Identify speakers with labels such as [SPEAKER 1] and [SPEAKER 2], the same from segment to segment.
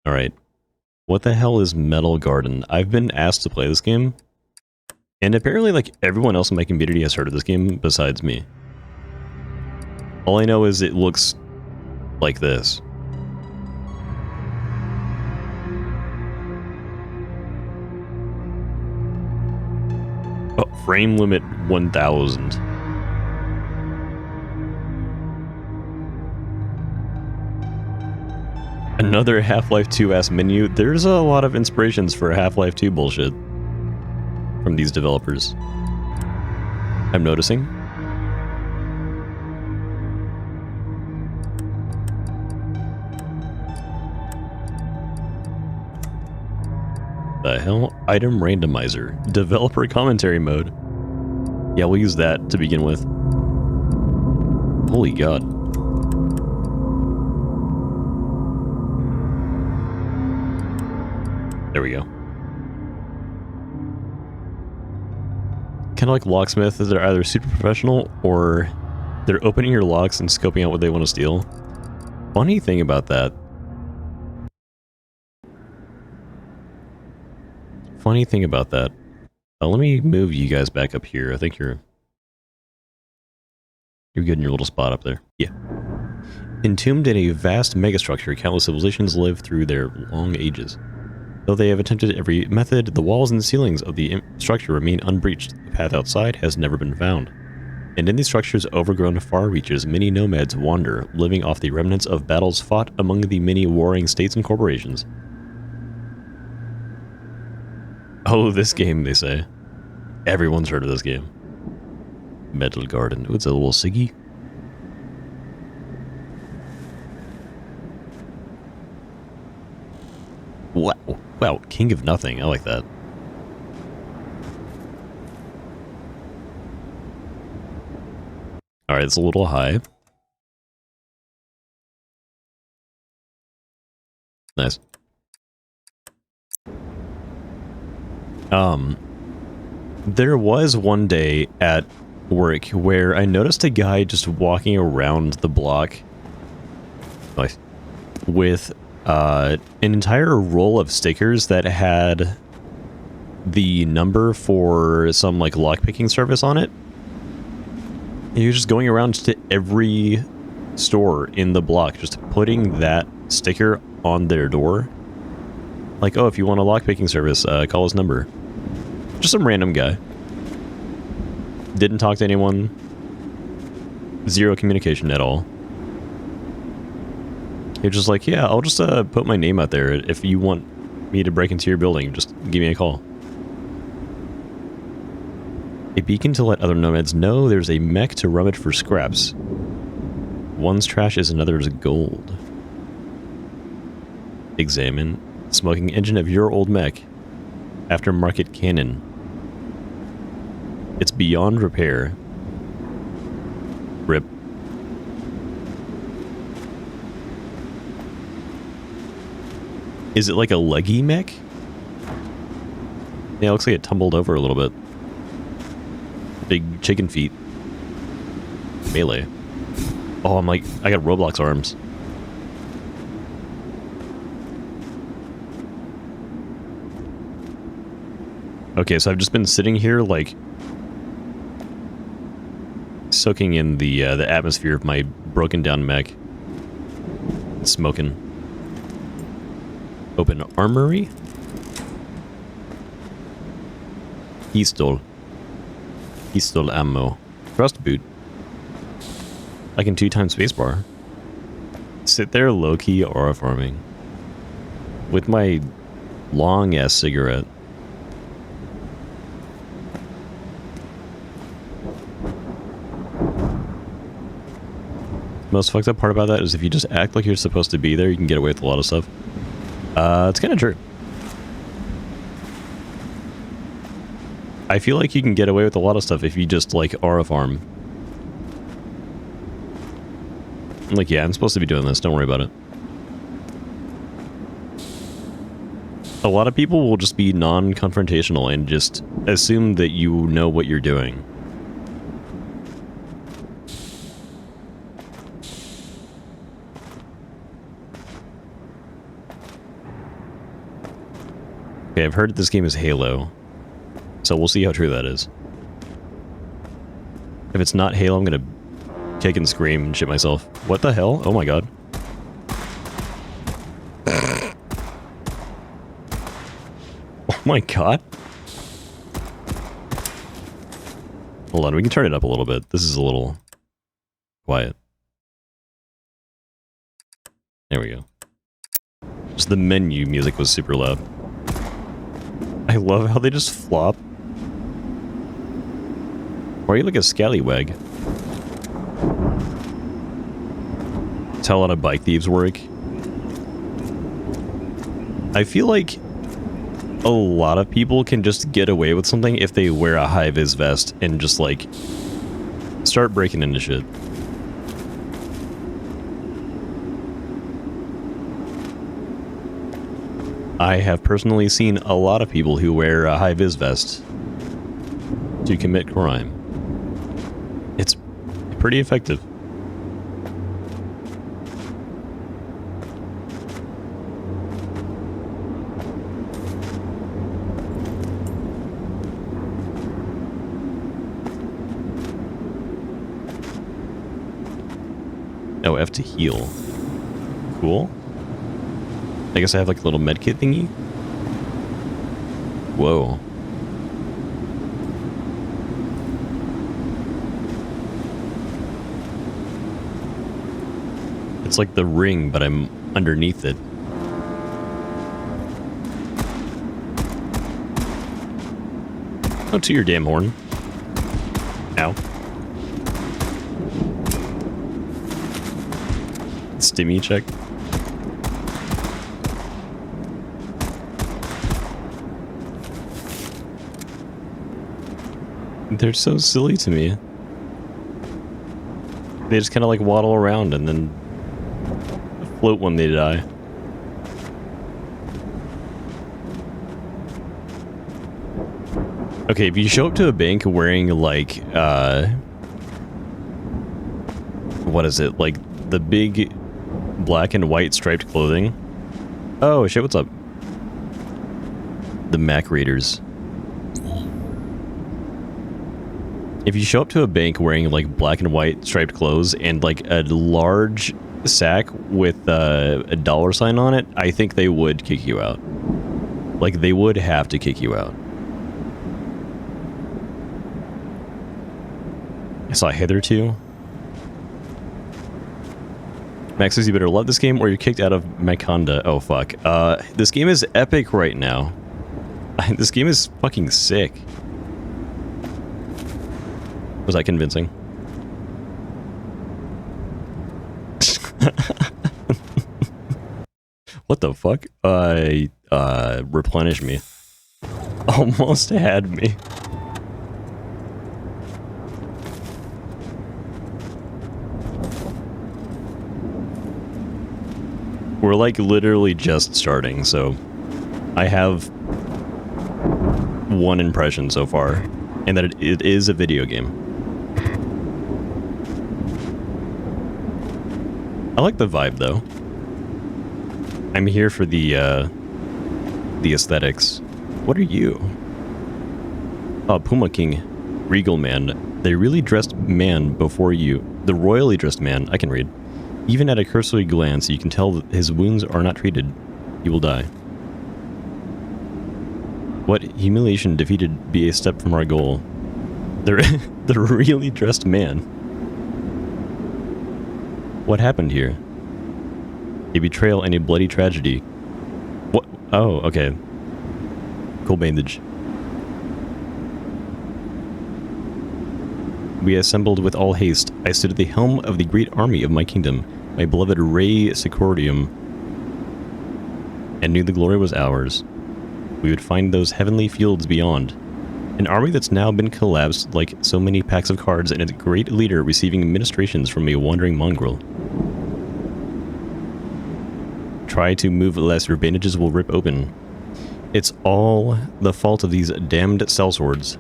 [SPEAKER 1] Alright. What the hell is Metal Garden? I've been asked to play this game, and apparently, like, everyone else in my community has heard of this game besides me. All I know is it looks like this. Oh, frame limit 1000. Another Half-Life 2-ass menu. There's a lot of inspirations for Half-Life 2 bullshit from these developers, I'm noticing. The hell? Item randomizer. Developer commentary mode. Yeah, we'll use that to begin with. Holy god. There we go. Kind of like locksmith, is they're either super professional or they're opening your locks and scoping out what they want to steal. Funny thing about that. Let me move you guys back up here. I think you're good in your little spot up there. Yeah. Entombed in a vast megastructure, countless civilizations live through their long ages. Though they have attempted every method, the walls and ceilings of the structure remain unbreached. The path outside has never been found. And in these structures' overgrown far reaches, many nomads wander, living off the remnants of battles fought among the many warring states and corporations. Oh, this game, they say. Everyone's heard of this game. Metal Garden. Ooh, it's a little Siggy. Wow. Wow, King of Nothing. I like that. Alright, it's a little high. Nice. There was one day at work where I noticed a guy just walking around the block with an entire roll of stickers that had the number for some like lockpicking service on it. And he was just going around to every store in the block, just putting that sticker on their door. Like, oh, if you want a lockpicking service, call this number. Just some random guy. Didn't talk to anyone. Zero communication at all. He was just like, yeah, I'll just put my name out there. If you want me to break into your building, just give me a call. A beacon to let other nomads know there's a mech to rummage for scraps. One's trash is another's gold. Examine. Smoking engine of your old mech. Aftermarket cannon. It's beyond repair. Rip. Is it like a leggy mech? Yeah, it looks like it tumbled over a little bit. Big chicken feet. Melee. Oh, I'm like, I got Roblox arms. Okay, so I've just been sitting here, like, soaking in the atmosphere of my broken down mech. Smoking. Open armory. He stole ammo. Thrust boot. I can 2x spacebar. Sit there low-key aura farming. With my long-ass cigarette. Most fucked up part about that is if you just act like you're supposed to be there, you can get away with a lot of stuff. It's kind of true. I feel like you can get away with a lot of stuff if you just, like, aura farm. I'm like, yeah, I'm supposed to be doing this, don't worry about it. A lot of people will just be non-confrontational and just assume that you know what you're doing. Okay, I've heard this game is Halo. So we'll see how true that is. If it's not Halo, I'm gonna kick and scream and shit myself. What the hell? Oh my god. Oh my god. Hold on, we can turn it up a little bit. This is a little quiet. There we go. Just the menu music was super loud. I love how they just flop. Why are you like a scallywag? That's how a lot of bike thieves work. I feel like a lot of people can just get away with something if they wear a high-vis vest and just, like, start breaking into shit. I have personally seen a lot of people who wear a high-vis vest to commit crime. It's pretty effective. Oh, F to heal. Cool. I guess I have like a little medkit thingy. Whoa. It's like the ring, but I'm underneath it. Oh, to your damn horn. Ow. Stimmy check. They're so silly to me. They just kind of like waddle around and then float when they die. Okay, if you show up to a bank wearing like, what is it? Like the big black and white striped clothing. Oh shit, what's up? The Mac Raiders. If you show up to a bank wearing like black and white striped clothes and like a large sack with a $sign on it, I think they would kick you out. Like they would have to kick you out. I saw Hitherto. Max says you better love this game or you're kicked out of Maconda. Oh fuck. This game is epic right now. This game is fucking sick. Was that convincing? What the fuck? Replenish me. Almost had me. We're like literally just starting, so I have one impression so far, and that it is a video game. I like the vibe though. I'm here for the aesthetics. What are you? Oh, Puma King, Regal Man. The really dressed man before you. The royally dressed man. I can read. Even at a cursory glance, you can tell that his wounds are not treated. He will die. What humiliation defeated be a step from our goal. The really dressed man. What happened here? A betrayal and a bloody tragedy. What? Oh, okay. Cool bandage. We assembled with all haste. I stood at the helm of the great army of my kingdom, my beloved Rey Secordium, and knew the glory was ours. We would find those heavenly fields beyond. An army that's now been collapsed like so many packs of cards, and its great leader receiving ministrations from a wandering mongrel. Try to move less, your bandages will rip open. It's all the fault of these damned sellswords.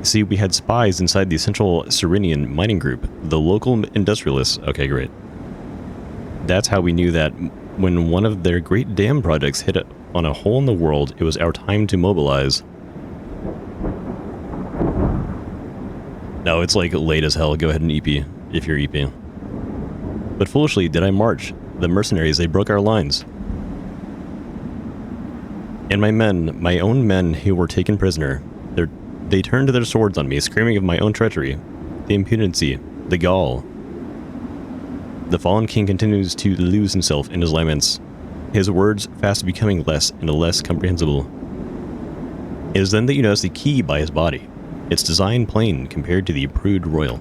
[SPEAKER 1] See, we had spies inside the Central Cyrenian mining group, the local industrialists. Okay, great. That's how we knew that When one of their great dam projects hit on a hole in the world, it was our time to mobilize. No, it's like late as hell. Go ahead and EP, if you're EP. But foolishly did I march. The mercenaries, they broke our lines. And my men, my own men who were taken prisoner, they turned their swords on me, screaming of my own treachery, the impunity, the gall. The fallen king continues to lose himself in his laments, his words fast becoming less and less comprehensible. It is then that you notice the key by his body, its design plain compared to the approved royal.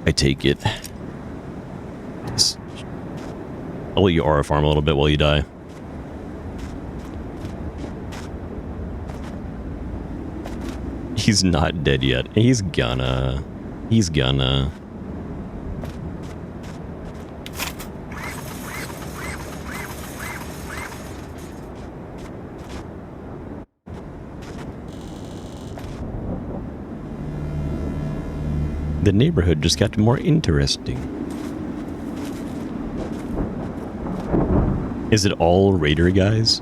[SPEAKER 1] I take it. I'll let you aura farm a little bit while you die. He's not dead yet. He's gonna. The neighborhood just got more interesting. Is it all raider guys?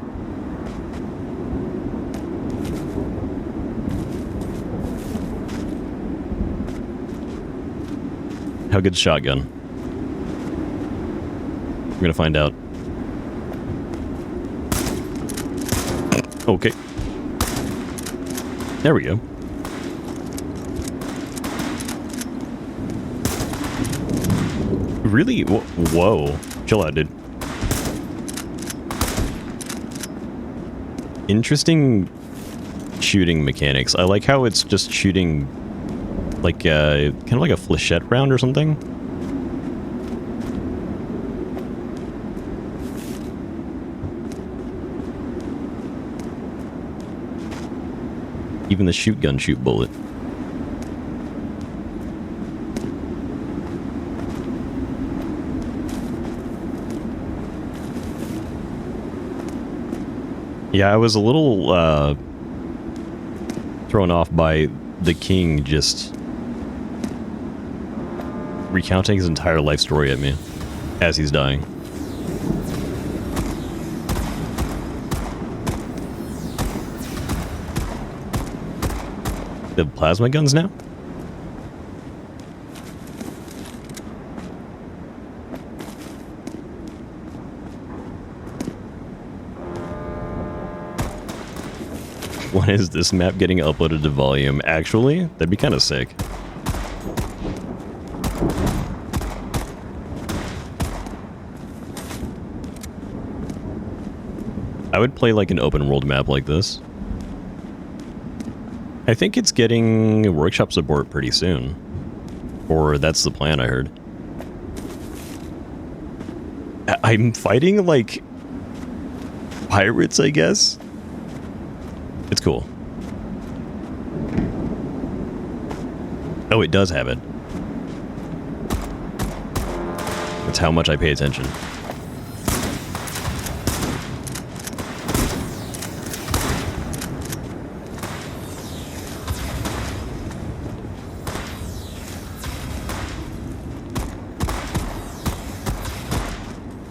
[SPEAKER 1] How good's shotgun? We're gonna find out. Okay. There we go. Really? Whoa. Chill out, dude. Interesting shooting mechanics. I like how it's just shooting like kind of like a flechette round or something. Even the shoot gun shoot bullet. Yeah, I was a little thrown off by the king just recounting his entire life story at me as he's dying. The plasma guns now? When is this map getting uploaded to volume? Actually, that'd be kind of sick. I would play like an open world map like this. I think it's getting workshop support pretty soon. Or that's the plan, I heard. I'm fighting like pirates, I guess? It's cool. Oh, it does have it. That's how much I pay attention.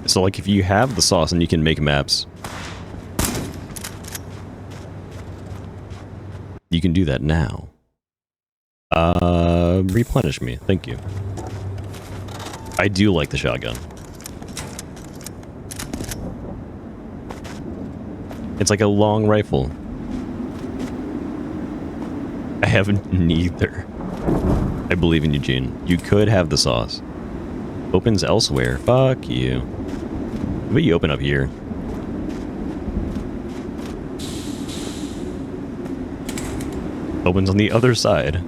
[SPEAKER 1] So, like, if you have the sauce and you can make maps, you can do that now. Replenish me. Thank you. I do like the shotgun. It's like a long rifle. I have neither. I believe in Eugene. You could have the sauce. Opens elsewhere. Fuck you. But you open up here. Opens on the other side.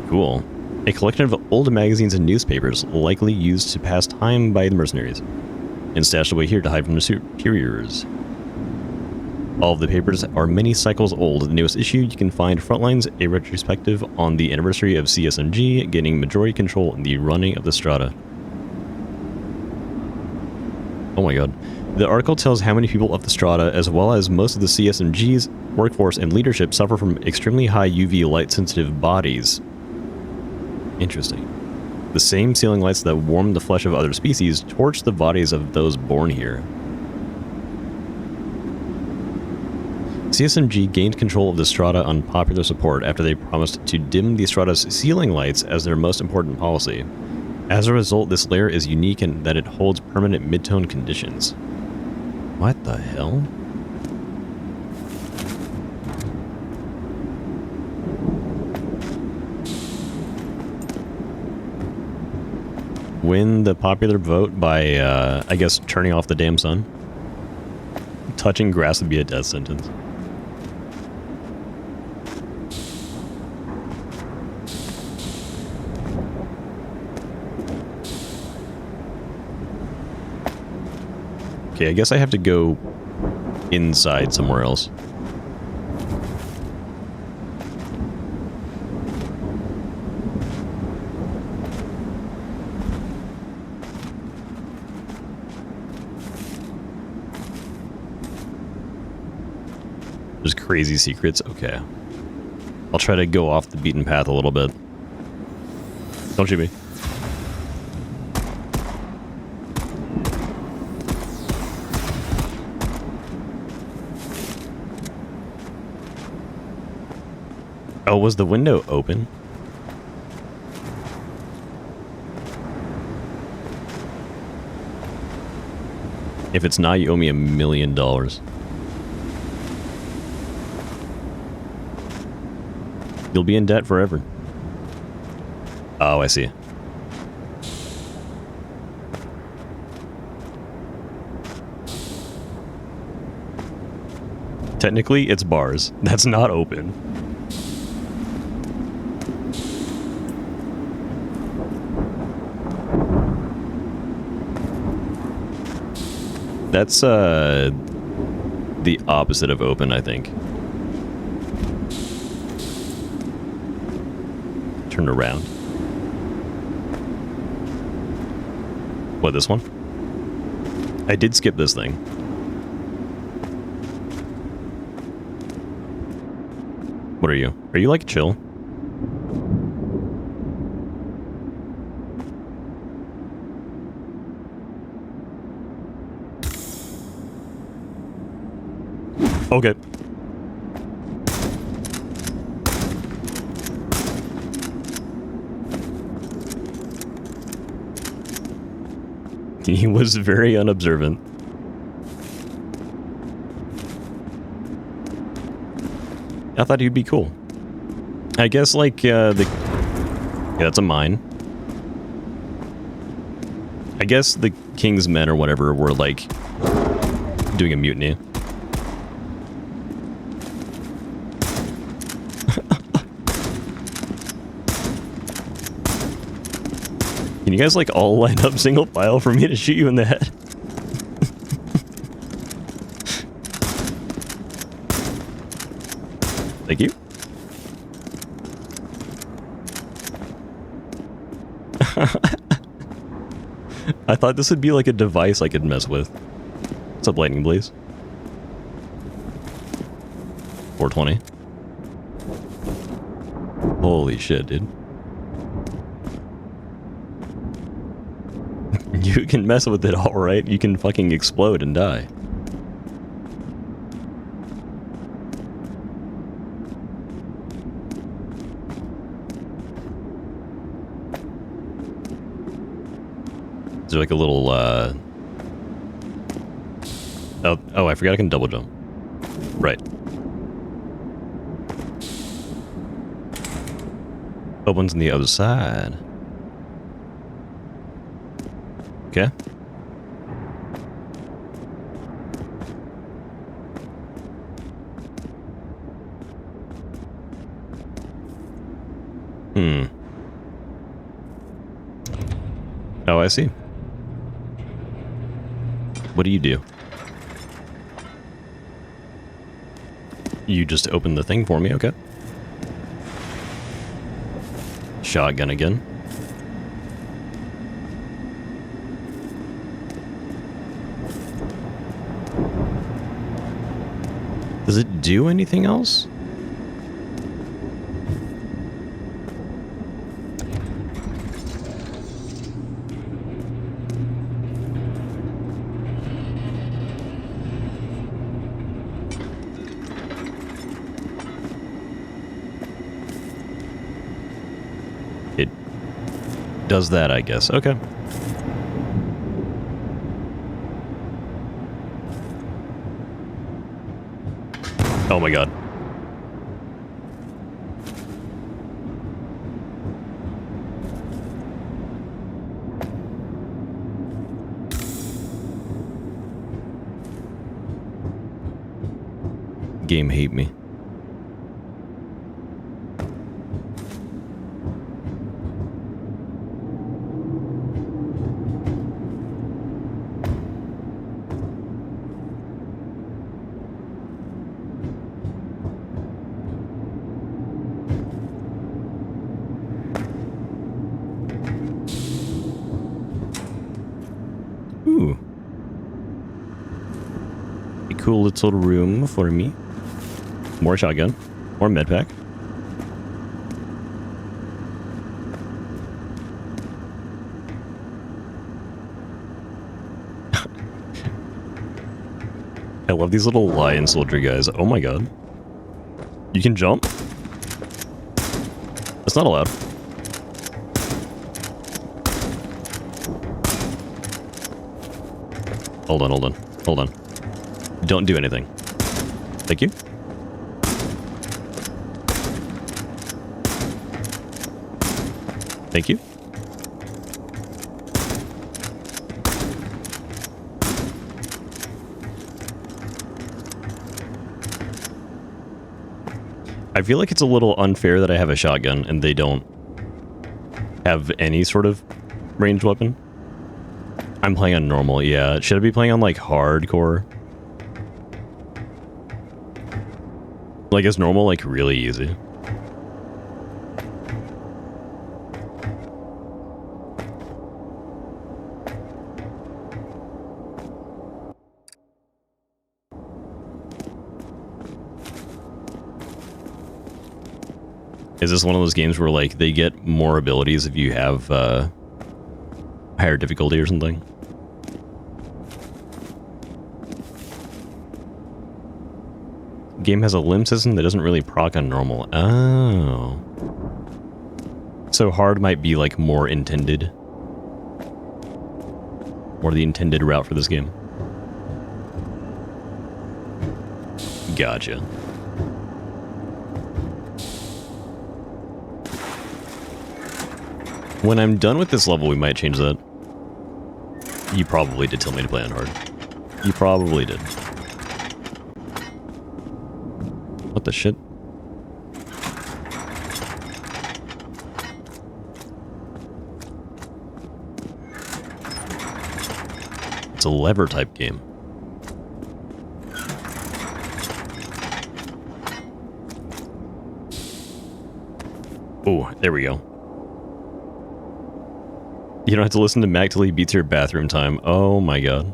[SPEAKER 1] Cool. A collection of old magazines and newspapers, likely used to pass time by the mercenaries, and stashed away here to hide from the superiors. All of the papers are many cycles old. The newest issue, you can find Frontlines, a retrospective on the anniversary of CSMG gaining majority control in the running of the Strata. Oh my god. The article tells how many people of the Strata, as well as most of the CSMG's workforce and leadership, suffer from extremely high UV light-sensitive bodies. Interesting. The same ceiling lights that warm the flesh of other species torch the bodies of those born here. CSMG gained control of the strata on popular support after they promised to dim the strata's ceiling lights as their most important policy. As a result, this layer is unique in that it holds permanent mid-tone conditions. What the hell? Win the popular vote by, I guess, turning off the damn sun. Touching grass would be a death sentence. Okay, I guess I have to go inside somewhere else. There's crazy secrets. Okay. I'll try to go off the beaten path a little bit. Don't shoot me. Oh, was the window open? If it's not, you owe me $1 million. You'll be in debt forever. Oh, I see. Technically, it's bars. That's not open. That's, the opposite of open, I think. Turn around. What, this one? I did skip this thing. What are you? Are you, like, chill? Okay. He was very unobservant. I thought he'd be cool. I guess, like, yeah, that's a mine. I guess the king's men or whatever were, like, doing a mutiny. Can you guys, like, all line up single file for me to shoot you in the head? Thank you. I thought this would be like a device I could mess with. What's up, Lightning Blaze? 420. Holy shit, dude. You can mess with it, alright. You can fucking explode and die. Is there like a little, Oh, I forgot I can double jump. Right. Opens on the other side. Okay. Oh, I see. What do you do? You just opened the thing for me, okay. Shotgun again. Does it do anything else? does that, I guess. Okay. Oh my god. Game hate me. Ooh. A cool little room for me. More shotgun. More medpack. I love these little lion soldier guys. Oh my god. You can jump? That's not allowed. Hold on, hold on. Hold on. Don't do anything. Thank you. Thank you. I feel like it's a little unfair that I have a shotgun and they don't have any sort of ranged weapon. I'm playing on normal, yeah. Should I be playing on, like, hardcore? Like, is normal, like, really easy? Is this one of those games where, like, they get more abilities if you have, higher difficulty or something? Game has a limb system that doesn't really proc on normal. Oh. So hard might be, like, more intended. Or the intended route for this game. Gotcha. When I'm done with this level, we might change that. You probably did tell me to play on hard. You probably did. What the shit? It's a lever type game. Oh, there we go. You don't have to listen to Mac till he beats your bathroom time. Oh my god.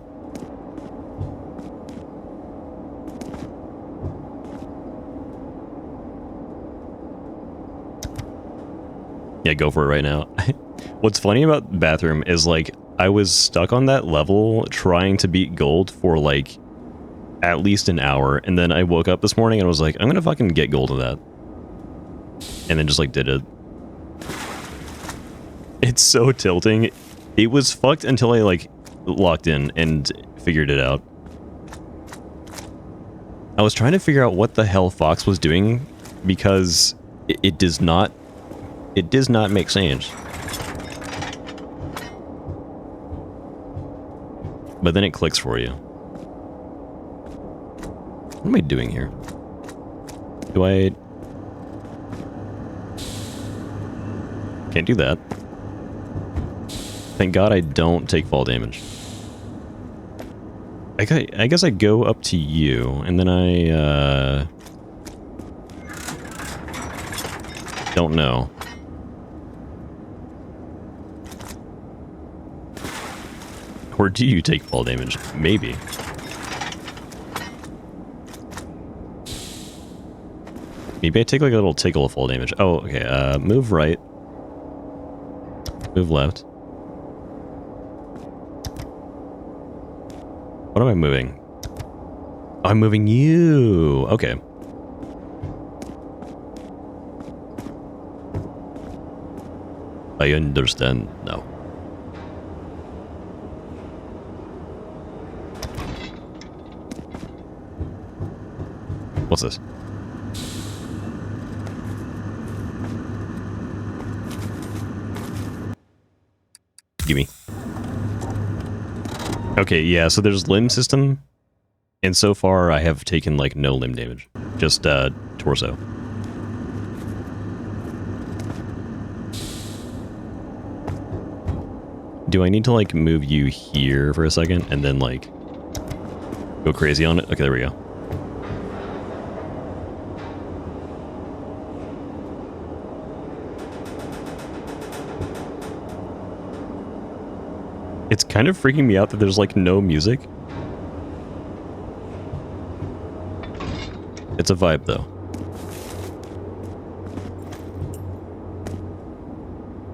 [SPEAKER 1] Yeah, go for it right now. What's funny about bathroom is, like, I was stuck on that level trying to beat gold for, like, at least an hour, and then I woke up this morning and was like, I'm gonna fucking get gold in that. And then just, like, did it. It's so tilting. It was fucked until I, like, locked in and figured it out. I was trying to figure out what the hell Fox was doing because it does not make sense. But then it clicks for you. What am I doing here? Do I... Can't do that. Thank God I don't take fall damage. I guess I go up to you, and then I, don't know. Or do you take fall damage? Maybe. Maybe I take, like, a little tickle of fall damage. Oh, okay, move right. Move left. What am I moving? Oh, I'm moving you! Okay. I understand now. What's this? Gimme. Okay, yeah, so there's limb system, and so far I have taken, like, no limb damage. Just, torso. Do I need to, like, move you here for a second, and then, like, go crazy on it? Okay, there we go. It's kind of freaking me out that there's, like, no music. It's a vibe, though.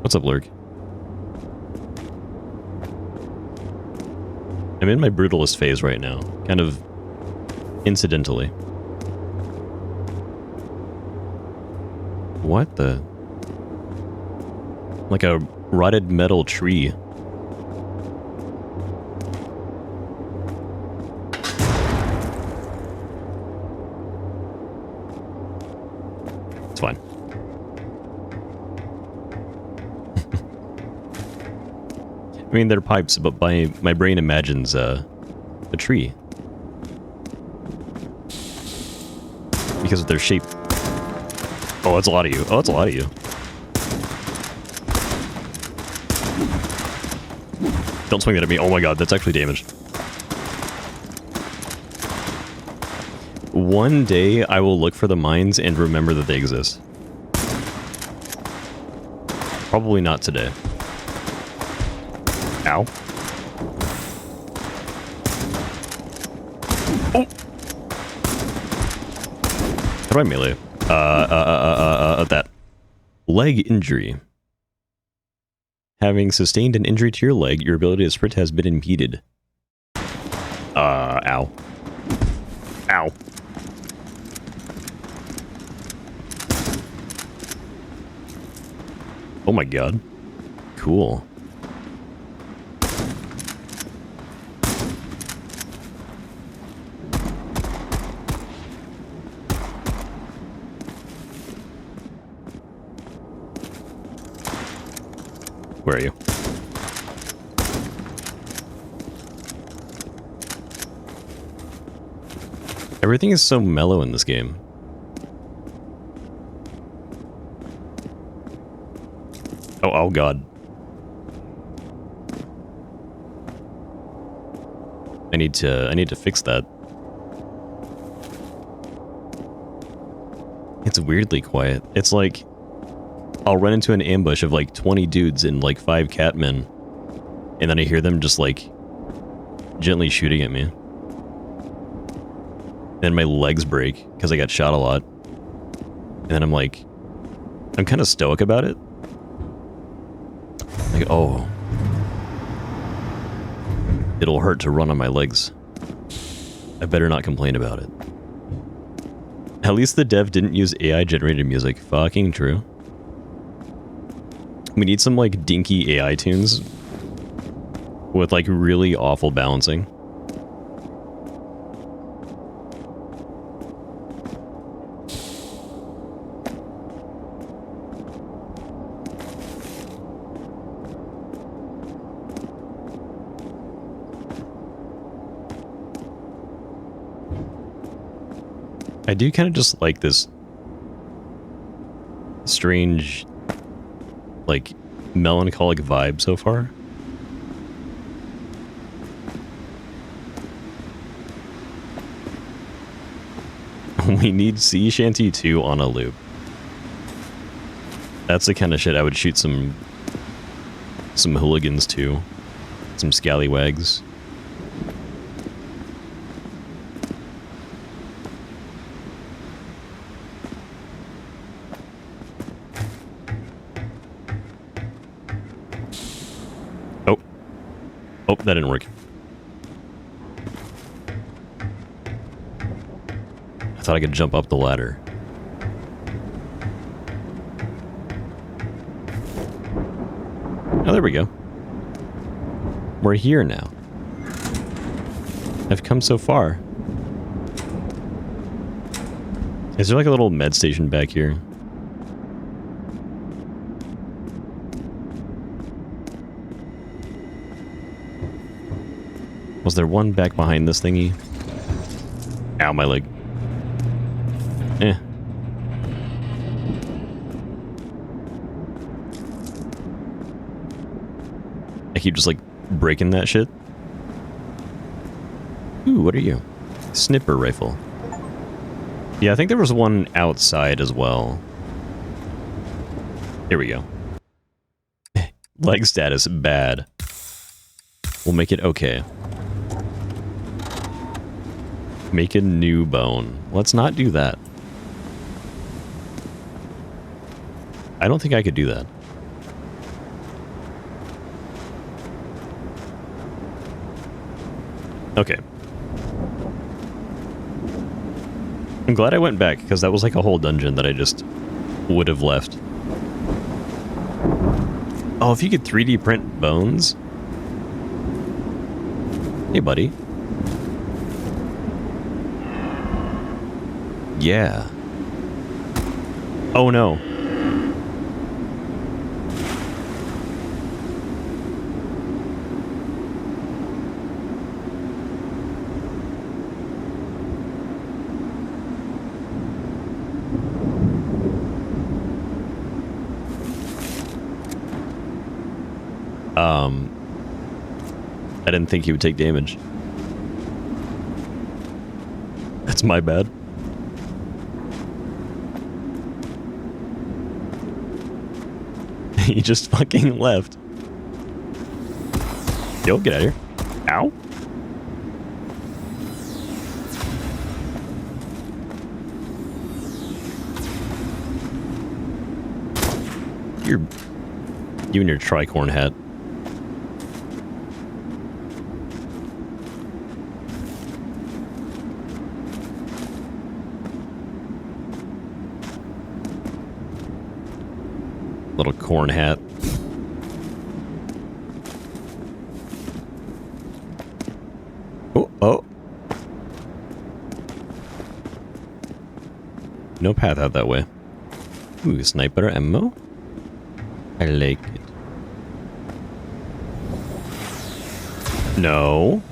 [SPEAKER 1] What's up, Lurk? I'm in my brutalist phase right now, kind of incidentally. What the? Like a rotted metal tree. It's fine. I mean, they're pipes, but my brain imagines a tree. Because of their shape. Oh, that's a lot of you. Oh, that's a lot of you. Don't swing that at me. Oh my god, that's actually damaged. One day, I will look for the mines and remember that they exist. Probably not today. Ow. Oh! How do I melee? That. Leg injury. Having sustained an injury to your leg, your ability to sprint has been impeded. Ow. Ow. Oh my god. Cool. Where are you? Everything is so mellow in this game. Oh god. I need to fix that. It's weirdly quiet. It's like I'll run into an ambush of like 20 dudes and like 5 catmen, and then I hear them just like gently shooting at me. Then my legs break because I got shot a lot. And then I'm like, I'm kind of stoic about it. Like, oh. It'll hurt to run on my legs. I better not complain about it. At least the dev didn't use AI-generated music. Fucking true. We need some, like, dinky AI tunes with, like, really awful balancing. I do kind of just like this strange, like, melancholic vibe so far. We need Sea Shanty 2 on a loop. That's the kind of shit I would shoot some hooligans to. Some scallywags. Oh, that didn't work. I thought I could jump up the ladder. Oh, there we go. We're here now. I've come so far. Is there like a little med station back here? Was there one back behind this thingy? Ow, my leg. Eh. I keep just like breaking that shit. Ooh, what are you? Snipper rifle. Yeah, I think there was one outside as well. Here we go. Leg status bad. We'll make it okay. Make a new bone. Let's not do that. I don't think I could do that. Okay. I'm glad I went back, because that was like a whole dungeon that I just would have left. Oh, if you could 3D print bones? Hey, buddy. Yeah. Oh, no. I didn't think he would take damage. That's my bad. He just fucking left. Yo, get out of here. Ow. You and your tricorn hat. Little corn hat. Oh, oh. No path out that way. Ooh, sniper ammo. I like it. No.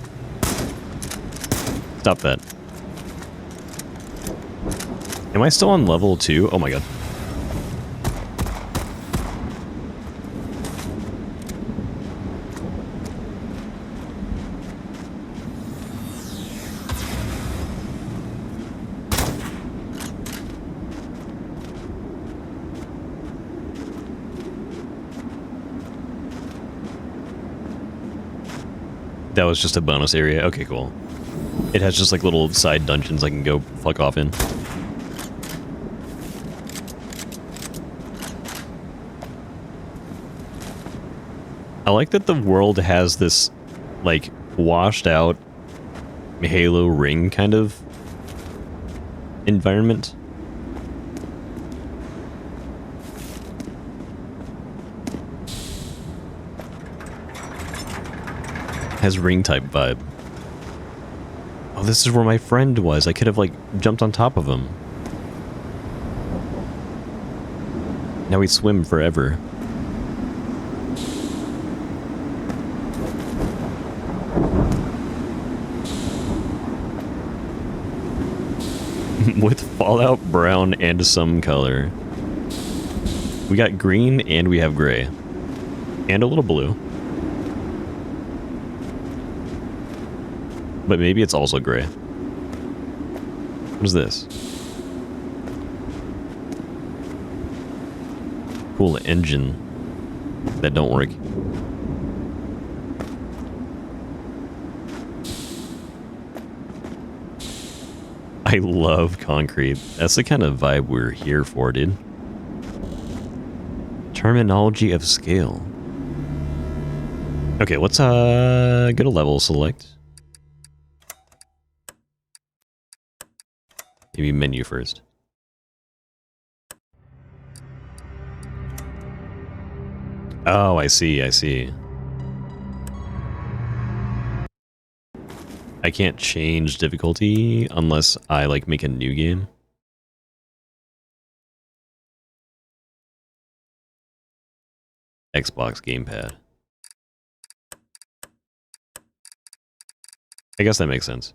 [SPEAKER 1] Stop that. Am I still on level 2? Oh my god. That was just a bonus area. Okay, cool. It has just like little side dungeons I can go fuck off in. I like that the world has this like washed out Halo ring kind of environment. Has ring type vibe. Oh, this is where my friend was. I could have like jumped on top of him. Now we swim forever. With Fallout brown and some color. We got green and we have gray. And a little blue. But maybe it's also gray. What is this? Cool engine that don't work. I love concrete. That's the kind of vibe we're here for, dude. Terminology of scale. Okay, let's go to level select. Maybe menu first. Oh, I see, I see. I can't change difficulty unless I, like, make a new game. Xbox gamepad. I guess that makes sense.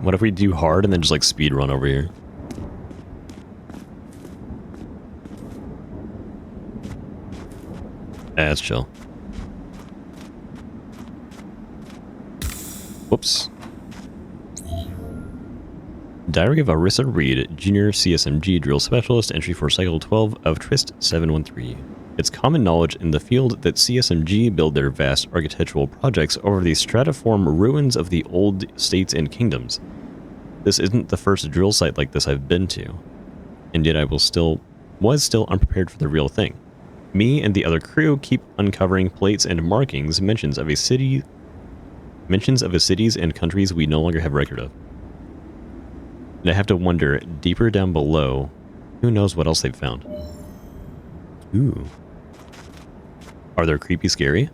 [SPEAKER 1] What if we do hard and then just like speed run over here? That's chill. Whoops. Diary of Arissa Reed, Junior CSMG Drill Specialist, entry for Cycle 12 of Twist 713. It's common knowledge in the field that CSMG build their vast architectural projects over the stratiform ruins of the old states and kingdoms. This isn't the first drill site like this I've been to, and yet I was still unprepared for the real thing. Me and the other crew keep uncovering plates and markings, mentions of cities and countries we no longer have record of. And I have to wonder, deeper down below, who knows what else they've found? Ooh. Are they creepy scary?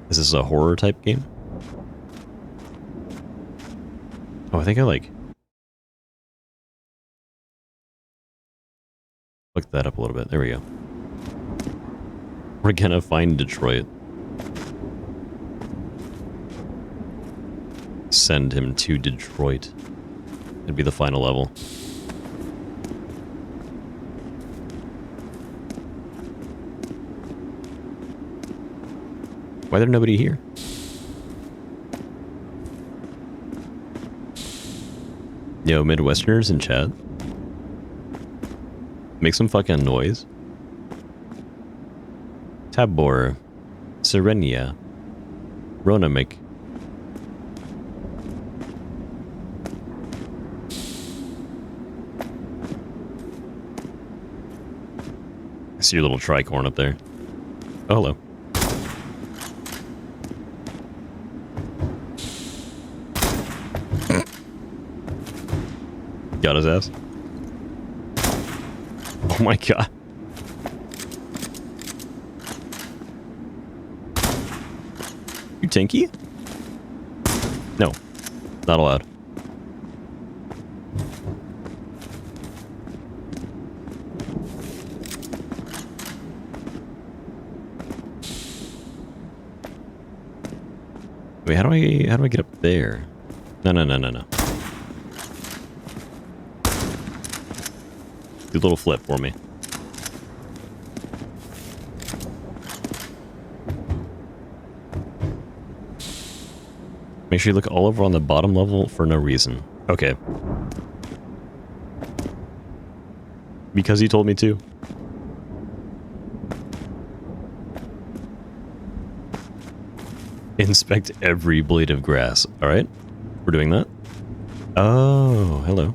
[SPEAKER 1] Is this a horror type game? Oh, I think I like... look that up a little bit. There we go. We're gonna find Detroit. Send him to Detroit. It'd be the final level. Why there nobody here? Yo, Midwesterners in chat. Make some fucking noise. Tabor. Serenia. Ronamic. I see your little tricorn up there. Oh, hello. Got his ass. Oh my god. You tanky? No. Not allowed. Wait, how do I get up there? No. Do a little flip for me. Make sure you look all over on the bottom level for no reason. Okay. Because you told me to. Inspect every blade of grass. Alright. We're doing that. Oh, hello.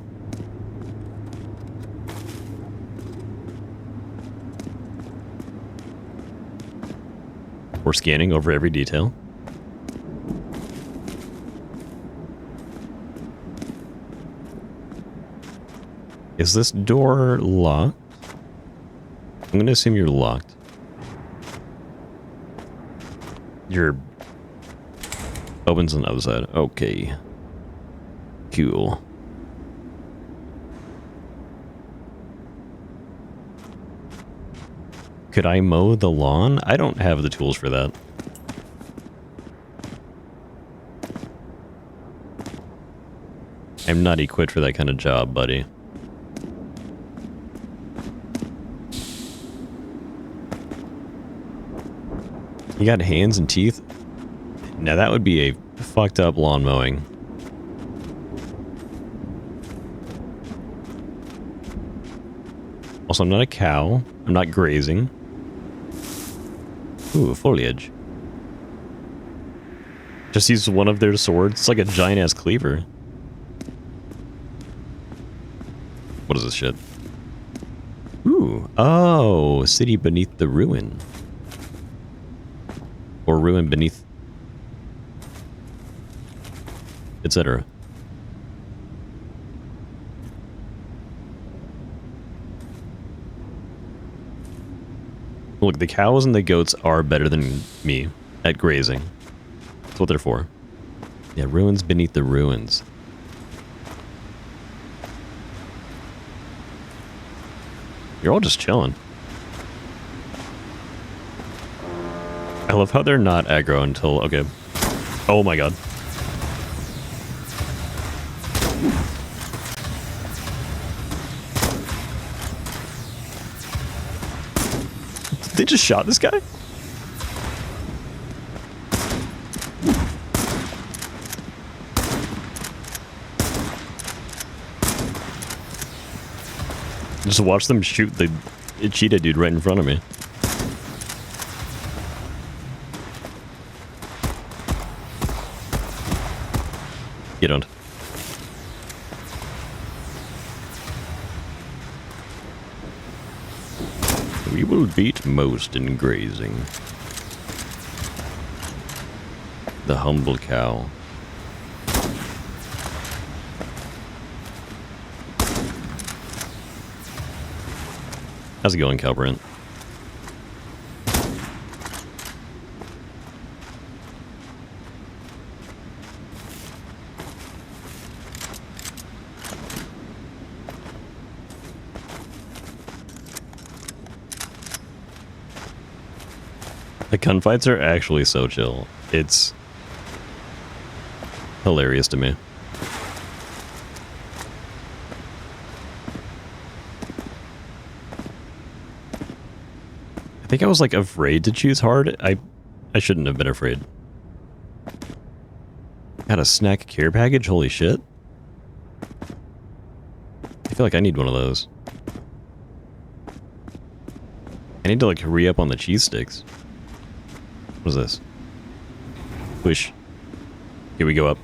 [SPEAKER 1] We're scanning over every detail. Is this door locked? I'm gonna assume you're locked. You're... opens on the other side. Okay. Cool. Could I mow the lawn? I don't have the tools for that. I'm not equipped for that kind of job, buddy. You got hands and teeth? Now that would be a fucked up lawn mowing. Also, I'm not a cow. I'm not grazing. Ooh, foliage. Just use one of their swords. It's like a giant-ass cleaver. What is this shit? Ooh. to? Oh, city beneath the ruin. Or ruin beneath, etc. Look, the cows and the goats are better than me at grazing. That's what they're for. Yeah, ruins beneath the ruins. You're all just chilling. I love how they're not aggro until... Okay. Oh my god. They just shot this guy? Just watch them shoot the cheetah dude right in front of me. You don't. We will beat most in grazing. The humble cow. How's it going, Calbrant? The gunfights are actually so chill. It's hilarious to me. I think I was like afraid to choose hard. I shouldn't have been afraid. Got a snack care package? Holy shit. I feel like I need one of those. I need to like re-up on the cheese sticks. What is this? Push. Here we go up.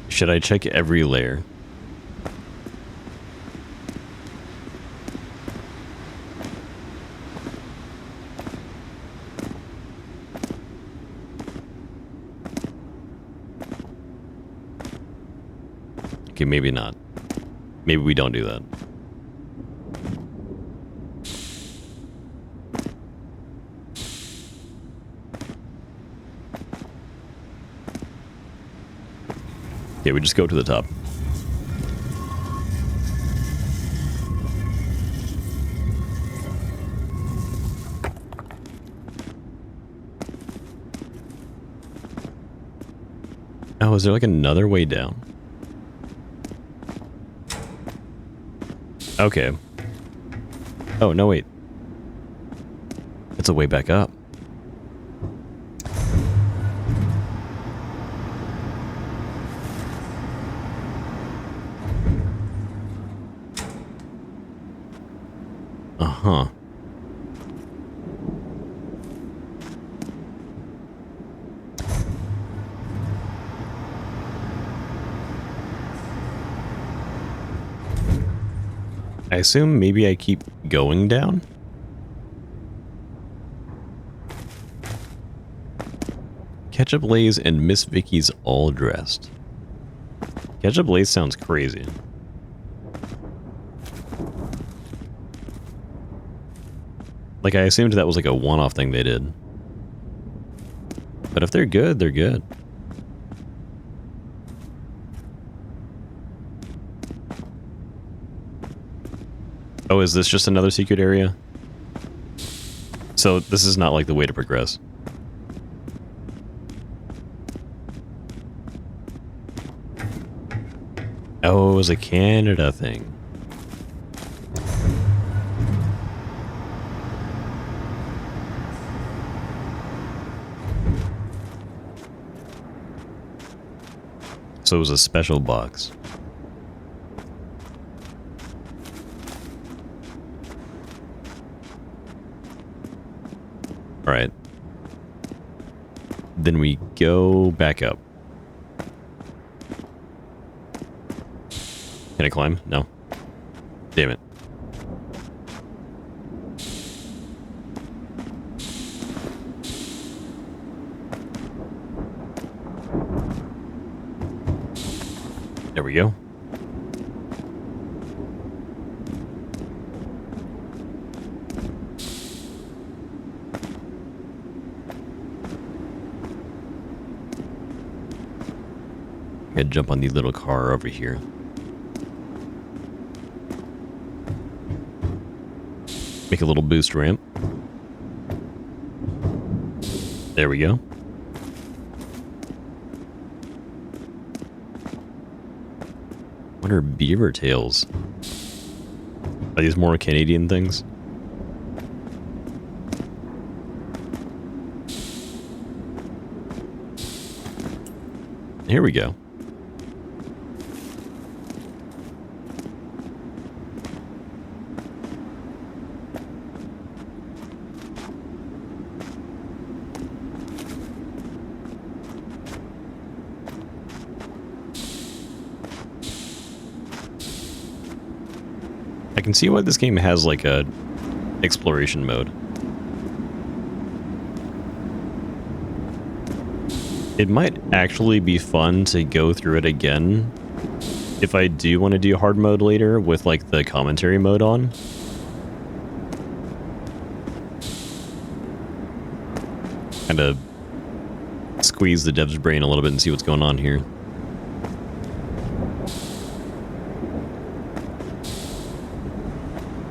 [SPEAKER 1] Should I check every layer? Okay, maybe not. Maybe we don't do that. Okay, we just go to the top. Oh, is there like another way down? Okay. Oh, no, wait. It's a way back up. Uh-huh. I assume maybe I keep going down? Ketchup Lays and Miss Vicky's all dressed. Ketchup Lays sounds crazy. Like, I assumed that was like a one-off thing they did. But if they're good, they're good. Oh, is this just another secret area? So this is not like the way to progress. Oh, it was a Canada thing. So it was a special box. Alright. Then we go back up. Can I climb? No. Damn it. There we go. Gotta jump on the little car over here. Make a little boost ramp. There we go. What are beaver tails? Are these more Canadian things? Here we go. I can see why this game has like a exploration mode. It might actually be fun to go through it again if I do want to do hard mode later with like the commentary mode on. Kind of squeeze the dev's brain a little bit and see what's going on here.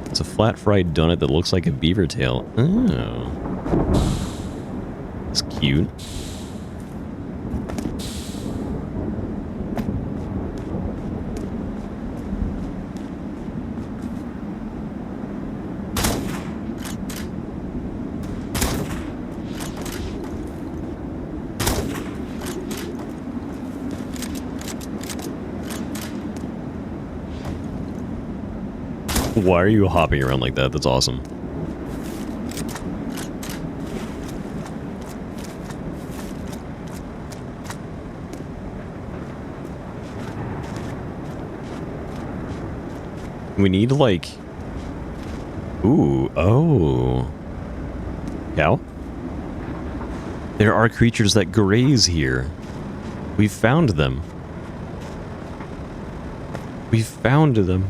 [SPEAKER 1] It's a flat fried donut that looks like a beaver tail. Oh. It's cute. Why are you hopping around like that? That's awesome. We need like... Ooh, oh. Cow? There are creatures that graze here. We found them. We found them.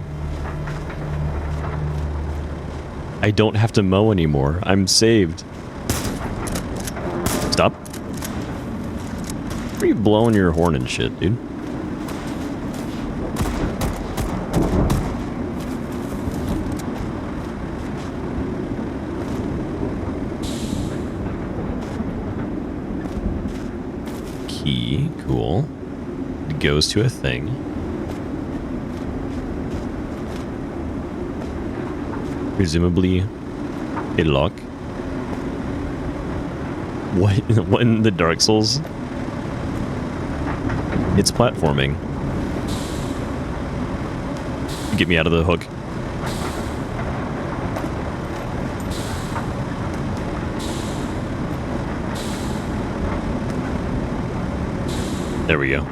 [SPEAKER 1] I don't have to mow anymore. I'm saved. Stop. Why are you blowing your horn and shit, dude? Key, cool. It goes to a thing. Presumably a lock. What in the Dark Souls? It's platforming. Get me out of the hook. There we go.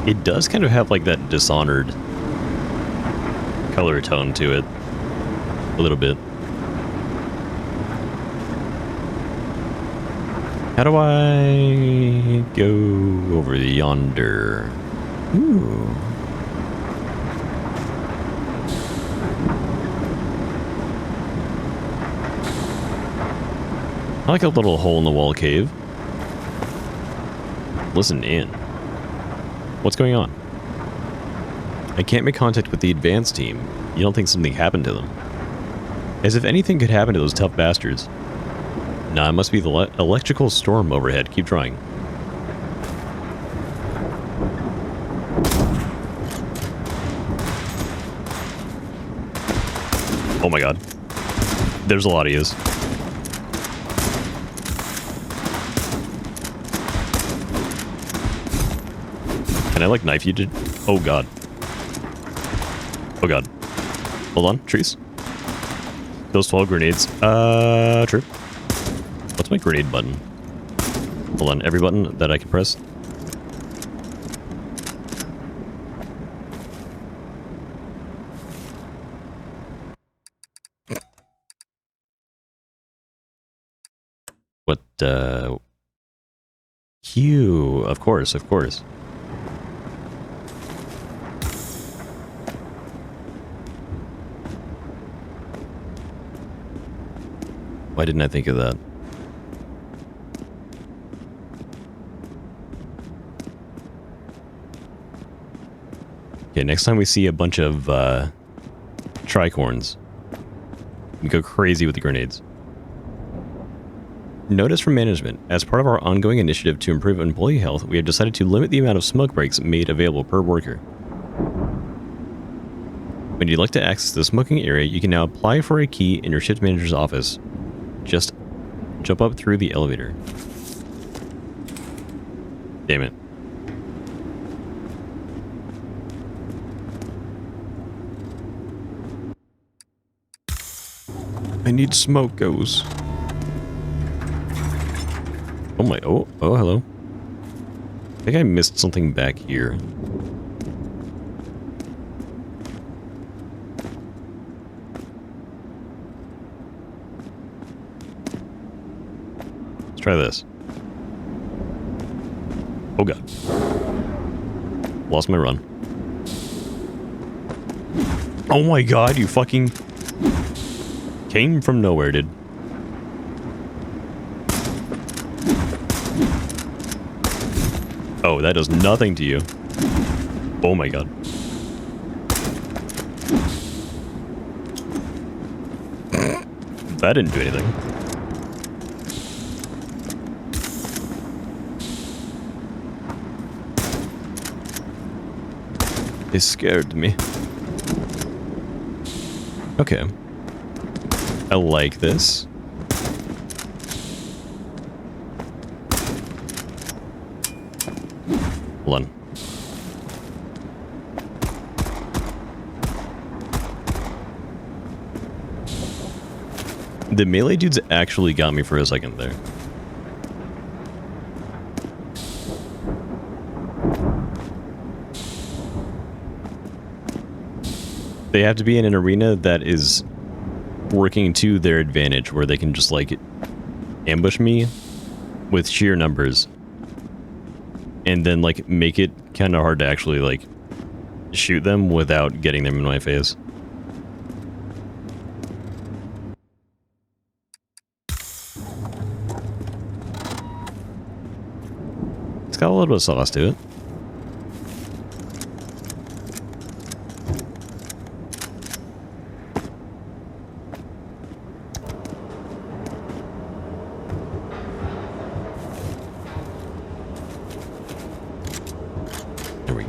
[SPEAKER 1] It does kind of have like that Dishonored color tone to it. A little bit. How do I go over yonder? Ooh. I like a little hole-in-the-wall cave. Listen in. What's going on? I can't make contact with the advance team. You don't think something happened to them? As if anything could happen to those tough bastards. Nah, it must be the electrical storm overhead. Keep trying. Oh my god. There's a lot of yous. Can I like knife you? Oh god. Oh god. Hold on, trees. Those 12 grenades. True. What's my grenade button? Hold on, every button that I can press. What, Q, of course, of course. Why didn't I think of that? Okay, next time we see a bunch of tricorns, we go crazy with the grenades. Notice from management, as part of our ongoing initiative to improve employee health, we have decided to limit the amount of smoke breaks made available per worker. When you'd like to access the smoking area, you can now apply for a key in your shift manager's office. Just jump up through the elevator. Damn it. I need smokos. Oh my, oh, hello. I think I missed something back here. Let's try this. Oh god. Lost my run. Oh my god, you fucking came from nowhere, dude. Oh, that does nothing to you. Oh my god. That didn't do anything. It scared me. Okay. I like this. Hold on. The melee dudes actually got me for a second there. They have to be in an arena that is working to their advantage, where they can just, like, ambush me with sheer numbers. And then, like, make it kind of hard to actually, like, shoot them without getting them in my face. It's got a little bit of sauce to it.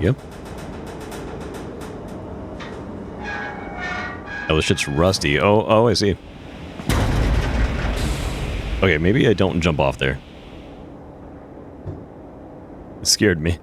[SPEAKER 1] Yep. Oh, this shit's rusty. Oh, I see. Okay, maybe I don't jump off there. It scared me.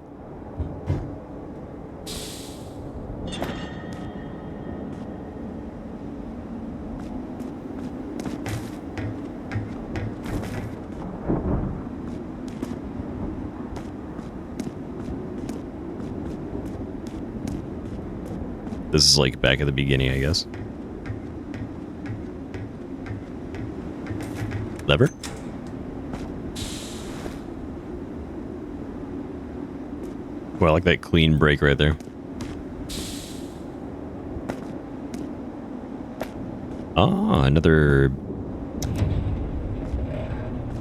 [SPEAKER 1] This is like back at the beginning, I guess. Lever? Well, I like that clean brake right there. Ah, another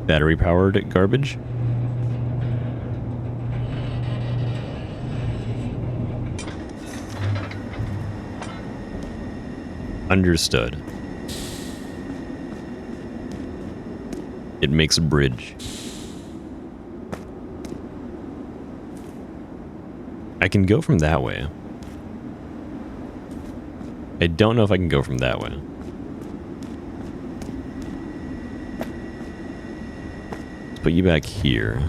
[SPEAKER 1] battery-powered garbage. Understood. It makes a bridge. I can go from that way. I don't know if I can go from that way. Let's put you back here.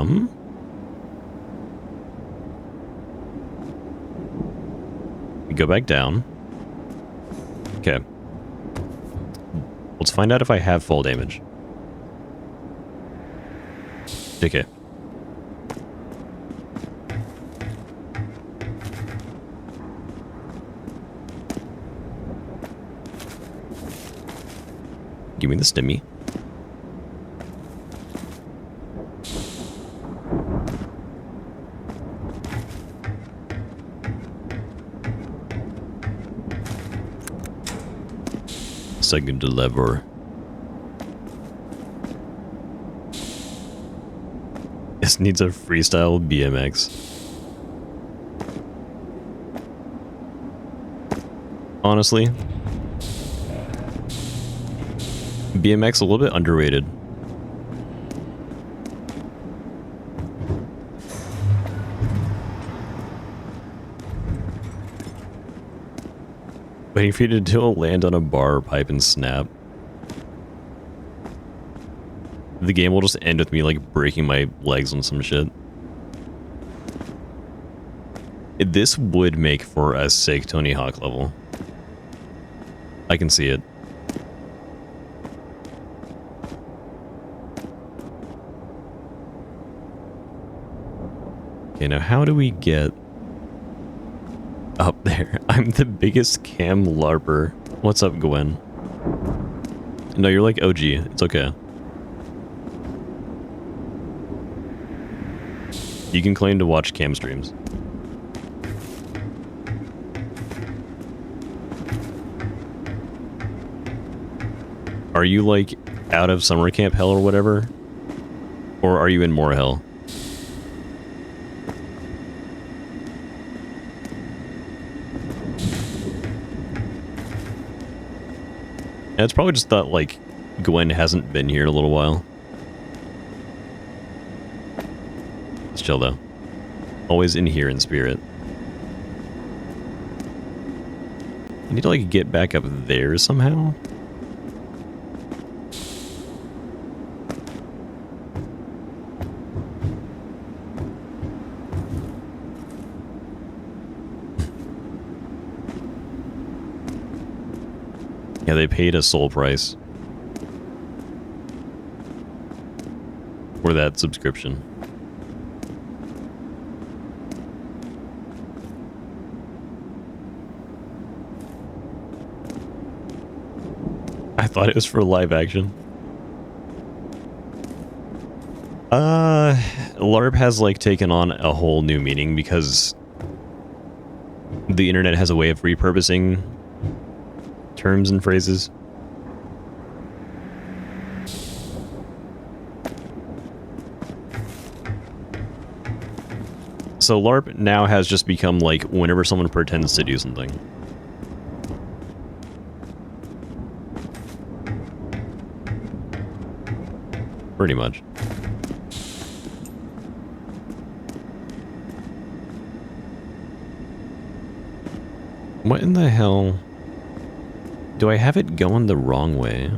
[SPEAKER 1] come? We go back down. Okay. Let's find out if I have fall damage. Okay. Give me the stimmy. Second lever. This needs a freestyle BMX. Honestly, BMX a little bit underrated. Waiting for you to do a land on a bar, pipe, and snap. The game will just end with me, like, breaking my legs on some shit. This would make for a sick Tony Hawk level. I can see it. Okay, now how do we get up there? I'm the biggest cam larper. What's up, Gwen? No, you're like OG. It's okay. You can claim to watch cam streams. Are you like out of summer camp hell or whatever? Or are you in more hell? And it's probably just that, like, Gwen hasn't been here in a little while. It's chill, though. Always in here in spirit. I need to, like, get back up there somehow. Yeah, they paid a soul price for that subscription. I thought it was for live action. LARP has, like, taken on a whole new meaning because the internet has a way of repurposing terms and phrases. So LARP now has just become, like, whenever someone pretends to do something. Pretty much. What in the hell? Do I have it going the wrong way?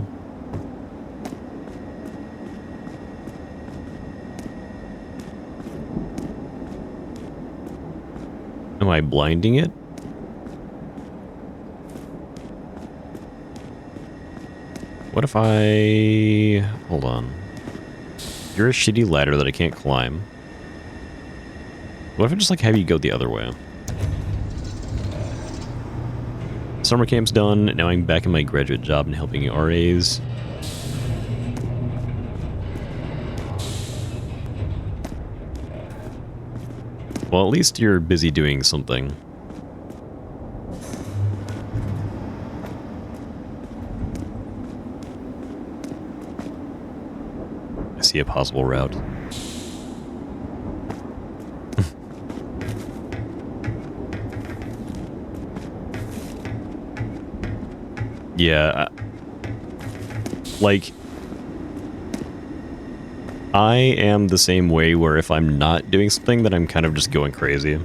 [SPEAKER 1] Am I blinding it? What if I... Hold on. You're a shitty ladder that I can't climb. What if I just, like, have you go the other way? Summer camp's done. Now I'm back in my graduate job and helping RAs. Well, at least you're busy doing something. I see a possible route. Yeah, like, I am the same way where if I'm not doing something, then I'm kind of just going crazy.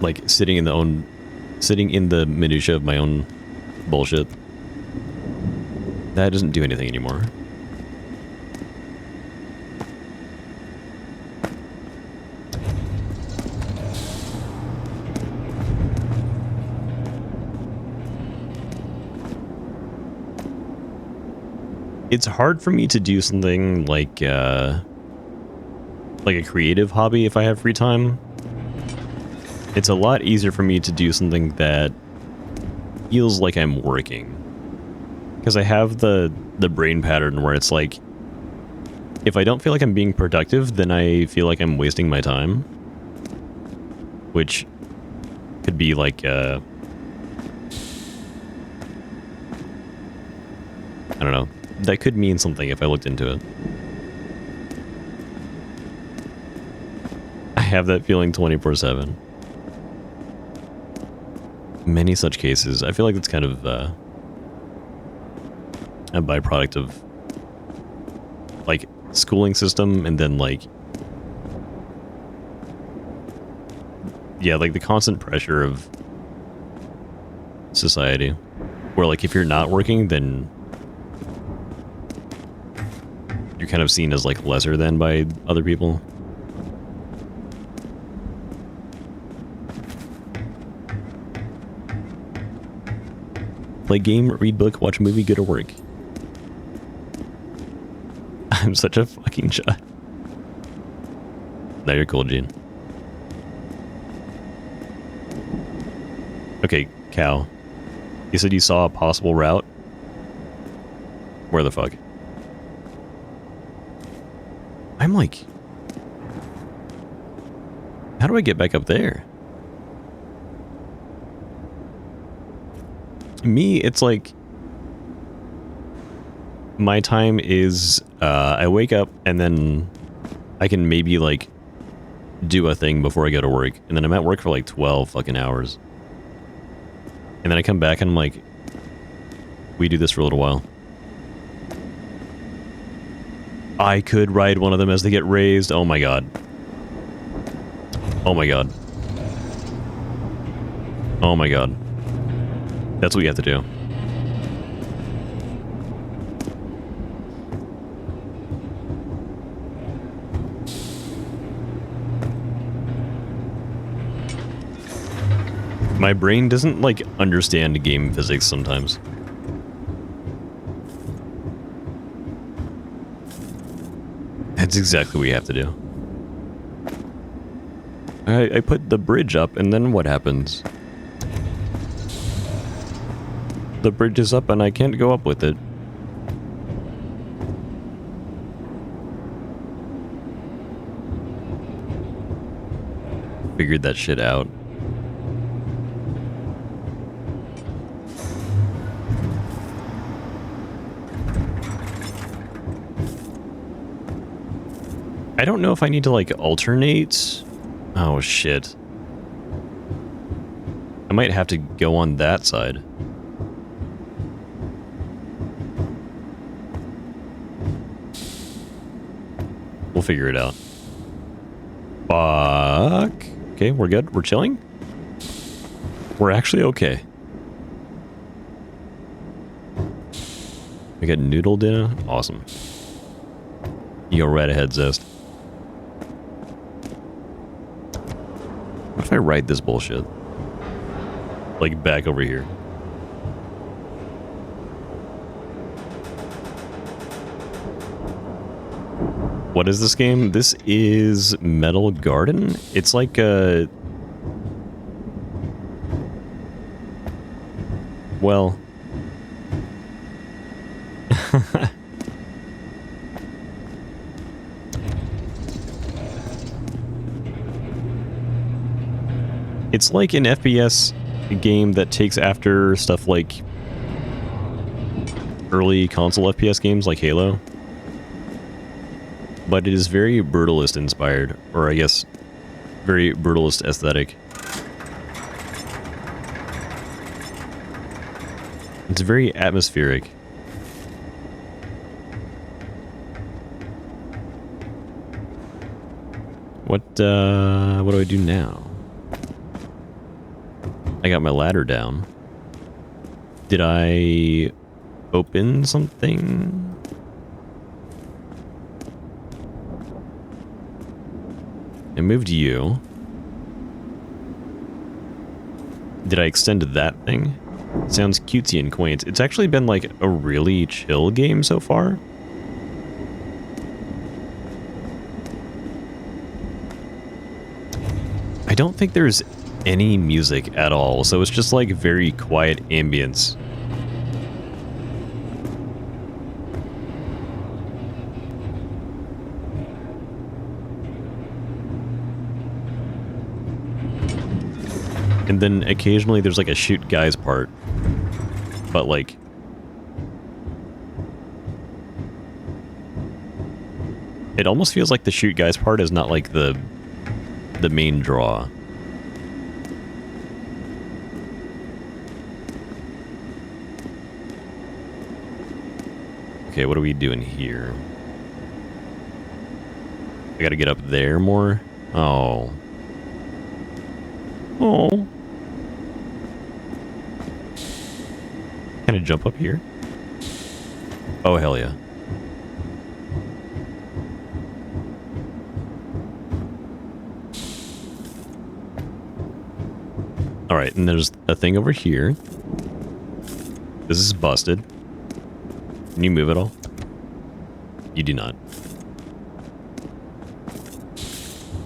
[SPEAKER 1] Like, sitting in the minutia of my own bullshit. That doesn't do anything anymore. it's hard for me to do something like a creative hobby if I have free time. It's a lot easier for me to do something that feels like I'm working. Because I have the brain pattern where it's like, if I don't feel like I'm being productive, then I feel like I'm wasting my time. Which could be like, I don't know. That could mean something if I looked into it. I have that feeling 24/7. Many such cases. I feel like it's kind of a byproduct of like schooling system, and then like, yeah, like the constant pressure of society, where like if you're not working, then you're kind of seen as like lesser than by other people. Play game, read book, watch movie, go to work. I'm such a fucking child. Now you're cool, Gene. Okay, Cal. You said you saw a possible route? Where the fuck? I'm like... How do I get back up there? Me, it's like... My time is... I wake up and then I can maybe like do a thing before I go to work. And then I'm at work for like 12 fucking hours. And then I come back and I'm like, we do this for a little while. I could ride one of them as they get raised. Oh my god. Oh my god. Oh my god. That's what you have to do. My brain doesn't, like, understand game physics sometimes. That's exactly what you have to do. I put the bridge up, and then what happens? The bridge is up, and I can't go up with it. Figured that shit out. I don't know if I need to, like, alternate. Oh, shit. I might have to go on that side. We'll figure it out. Fuck. Okay, we're good. We're chilling. We're actually okay. We got noodle dinner. Awesome. You go right ahead, Zest. What if I ride this bullshit? Like, back over here. What is this game? This is Metal Garden? It's like a... Well... It's like an FPS game that takes after stuff like early console FPS games like Halo. But it is very brutalist inspired, or I guess very brutalist aesthetic. It's very atmospheric. What do I do now? I got my ladder down. Did I open something? I moved you. Did I extend that thing? Sounds cutesy and quaint. It's actually been like a really chill game so far. I don't think there's any music at all, so it's just like very quiet ambience. And then occasionally there's like a shoot guys part. But like... it almost feels like the shoot guys part is not like the main draw. Okay, what are we doing here? I gotta get up there more? Oh. Oh. Can I jump up here? Oh, hell yeah. Alright, and there's a thing over here. This is busted. Can you move at all? You do not.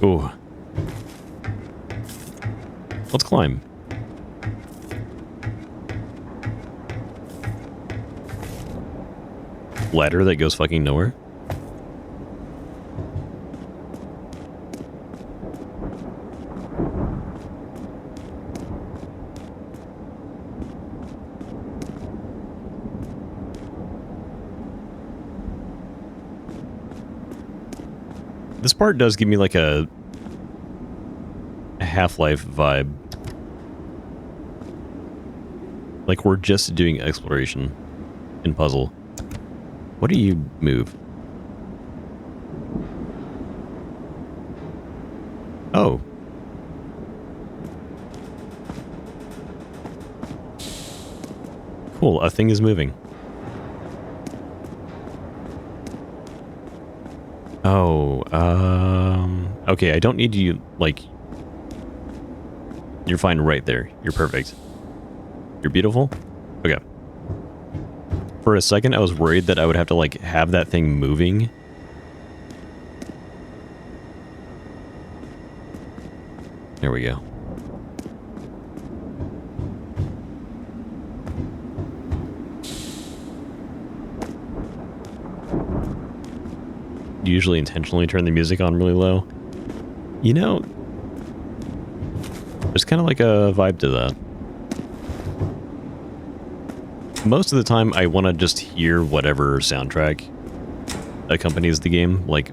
[SPEAKER 1] Ooh. Let's climb. Ladder that goes fucking nowhere. This part does give me like a Half-Life vibe. Like we're just doing exploration and puzzle. What do you move? Oh. Cool, a thing is moving. Oh, okay, I don't need you, like... You're fine right there. You're perfect. You're beautiful? Okay. For a second, I was worried that I would have to, like, have that thing moving. There we go. Usually intentionally turn the music on really low. You know, there's kind of like a vibe to that. Most of the time, I want to just hear whatever soundtrack accompanies the game, like,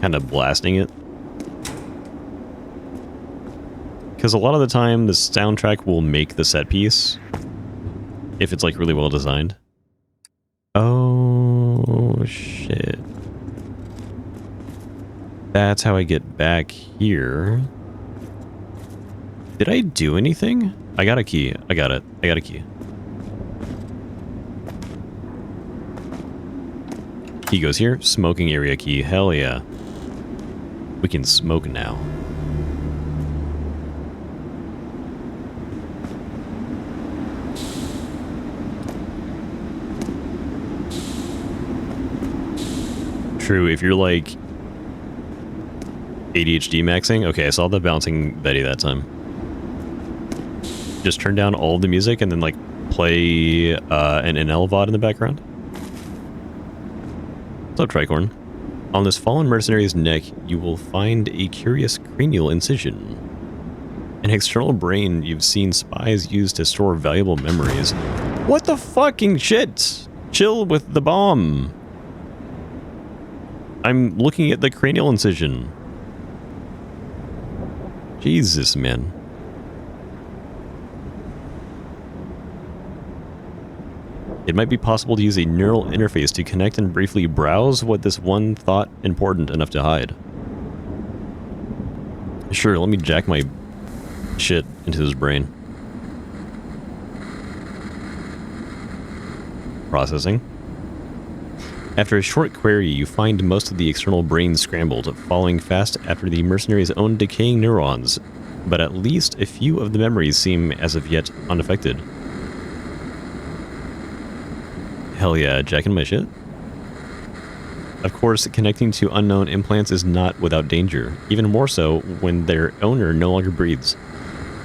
[SPEAKER 1] kind of blasting it. Because a lot of the time, the soundtrack will make the set piece, if it's, like, really well designed. Oh, shit. That's how I get back here. Did I do anything? I got a key. I got it. I got a key. Key goes here. Smoking area key. Hell yeah. We can smoke now. True, if you're like ADHD maxing. Okay, I saw the bouncing Betty that time. Just turn down all the music and then like play an NL VOD in the background. What's up, Tricorn? On this fallen mercenary's neck, you will find a curious cranial incision. An external brain you've seen spies use to store valuable memories. What the fucking shit? Chill with the bomb. I'm looking at the cranial incision. Jesus, man. It might be possible to use a neural interface to connect and briefly browse what this one thought important enough to hide. Sure, let me jack my shit into his brain. Processing. After a short query, you find most of the external brain scrambled, falling fast after the mercenary's own decaying neurons, but at least a few of the memories seem as of yet unaffected. Hell yeah, jacking my shit. Of course, connecting to unknown implants is not without danger, even more so when their owner no longer breathes.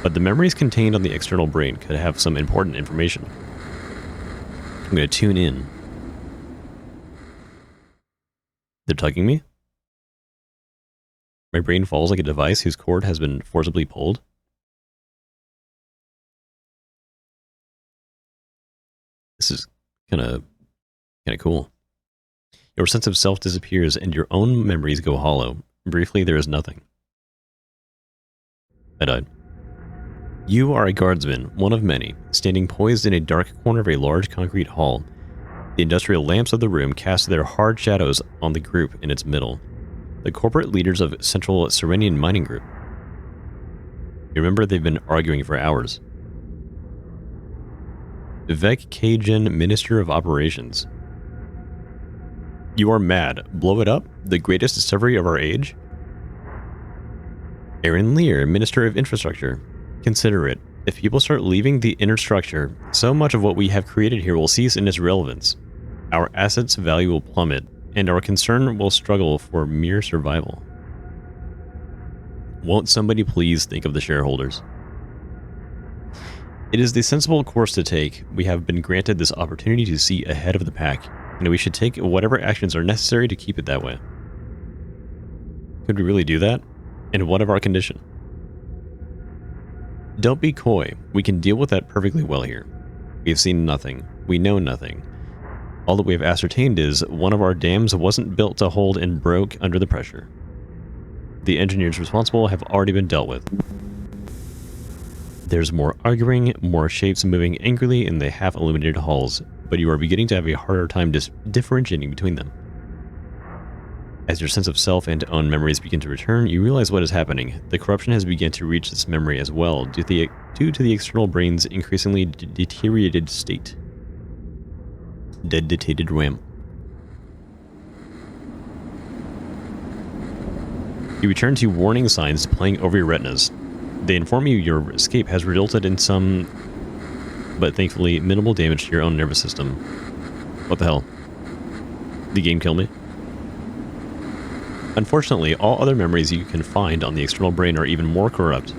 [SPEAKER 1] But the memories contained on the external brain could have some important information. I'm going to tune in. They're tugging me? My brain falls like a device whose cord has been forcibly pulled. This is kind of cool. Your sense of self disappears and your own memories go hollow. Briefly, there is nothing. I died. You are a guardsman, one of many, standing poised in a dark corner of a large concrete hall. The industrial lamps of the room cast their hard shadows on the group in its middle. The corporate leaders of Central Serenian Mining Group. You remember they've been arguing for hours. Vec Kajin, Minister of Operations. You are mad. Blow it up? The greatest discovery of our age? Aaron Lear, Minister of Infrastructure. Consider it. If people start leaving the inner structure, so much of what we have created here will cease in its relevance. Our assets' value will plummet, and our concern will struggle for mere survival. Won't somebody please think of the shareholders? It is the sensible course to take. We have been granted this opportunity to see ahead of the pack, and we should take whatever actions are necessary to keep it that way. Could we really do that? And what of our condition? Don't be coy. We can deal with that perfectly well here. We have seen nothing. We know nothing. All that we have ascertained is one of our dams wasn't built to hold and broke under the pressure. The engineers responsible have already been dealt with. There's more arguing, more shapes moving angrily in the half-illuminated halls, but you are beginning to have a harder time differentiating between them. As your sense of self and own memories begin to return, you realize what is happening. The corruption has begun to reach this memory as well, due to the external brain's increasingly deteriorated state. Dead-detated RAM. You return to warning signs playing over your retinas. They inform you your escape has resulted in some, but thankfully minimal damage to your own nervous system. What the hell? The game killed me? Unfortunately, all other memories you can find on the external brain are even more corrupt.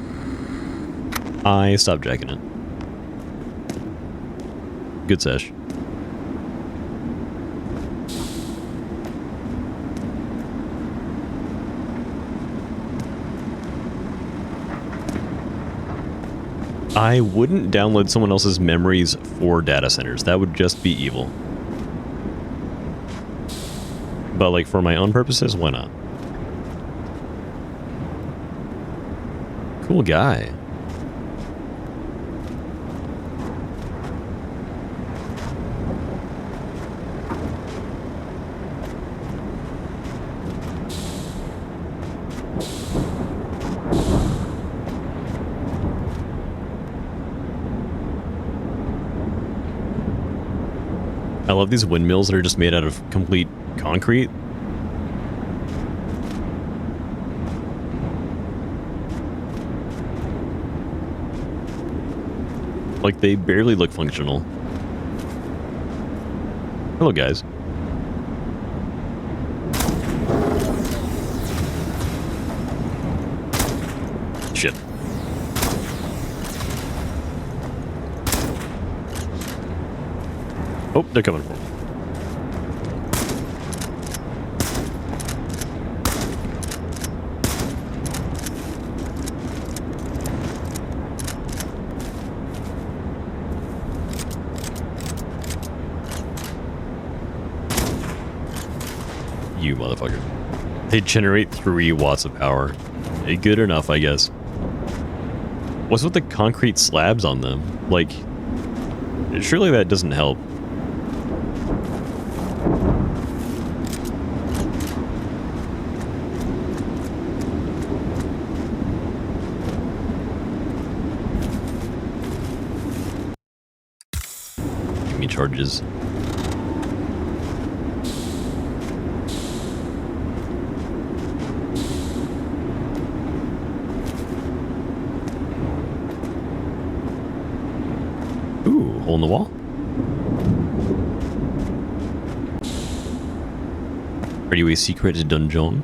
[SPEAKER 1] I stopped jacking it. Good sesh. I wouldn't download someone else's memories for data centers. That would just be evil. But like for my own purposes, why not? Cool guy. I love these windmills that are just made out of complete concrete. Like, they barely look functional. Hello, guys. Shit. Oh, they're coming for me. You motherfucker. They generate 3 watts of power. Good enough, I guess. What's with the concrete slabs on them? Like, surely that doesn't help. Give me charges. Ooh, hole in the wall. Are you a secret dungeon?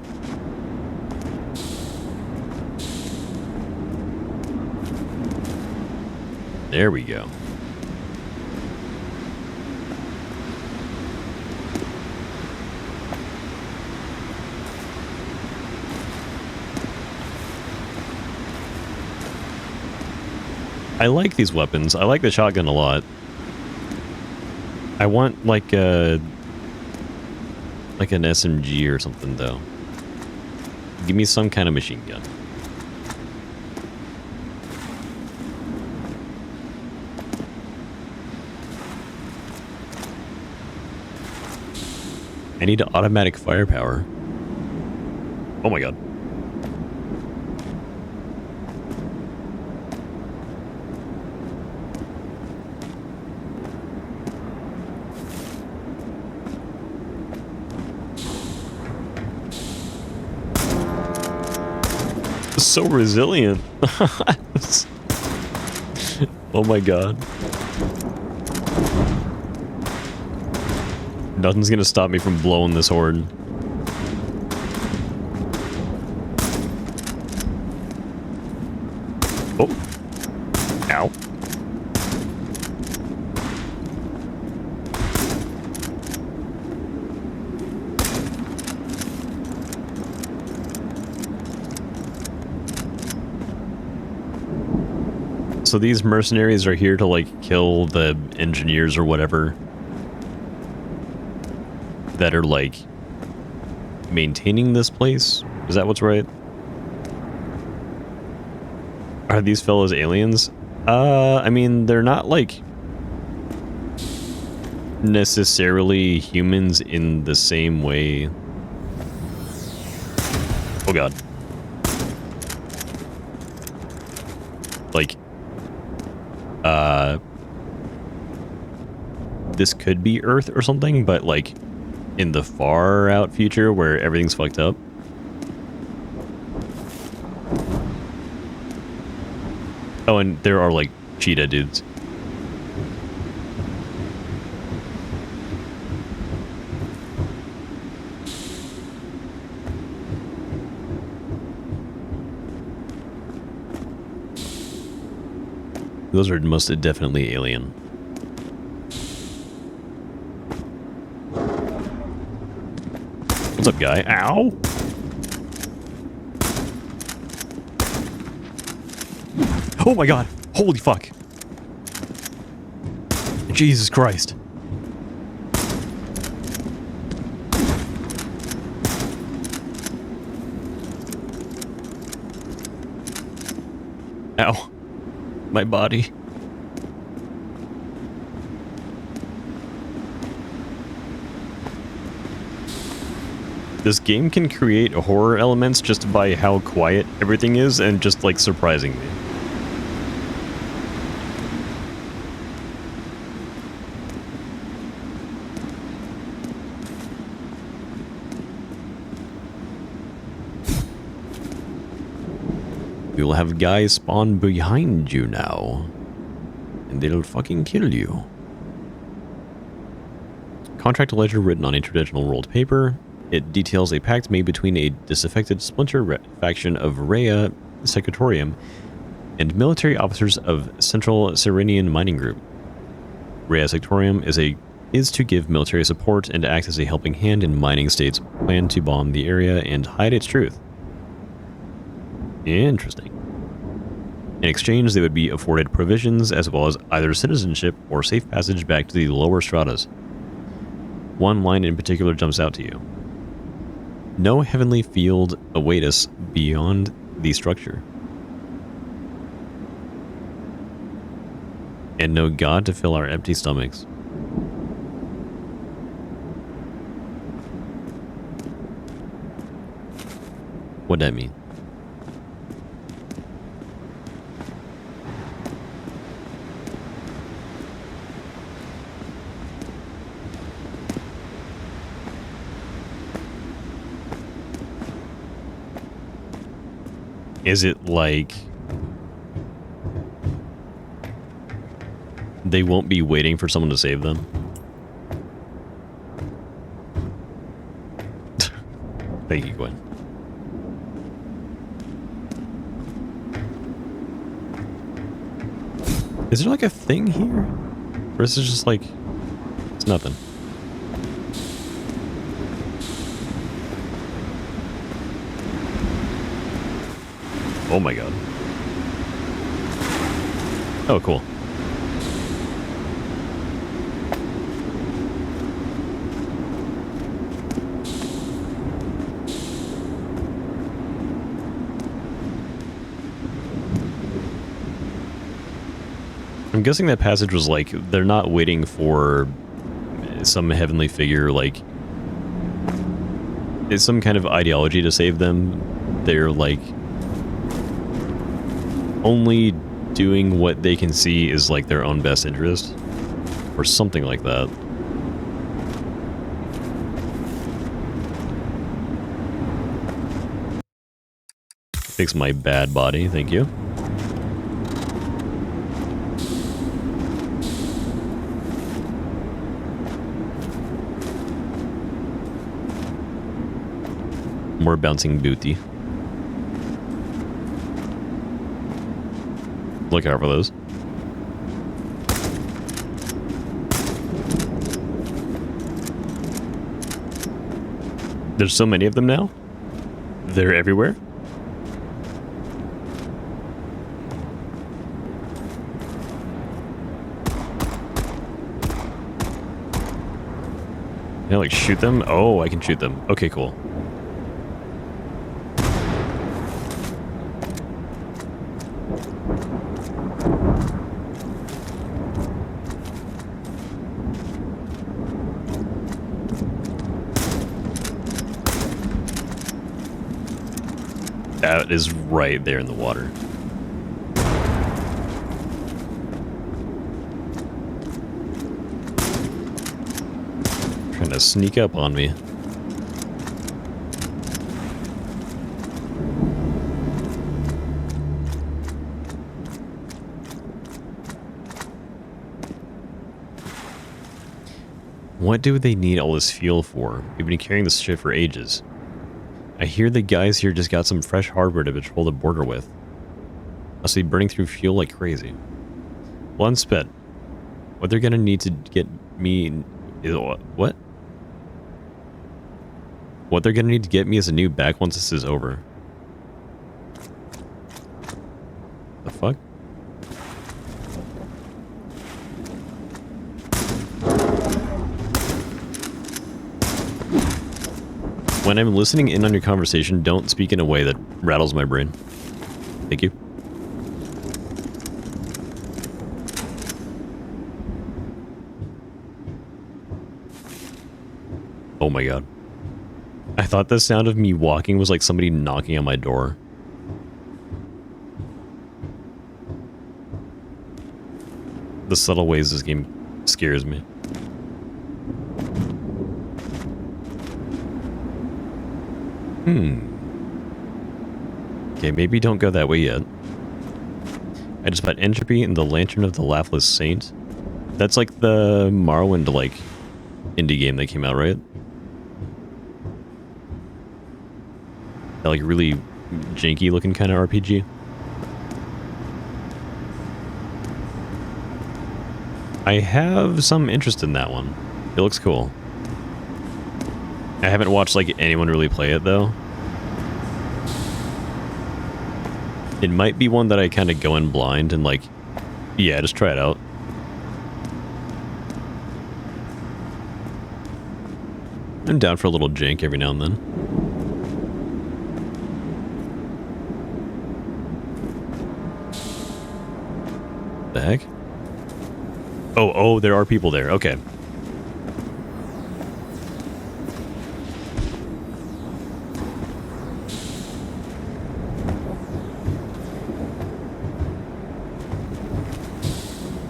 [SPEAKER 1] There we go. I like these weapons. I like the shotgun a lot. I want like an SMG or something though. Give me some kind of machine gun. I need automatic firepower. Oh my god. So resilient. Oh my god. Nothing's gonna stop me from blowing this horn. Oh. Ow. So these mercenaries are here to, like, kill the engineers or whatever that are, like, maintaining this place? Is that what's right? Are these fellows aliens? I mean, they're not, like, necessarily humans in the same way. Oh god. Like, this could be Earth or something, but, like, in the far out future where everything's fucked up. Oh, and there are, like, cheetah dudes. Those are most definitely alien. What's up, guy? Ow! Oh my god! Holy fuck! Jesus Christ. Ow. My body. This game can create horror elements just by how quiet everything is and just, like, surprising me. You'll have guys spawn behind you now, and they'll fucking kill you. Contract ledger written on a traditional rolled paper. It details a pact made between a disaffected splinter faction of Rhea Secretorium and military officers of Central Serenian Mining Group. Rhea Secretorium is to give military support and act as a helping hand in mining states' plan to bomb the area and hide its truth. Interesting. In exchange, they would be afforded provisions as well as either citizenship or safe passage back to the lower stratas. One line in particular jumps out to you. No heavenly field await us beyond the structure. And no God to fill our empty stomachs. What'd that mean? Is it like they won't be waiting for someone to save them? Thank you, Gwen. Is there like a thing here? Or is it just like... It's nothing. Oh my god. Oh, cool. I'm guessing that passage was like, they're not waiting for some heavenly figure, like, it's some kind of ideology to save them. They're like, only doing what they can see is like their own best interest, or something like that. Fix my bad body, thank you. More bouncing booty. Look out for those. There's so many of them now. They're everywhere. Can I like shoot them? Oh, I can shoot them. Okay, cool. That is right there in the water. Trying to sneak up on me. What do they need all this fuel for? We've been carrying this shit for ages. I hear the guys here just got some fresh hardware to patrol the border with. Must be burning through fuel like crazy. One spit. What they're gonna need to get me is what? What they're gonna need to get me is a new back once this is over. The fuck? When I'm listening in on your conversation, don't speak in a way that rattles my brain. Thank you. Oh my god. I thought the sound of me walking was like somebody knocking on my door. The subtle ways this game scares me. Okay, maybe don't go that way yet. I just bought Entropy and the Lantern of the Laughless Saint. That's like the Morrowind, like, indie game that came out, right? That, like, really janky looking kind of RPG. I have some interest in that one. It looks cool. I haven't watched, like, anyone really play it, though. It might be one that I kind of go in blind and, like, yeah, just try it out. I'm down for a little jank every now and then. The heck? Oh, there are people there. Okay.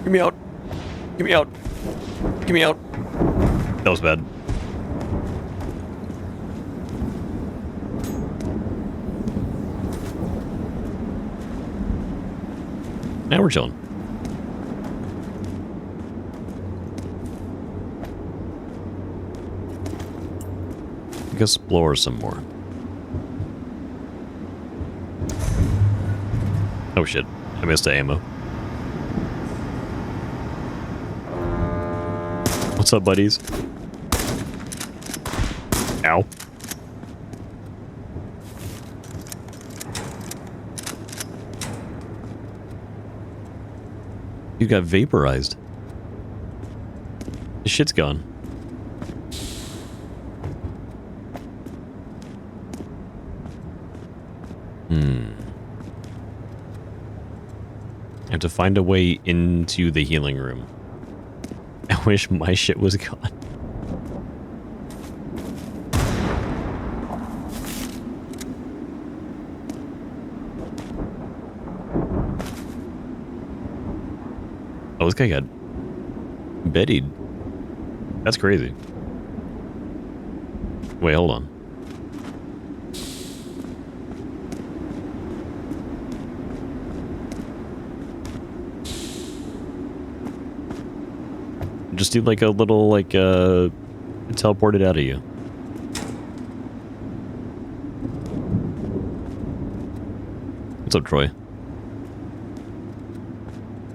[SPEAKER 1] Get me out. Get me out. Get me out. That was bad. Now we're chilling. Explore some more. Oh shit, I missed the ammo. What's up, buddies? Ow. You got vaporized. This shit's gone. I have to find a way into the healing room. I wish my shit was gone. Oh, this guy got bettied. That's crazy. Wait, hold on. Just do like a little, like, teleport it out of you. What's up, Troy?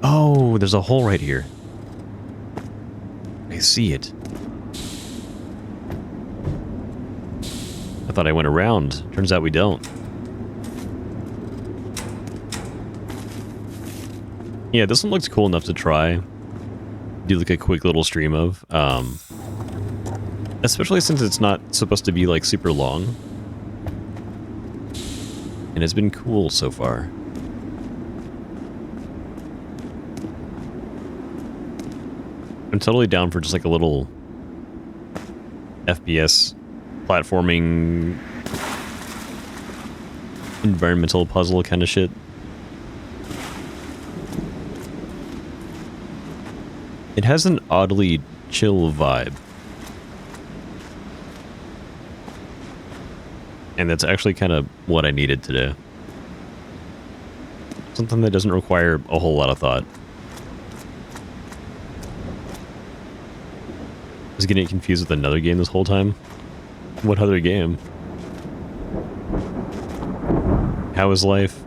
[SPEAKER 1] Oh, there's a hole right here. I see it. I thought I went around. Turns out we don't. Yeah, this one looks cool enough to try. Do like a quick little stream of. Especially since it's not supposed to be like super long. And it's been cool so far. I'm totally down for just like a little FPS platforming environmental puzzle kind of shit. It has an oddly chill vibe. And that's actually kind of what I needed today. Something that doesn't require a whole lot of thought. I was getting confused with another game this whole time. What other game? How is life?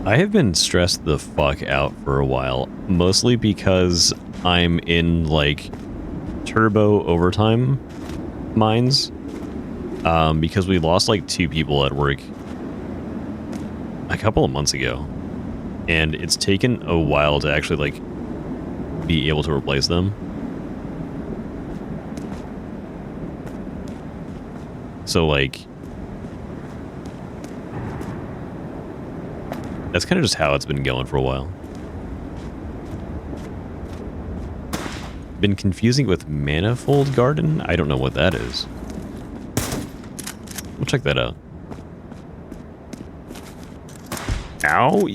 [SPEAKER 1] I have been stressed the fuck out for a while, mostly because I'm in, like, turbo overtime mines, because we lost, like, 2 people at work a couple of months ago, and it's taken a while to actually, like, be able to replace them. So, like, that's kind of just how it's been going for a while. Been confusing it with Manifold Garden? I don't know what that is. We'll check that out. Ow!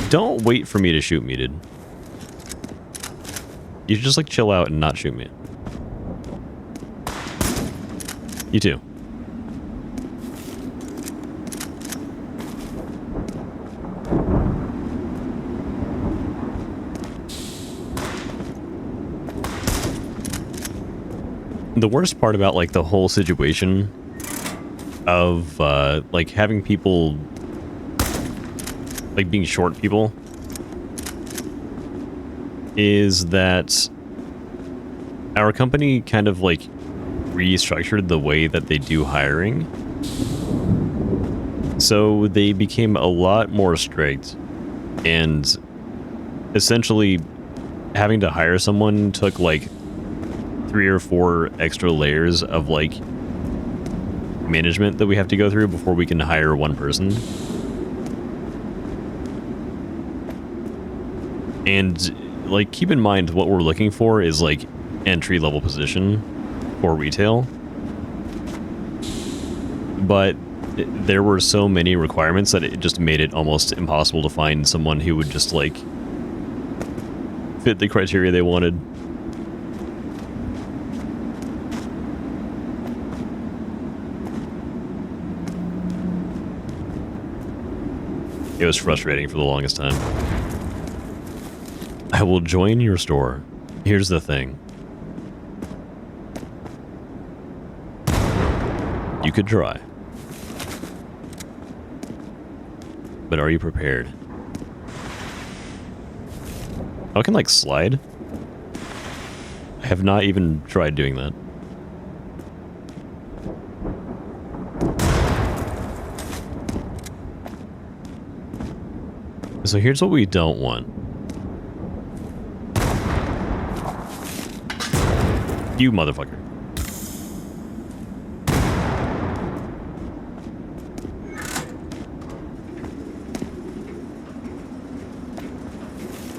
[SPEAKER 1] Don't wait for me to shoot me, dude. You should just, like, chill out and not shoot me. You too. The worst part about, like, the whole situation of, like, having people, like, being short people is that our company kind of, like, restructured the way that they do hiring. So they became a lot more strict, and essentially having to hire someone took, like, 3 or 4 extra layers of, like, management that we have to go through before we can hire one person. And, like, keep in mind what we're looking for is, like, entry-level position for retail. But there were so many requirements that it just made it almost impossible to find someone who would just, like, fit the criteria they wanted. It was frustrating for the longest time. I will join your store. Here's the thing. You could try. But are you prepared? Oh, I can, like, slide? I have not even tried doing that. So here's what we don't want. You motherfucker.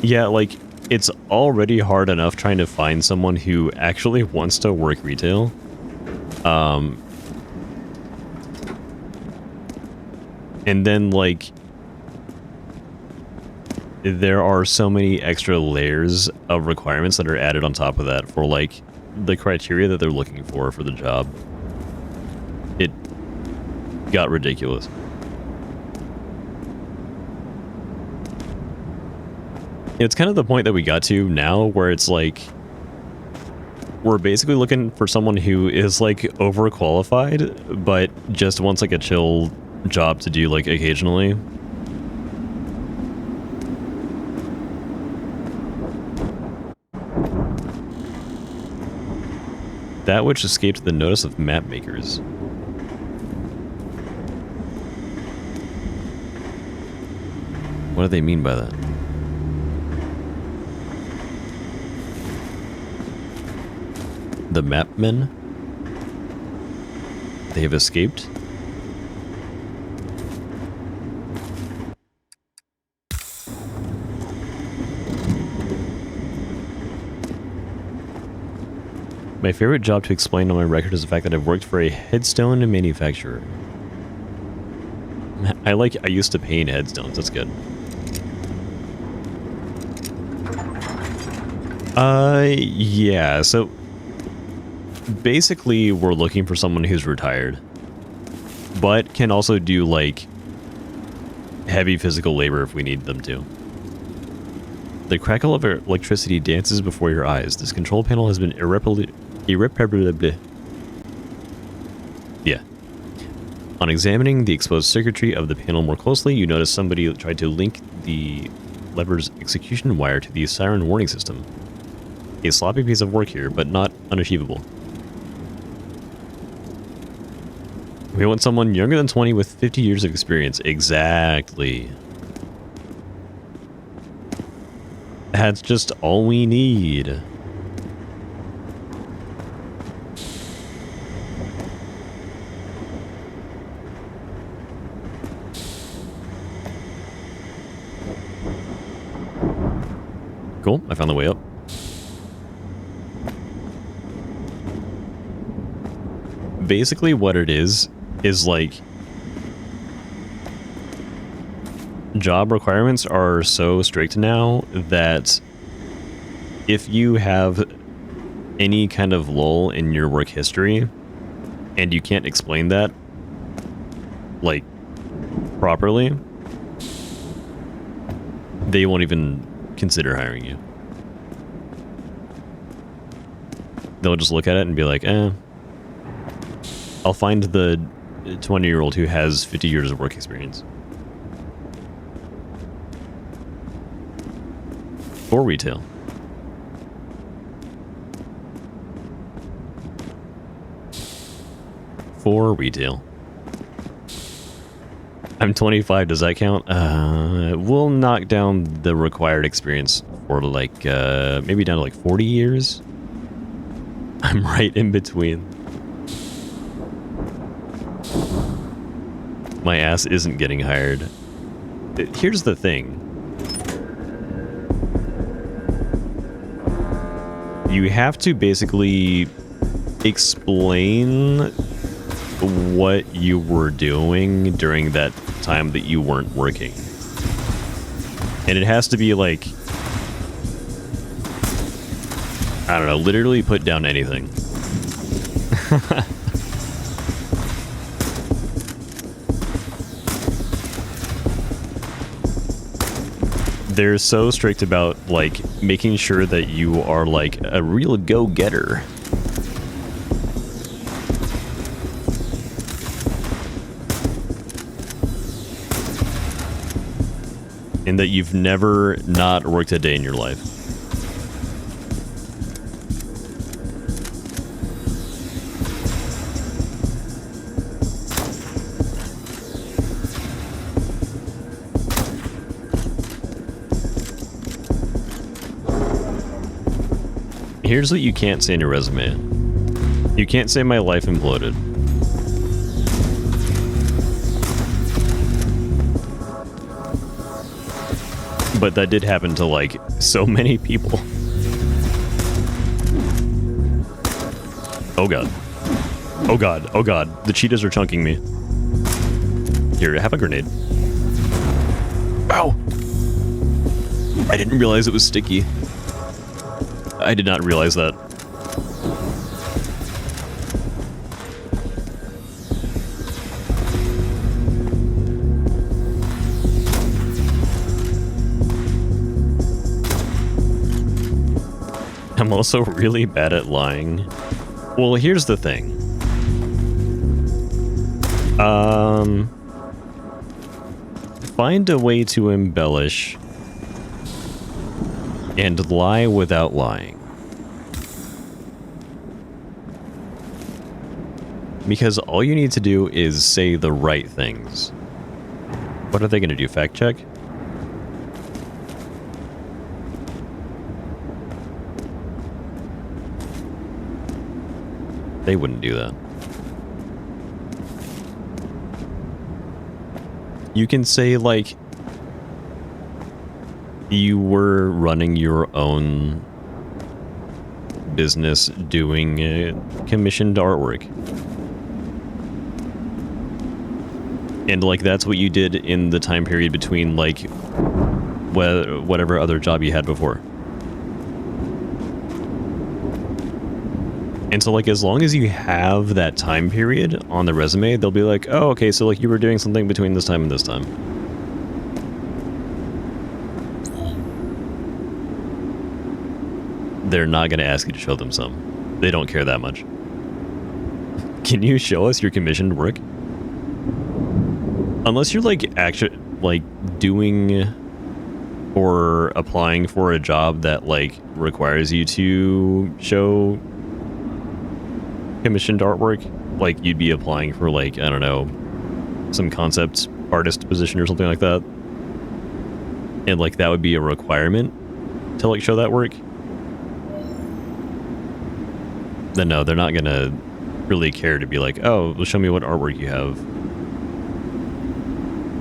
[SPEAKER 1] Yeah, like, it's already hard enough trying to find someone who actually wants to work retail. And then, like, there are so many extra layers of requirements that are added on top of that for, like, the criteria that they're looking for the job. It got ridiculous. It's kind of the point that we got to now where it's like we're basically looking for someone who is like overqualified but just wants like a chill job to do like occasionally. That which escaped the notice of map makers. What do they mean by that? The mapmen? They have escaped? My favorite job to explain on my record is the fact that I've worked for a headstone manufacturer. I used to paint headstones, that's good. Yeah, so basically we're looking for someone who's retired, but can also do like heavy physical labor if we need them to. The crackle of electricity dances before your eyes. This control panel has been irreparably... Yeah. On examining the exposed circuitry of the panel more closely, you notice somebody tried to link the lever's execution wire to the siren warning system. A sloppy piece of work here, but not unachievable. We want someone younger than 20 with 50 years of experience. Exactly. That's just all we need. Cool, I found the way up. Basically what it is like job requirements are so strict now that if you have any kind of lull in your work history and you can't explain that like properly, they won't even consider hiring you. They'll just look at it and be like, I'll find the 20-year-old who has 50 years of work experience. For retail. For retail. I'm 25, does that count? We'll knock down the required experience for like, maybe down to like 40 years. I'm right in between. My ass isn't getting hired. Here's the thing. You have to basically explain what you were doing during that time that you weren't working. And it has to be like, I don't know, literally put down anything. They're so strict about, like, making sure that you are, like, a real go-getter. in that you've never not worked a day in your life. Here's what you can't say in your resume. You can't say my life imploded. But that did happen to, like, so many people. Oh god. Oh god. Oh god. The cheetahs are chunking me. Here, have a grenade. Ow! I didn't realize it was sticky. I did not realize that. I'm also really bad at lying. Well, here's the thing. Find a way to embellish and lie without lying. Because all you need to do is say the right things. What are they going to do? Fact check? They wouldn't do that. You can say, like, you were running your own business doing commissioned artwork. And, like, that's what you did in the time period between, like, whatever other job you had before. And so, like, as long as you have that time period on the resume, they'll be like, oh, okay, so, like, you were doing something between this time and this time. They're not going to ask you to show them some. They don't care that much. Can you show us your commissioned work? Unless you're, like, actually, like, doing or applying for a job that, like, requires you to show commissioned artwork, like, you'd be applying for, like, I don't know, some concept artist position or something like that. And, like, that would be a requirement to, like, show that work. Then no, they're not gonna really care to be like, oh, well, show me what artwork you have.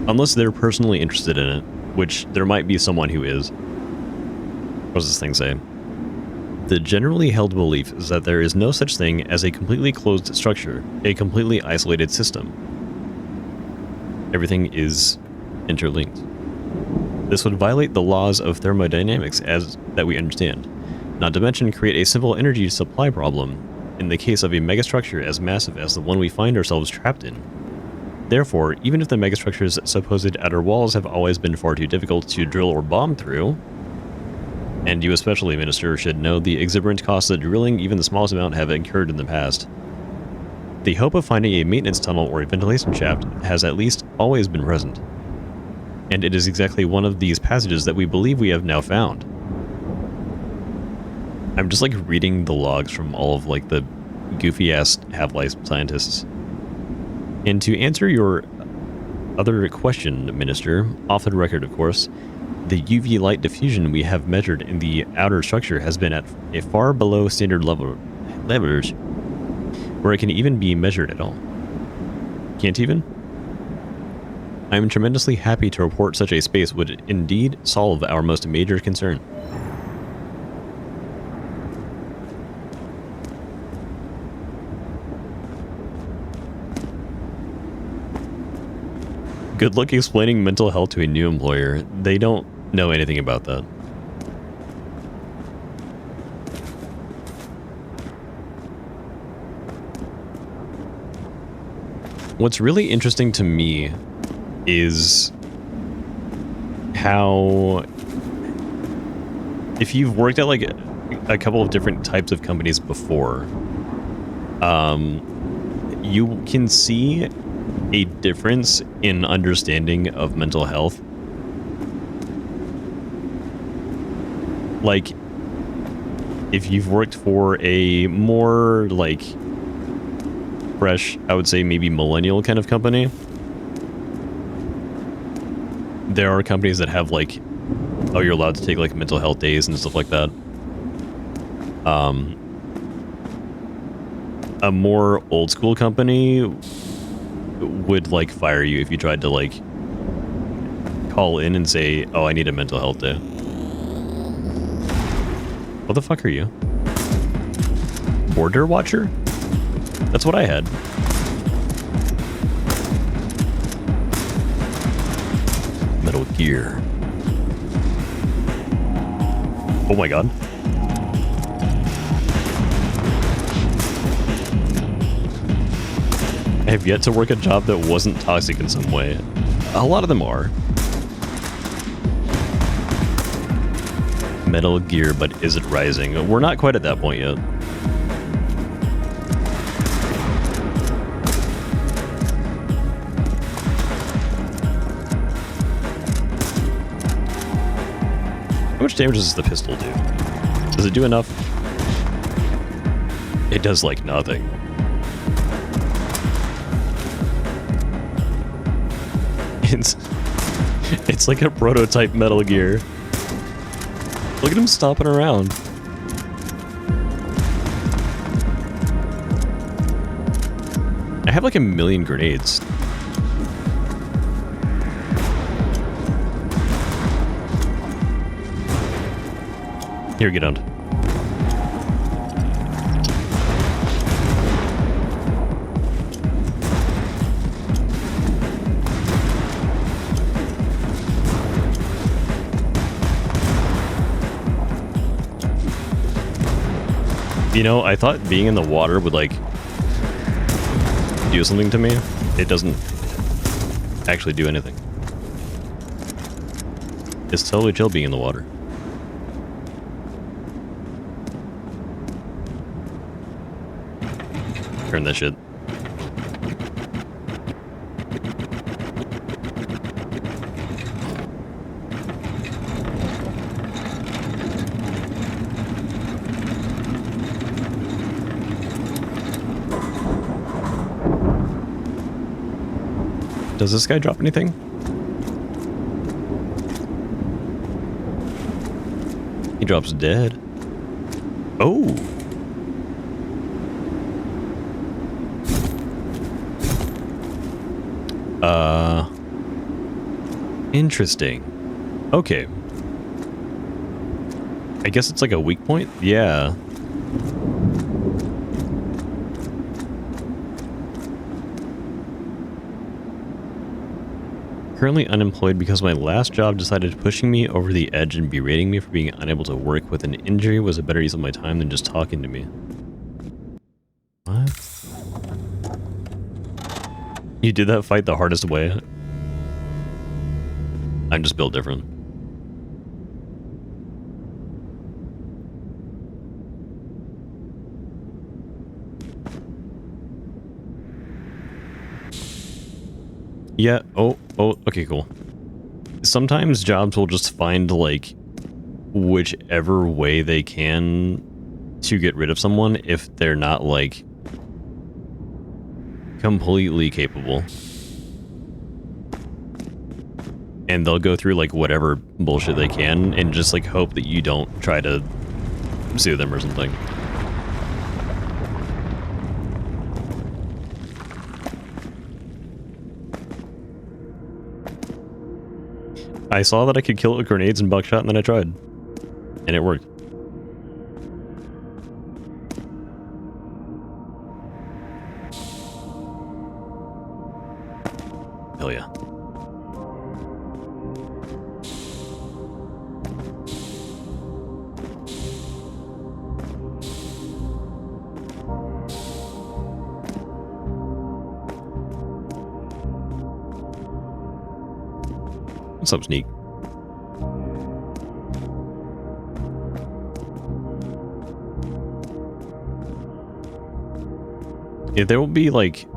[SPEAKER 1] Unless they're personally interested in it, which there might be someone who is. What does this thing say? The generally held belief is that there is no such thing as a completely closed structure, a completely isolated system. Everything is interlinked. This would violate the laws of thermodynamics as that we understand, not to mention create a simple energy supply problem in the case of a megastructure as massive as the one we find ourselves trapped in. Therefore, even if the megastructure's supposed outer walls have always been far too difficult to drill or bomb through, and you especially, Minister, should know the exorbitant costs that drilling even the smallest amount have incurred in the past, the hope of finding a maintenance tunnel or a ventilation shaft has at least always been present. And it is exactly one of these passages that we believe we have now found. I'm just, like, reading the logs from all of, like, the goofy-ass Half-Life scientists. And to answer your other question, Minister, off the record, of course, the UV light diffusion we have measured in the outer structure has been at a far below standard levels, where it can even be measured at all. Can't even? I am tremendously happy to report such a space would indeed solve our most major concern. Good luck explaining mental health to a new employer. They don't know anything about that. What's really interesting to me is how, if you've worked at, like, a couple of different types of companies before, you can see a difference in understanding of mental health like, if you've worked for a more, like, fresh, I would say maybe millennial kind of company, there are companies that have, like, oh, you're allowed to take, like, mental health days and stuff like that. A more old school company would, like, fire you if you tried to, like, call in and say, oh, I need a mental health day. What the fuck are you? Border Watcher? That's what I had. Metal Gear. Oh my god. I have yet to work a job that wasn't toxic in some way. A lot of them are. Metal Gear, but is it rising? We're not quite at that point yet. How much damage does the pistol do? Does it do enough? It does, like, nothing. It's like a prototype Metal Gear. Look at him stomping around. I have like 1,000,000 grenades. Here, get on. You know, I thought being in the water would, like, do something to me. It doesn't actually do anything. It's totally chill being in the water. Turn that shit. Does this guy drop anything? He drops dead. Oh! Interesting. Okay. I guess it's like a weak point? Yeah. Currently unemployed because my last job decided pushing me over the edge and berating me for being unable to work with an injury was a better use of my time than just talking to me. What? You did that fight the hardest way? I'm just built different. Yeah, oh, okay, cool. Sometimes jobs will just find, like, whichever way they can to get rid of someone if they're not, like, completely capable. And they'll go through, like, whatever bullshit they can and just, like, hope that you don't try to sue them or something. I saw that I could kill it with grenades and buckshot, and then I tried. And it worked. Hell yeah. What's up, Sneak? Yeah, there will be, like,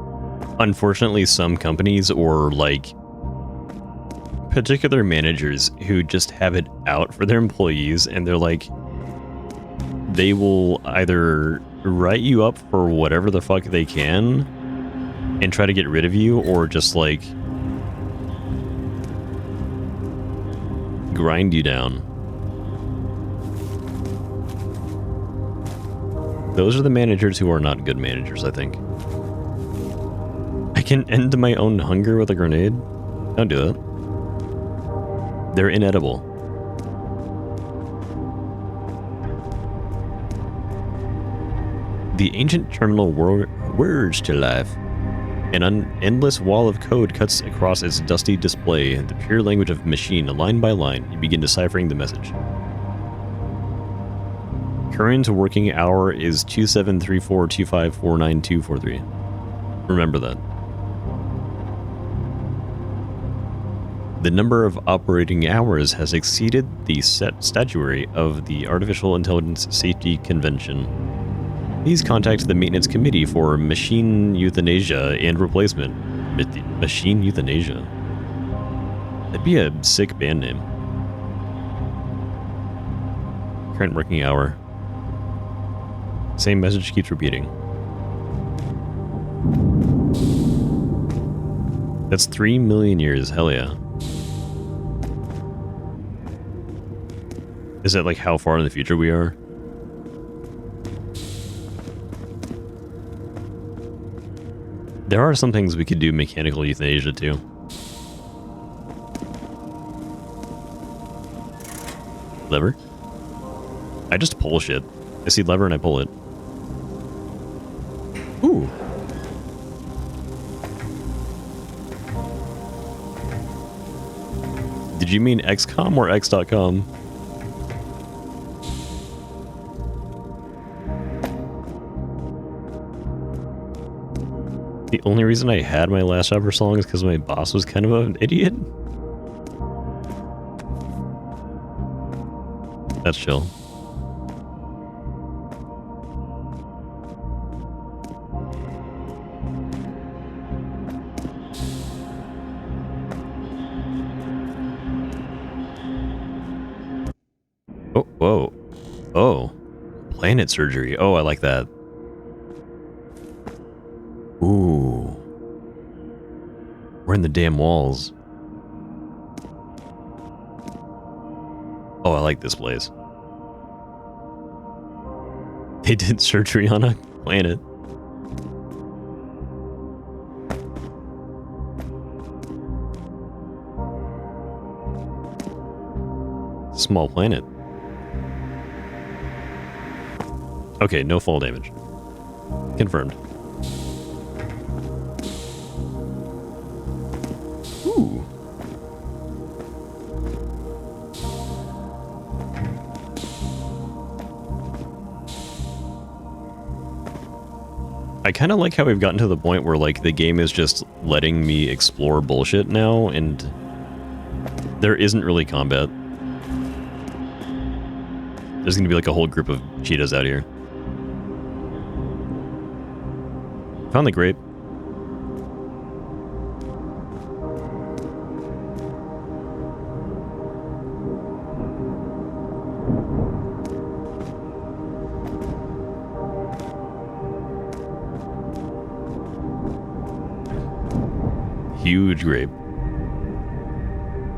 [SPEAKER 1] unfortunately some companies or, like, particular managers who just have it out for their employees, and they're like, they will either write you up for whatever the fuck they can and try to get rid of you, or just like grind you down. Those are the managers who are not good managers, I think. I can end my own hunger with a grenade? Don't do that. They're inedible. The ancient terminal whirs to life. An endless wall of code cuts across its dusty display, the pure language of machine, line by line. You begin deciphering the message. Current working hour is 273425492243. Remember that. The number of operating hours has exceeded the set statutory of the Artificial Intelligence Safety Convention. Please contact the Maintenance Committee for Machine Euthanasia and Replacement. Machine Euthanasia? That'd be a sick band name. Current working hour. Same message keeps repeating. That's 3 million years, hell yeah. Is that like how far in the future we are? There are some things we could do mechanical euthanasia too. Lever? I just pull shit. I see lever and I pull it. Ooh. Did you mean XCOM or X.com? The only reason I had my last job for so long is because my boss was kind of an idiot. That's chill. Oh, whoa. Oh. Planet surgery. Oh, I like that. Ooh. We're in the damn walls. Oh, I like this place. They did surgery on a planet. Small planet. Okay, no fall damage. Confirmed. Ooh. I kind of like how we've gotten to the point where, like, the game is just letting me explore bullshit now, and there isn't really combat. There's gonna be, like, a whole group of cheetahs out here. Found the grape. Huge grape.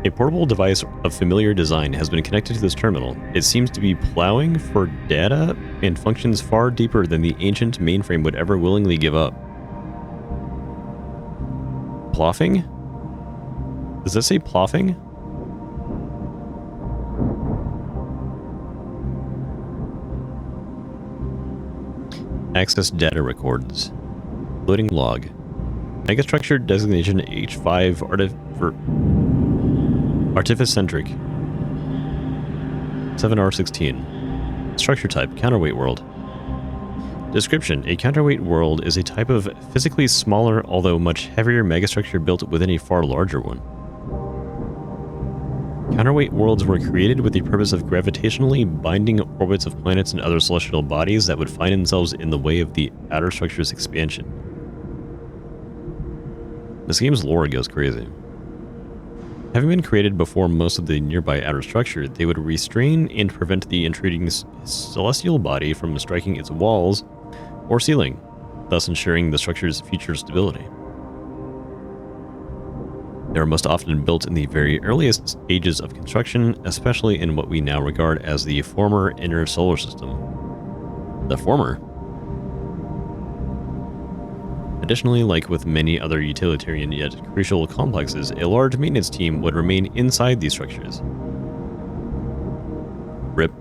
[SPEAKER 1] A portable device of familiar design has been connected to this terminal. It seems to be plowing for data and functions far deeper than the ancient mainframe would ever willingly give up. Ploughing? Does that say ploughing? Access data records. Loading log. Megastructure designation H5 Artificentric 7R16. Structure type counterweight world. Description: a counterweight world is a type of physically smaller, although much heavier megastructure built within a far larger one. Counterweight worlds were created with the purpose of gravitationally binding orbits of planets and other celestial bodies that would find themselves in the way of the outer structure's expansion. This game's lore goes crazy. Having been created before most of the nearby outer structure, they would restrain and prevent the intruding celestial body from striking its walls or ceiling, thus ensuring the structure's future stability. They are most often built in the very earliest stages of construction, especially in what we now regard as the former inner solar system. The former. Additionally, like with many other utilitarian yet crucial complexes, a large maintenance team would remain inside these structures. RIP.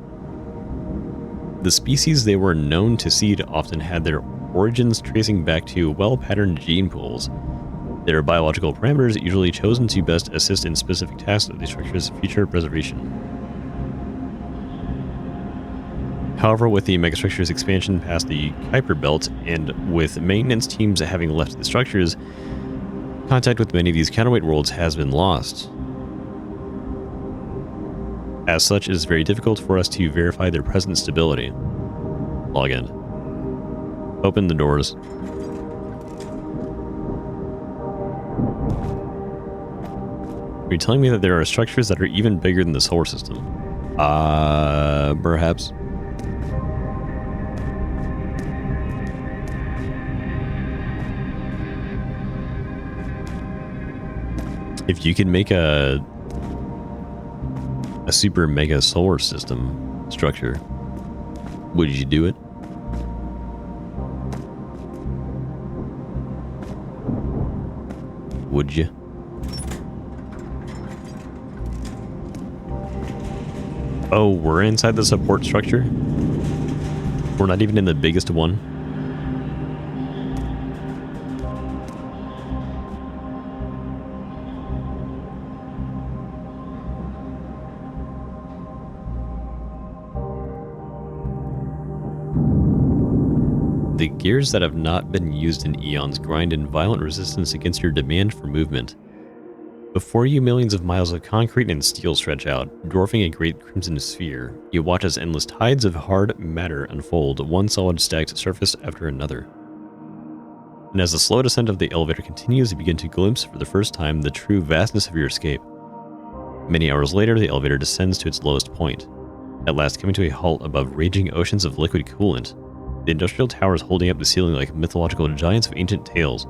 [SPEAKER 1] The species they were known to seed often had their origins tracing back to well-patterned gene pools, their biological parameters usually chosen to best assist in specific tasks of the structure's future preservation. However, with the megastructure's expansion past the Kuiper Belt, and with maintenance teams having left the structures, contact with many of these counterweight worlds has been lost. As such, it is very difficult for us to verify their present stability. Log in. Open the doors. Are you telling me that there are structures that are even bigger than the solar system? Perhaps. If you could make a super mega solar system structure, would you do it? Would you? Oh, we're inside the support structure? We're not even in the biggest one? The gears that have not been used in eons grind in violent resistance against your demand for movement. Before you, millions of miles of concrete and steel stretch out, dwarfing a great crimson sphere. You watch as endless tides of hard matter unfold, one solid stacked surface after another. And as the slow descent of the elevator continues, you begin to glimpse for the first time the true vastness of your escape. Many hours later, the elevator descends to its lowest point, at last coming to a halt above raging oceans of liquid coolant. The industrial towers holding up the ceiling like mythological giants of ancient tales.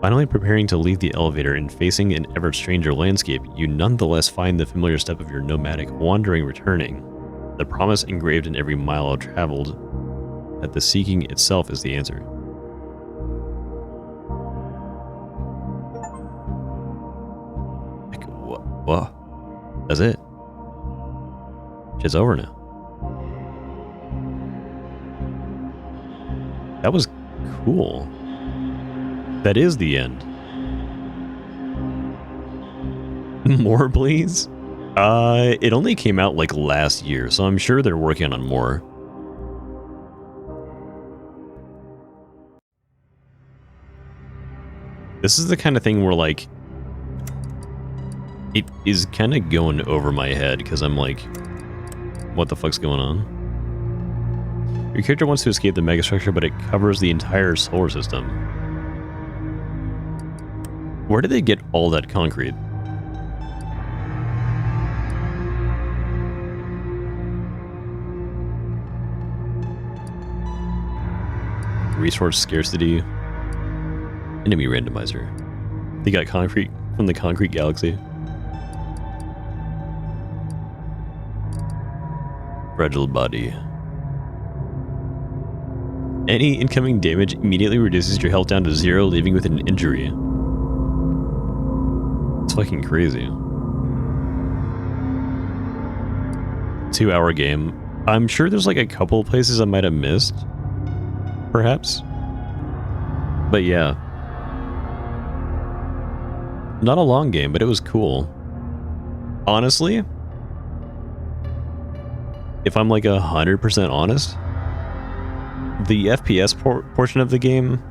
[SPEAKER 1] Finally preparing to leave the elevator and facing an ever stranger landscape, you nonetheless find the familiar step of your nomadic wandering returning, the promise engraved in every mile traveled that the seeking itself is the answer. Like, what? That's it. Shit's over now. That was cool. That is the end. More, please? It only came out like last year, so I'm sure they're working on more. This is the kind of thing where, like, it is kind of going over my head, because I'm like, what the fuck's going on? Your character wants to escape the megastructure, but it covers the entire solar system. Where did they get all that concrete? Resource scarcity. Enemy randomizer. They got concrete from the concrete galaxy. Fragile body. Any incoming damage immediately reduces your health down to 0, leaving with an injury. It's fucking crazy. 2-hour game. I'm sure there's like a couple places I might have missed. Perhaps. But yeah. Not a long game, but it was cool. Honestly, if I'm like 100% honest, the FPS portion of the game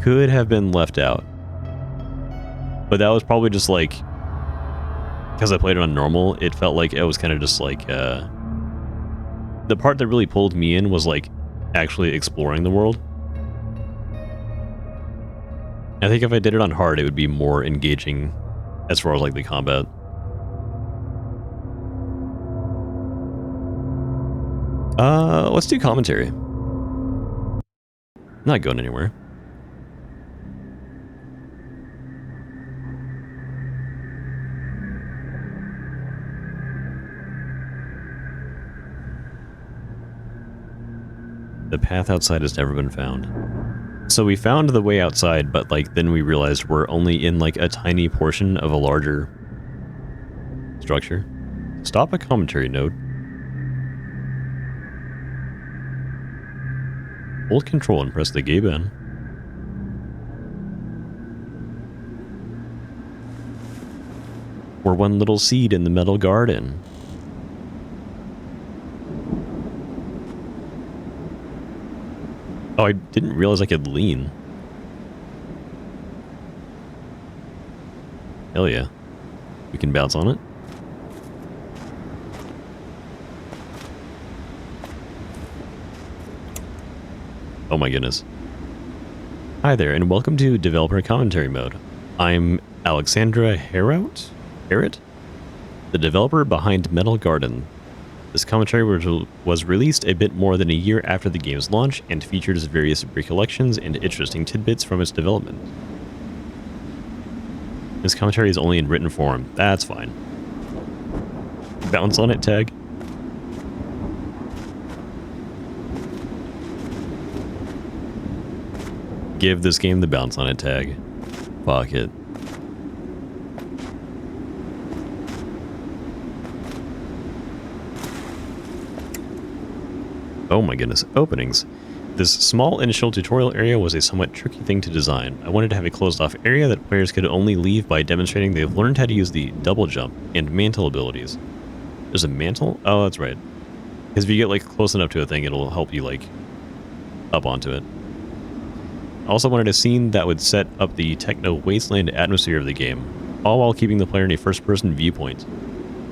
[SPEAKER 1] could have been left out. But that was probably just like, because I played it on normal, it felt like it was kind of just like, the part that really pulled me in was like actually exploring the world. I think if I did it on hard, it would be more engaging as far as like the combat. Let's do commentary. Not going anywhere. The path outside has never been found. So we found the way outside, but like then we realized we're only in like a tiny portion of a larger structure. Stop a commentary node. Hold control and press the gay button. We're one little seed in the metal garden. Oh, I didn't realize I could lean. Hell yeah. We can bounce on it. Oh my goodness. Hi there, and welcome to Developer Commentary Mode. I'm Alexandra Harrot, the developer behind Metal Garden. This commentary was released a bit more than a year after the game's launch and features various recollections and interesting tidbits from its development. This commentary is only in written form. That's fine. Bounce on it tag. Give this game the bounce on it tag. Fuck it. Oh my goodness, openings. This small initial tutorial area was a somewhat tricky thing to design. I wanted to have a closed off area that players could only leave by demonstrating they've learned how to use the double jump and mantle abilities. There's a mantle? Oh, that's right. Because if you get like close enough to a thing, it'll help you like up onto it. I also wanted a scene that would set up the techno wasteland atmosphere of the game, all while keeping the player in a first-person viewpoint.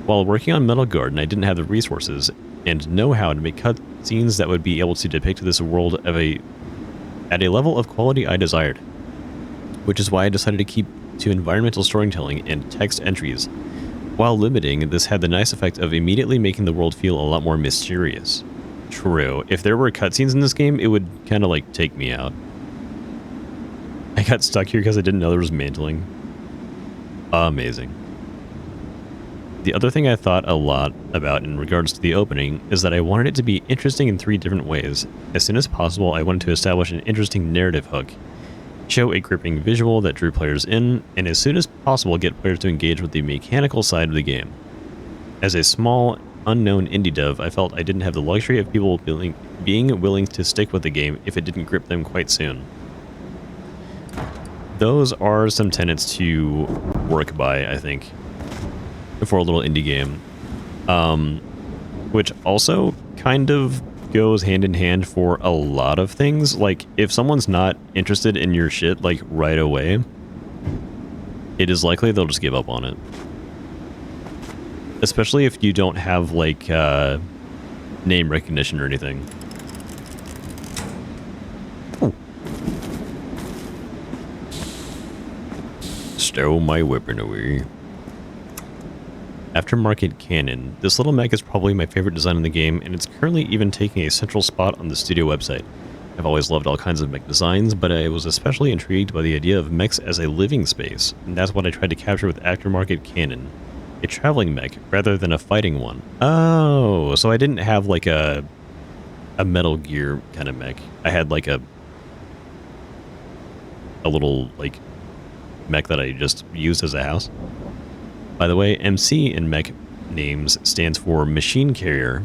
[SPEAKER 1] While working on Metal Garden, I didn't have the resources and know-how to make cutscenes that would be able to depict this world at a level of quality I desired, which is why I decided to keep to environmental storytelling and text entries. While limiting, this had the nice effect of immediately making the world feel a lot more mysterious. True, if there were cutscenes in this game, it would kind of like take me out. I got stuck here because I didn't know there was mantling. Amazing. The other thing I thought a lot about in regards to the opening is that I wanted it to be interesting in 3 different ways. As soon as possible, I wanted to establish an interesting narrative hook, show a gripping visual that drew players in, and as soon as possible get players to engage with the mechanical side of the game. As a small, unknown indie dev, I felt I didn't have the luxury of people being willing to stick with the game if it didn't grip them quite soon. Those are some tenets to work by, I think, for a little indie game, which also kind of goes hand in hand for a lot of things. Like, if someone's not interested in your shit, like, right away, it is likely they'll just give up on it. Especially if you don't have, like, name recognition or anything. Ooh. Stow my weapon away. Aftermarket Cannon. This little mech is probably my favorite design in the game, and it's currently even taking a central spot on the studio website. I've always loved all kinds of mech designs, but I was especially intrigued by the idea of mechs as a living space, and that's what I tried to capture with Aftermarket Cannon. A traveling mech, rather than a fighting one. Oh, so I didn't have like a Metal Gear kind of mech. I had like a little like mech that I just used as a house. By the way, MC in mech names stands for Machine Carrier.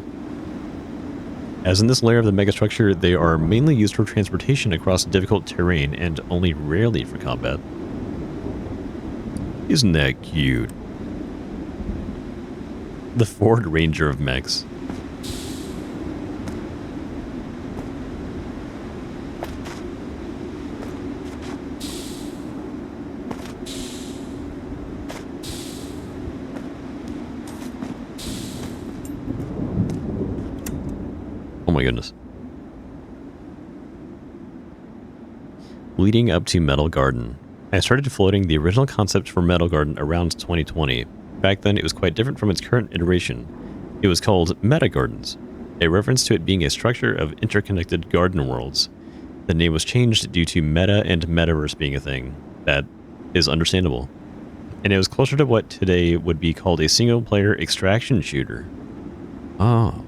[SPEAKER 1] As in this layer of the megastructure, they are mainly used for transportation across difficult terrain and only rarely for combat. Isn't that cute? The Ford Ranger of mechs. Oh my goodness. Leading up to Metal Garden. I started floating the original concept for Metal Garden around 2020. Back then, it was quite different from its current iteration. It was called Meta Gardens, a reference to it being a structure of interconnected garden worlds. The name was changed due to meta and metaverse being a thing. That is understandable. And it was closer to what today would be called a single-player extraction shooter. Oh.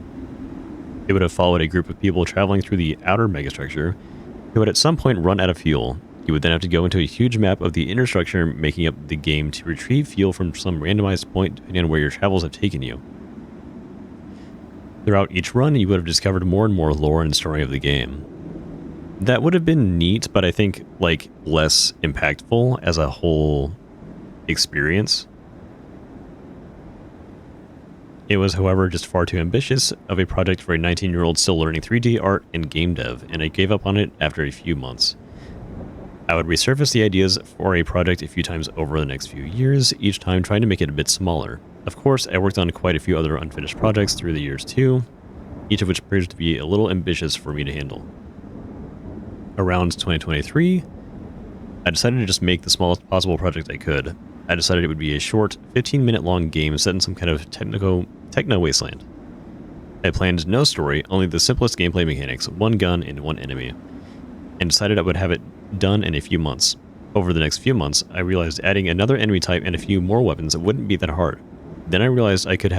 [SPEAKER 1] It would have followed a group of people traveling through the outer megastructure who would at some point run out of fuel. You would then have to go into a huge map of the inner structure making up the game to retrieve fuel from some randomized point depending on where your travels have taken you. Throughout each run, you would have discovered more and more lore and story of the game. That would have been neat, but I think, like, less impactful as a whole experience. It was, however, just far too ambitious of a project for a 19-year-old still learning 3D art and game dev, and I gave up on it after a few months. I would resurface the ideas for a project a few times over the next few years, each time trying to make it a bit smaller. Of course, I worked on quite a few other unfinished projects through the years too, each of which appears to be a little ambitious for me to handle. Around 2023, I decided to just make the smallest possible project I could. I decided it would be a short, 15-minute long game set in some kind of techno wasteland. I planned no story, only the simplest gameplay mechanics, one gun and one enemy, and decided I would have it done in a few months. Over the next few months, I realized adding another enemy type and a few more weapons wouldn't be that hard. Then I realized I could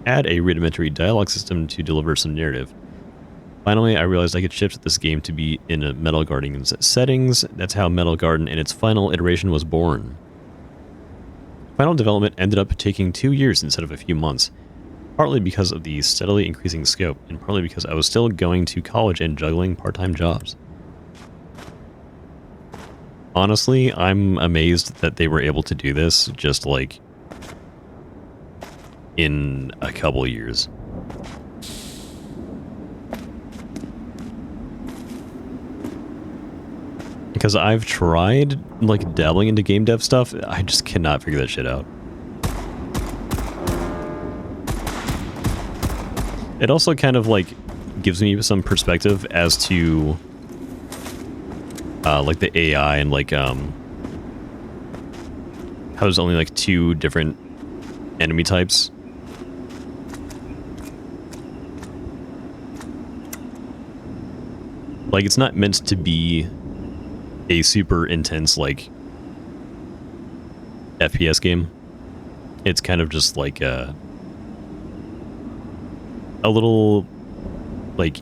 [SPEAKER 1] add a rudimentary dialogue system to deliver some narrative. Finally, I realized I could shift this game to be in a Metal Garden's settings. That's how Metal Garden in its final iteration was born. Final development ended up taking 2 years instead of a few months, partly because of the steadily increasing scope, and partly because I was still going to college and juggling part-time jobs. Honestly, I'm amazed that they were able to do this just, like, in a couple years. Because I've tried, like, dabbling into game dev stuff, I just cannot figure that shit out. It also kind of, like, gives me some perspective as to, like, the AI and, like, how there's only, like, 2 different enemy types. Like, it's not meant to be a super intense, like, FPS game. It's kind of just like a little, like,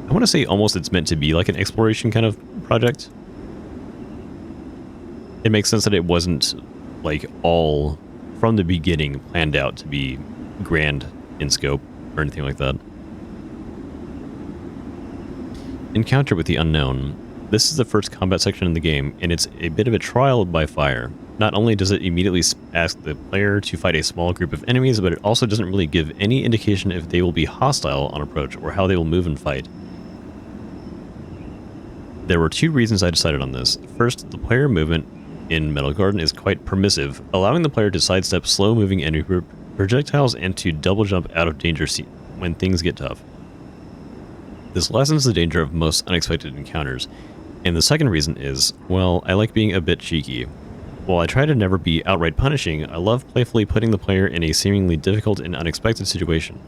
[SPEAKER 1] I want to say almost it's meant to be like an exploration kind of project. It makes sense that it wasn't, like, all from the beginning planned out to be grand in scope or anything like that. Encounter with the Unknown. This is the first combat section in the game, and it's a bit of a trial by fire. Not only does it immediately ask the player to fight a small group of enemies, but it also doesn't really give any indication if they will be hostile on approach or how they will move and fight. There were 2 reasons I decided on this. First, the player movement in Metal Garden is quite permissive, allowing the player to sidestep slow-moving enemy projectiles and to double jump out of danger when things get tough. This lessens the danger of most unexpected encounters. And the second reason is, well, I like being a bit cheeky. While I try to never be outright punishing, I love playfully putting the player in a seemingly difficult and unexpected situation.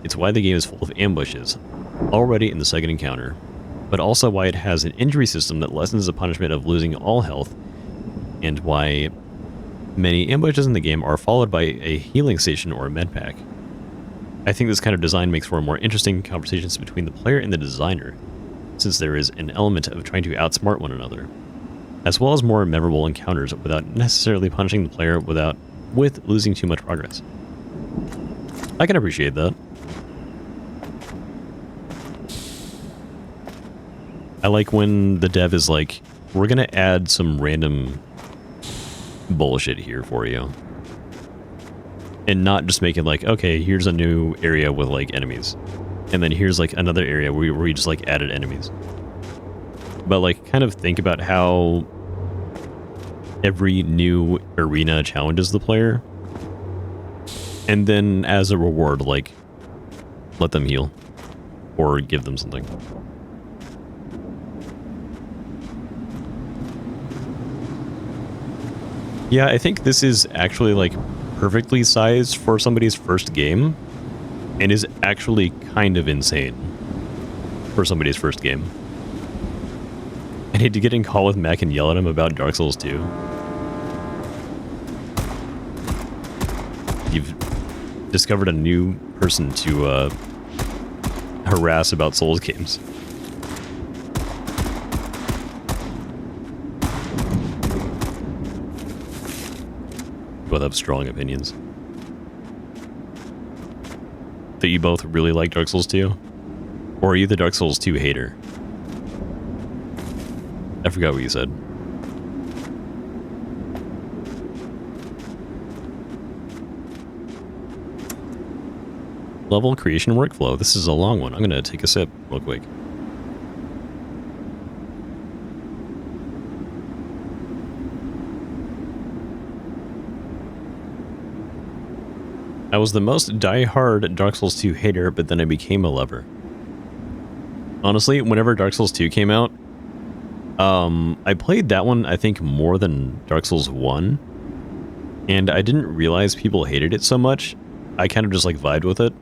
[SPEAKER 1] It's why the game is full of ambushes, already in the second encounter, but also why it has an injury system that lessens the punishment of losing all health, and why many ambushes in the game are followed by a healing station or a med pack. I think this kind of design makes for more interesting conversations between the player and the designer, since there is an element of trying to outsmart one another, as well as more memorable encounters without necessarily punishing the player with losing too much progress. I can appreciate that. I like when the dev is like, we're gonna add some random bullshit here for you. And not just make it like, okay, here's a new area with, like, enemies. And then here's, like, another area where we just, like, added enemies. But, like, kind of think about how every new arena challenges the player. And then, as a reward, like, let them heal. Or give them something. Yeah, I think this is actually like perfectly sized for somebody's first game and is actually kind of insane for somebody's first game. I need to get in call with Mac and yell at him about Dark Souls 2. You've discovered a new person to harass about Souls games. Both have strong opinions. That you both really like Dark Souls 2? Or are you the Dark Souls 2 hater? I forgot what you said. Level creation workflow. This is a long one. I'm going to take a sip real quick. I was the most die-hard Dark Souls 2 hater, but then I became a lover. Honestly, whenever Dark Souls 2 came out, I played that one, I think, more than Dark Souls 1. And I didn't realize people hated it so much. I kind of just, like, vibed with it.